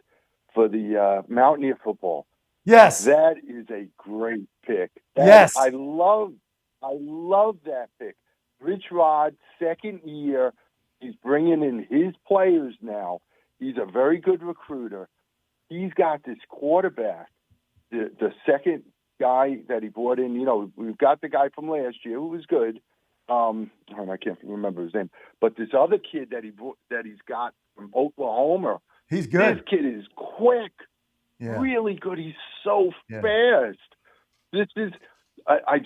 for the Mountaineer football. Yes. That is a great pick. Yes. I love that pick. Rich Rod, second year. He's bringing in his players now. He's a very good recruiter. He's got this quarterback, the second guy that he brought in. You know, we've got the guy from last year who was good. I can't remember his name, but this other kid that he's got from Oklahoma, he's good. This kid is quick, really good. He's so fast. This is, I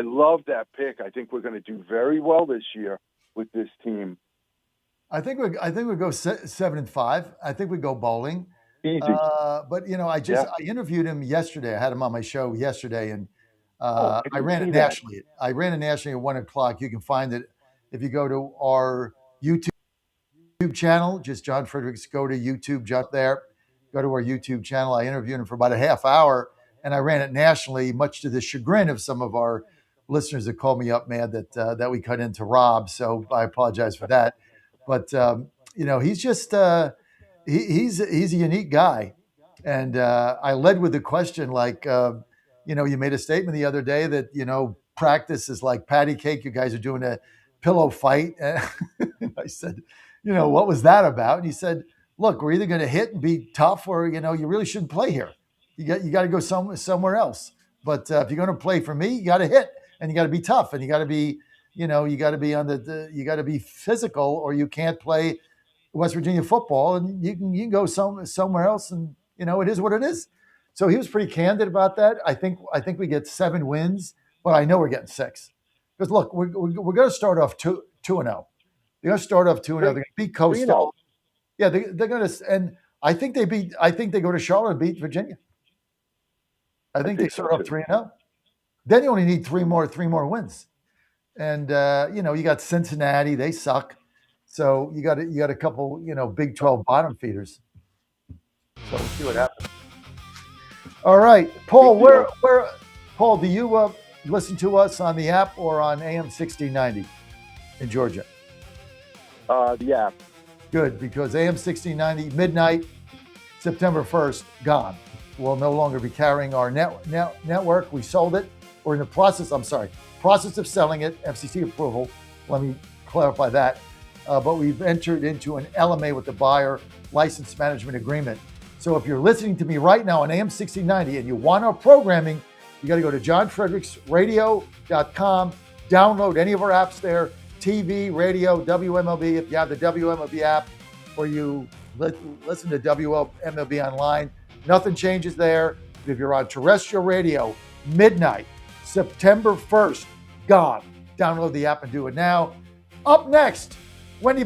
love that pick. I think we're going to do very well this year with this team. I think we go 7-5. I think we go bowling. Easy. But you know, I interviewed him yesterday. I had him on my show yesterday, and I ran it nationally. I ran it nationally at 1:00. You can find it if you go to our YouTube channel. Just John Fredericks. Go to YouTube. Jump there. Go to our YouTube channel. I interviewed him for about a half hour, and I ran it nationally, much to the chagrin of some of our listeners that called me up mad that we cut into Rob. So I apologize for that. But you know, he's just he's a unique guy, and I led with the question like. You know, you made a statement the other day that, you know, practice is like patty cake. You guys are doing a pillow fight. And I said, you know, what was that about? And he said, look, we're either going to hit and be tough or, you know, you really shouldn't play here. You got to go somewhere else. But if you're going to play for me, you got to hit and you got to be tough and you got to be, you know, you got to be on you got to be physical or you can't play West Virginia football and you can go somewhere else. And, you know, it is what it is. So he was pretty candid about that. I think we get 7 wins, but I know we're getting 6. Because look, we're going to start off 2-0. They're going to start off 2-0. They're going to beat Coastal. Yeah, they're going to, and I think they go to Charlotte and beat Virginia. I think they start off 3-0. Then you only need three more wins, and you know you got Cincinnati. They suck. So you got a couple, you know, Big 12 bottom feeders. So we'll see what happens. All right, Paul. Where Paul? Do you listen to us on the app or on AM 1690 in Georgia? The app. Good, because AM 1690 midnight, September 1st, gone. We'll no longer be carrying our network. We sold it. We're in the process of selling it. FCC approval. Let me clarify that. But we've entered into an LMA with the buyer, license management agreement. So if you're listening to me right now on AM 1690 and you want our programming, you got to go to johnfredericksradio.com, download any of our apps there, TV, radio, WMLB, if you have the WMLB app, or you listen to WMLB online. Nothing changes there. If you're on terrestrial radio, midnight, September 1st, gone. Download the app and do it now. Up next, Wendy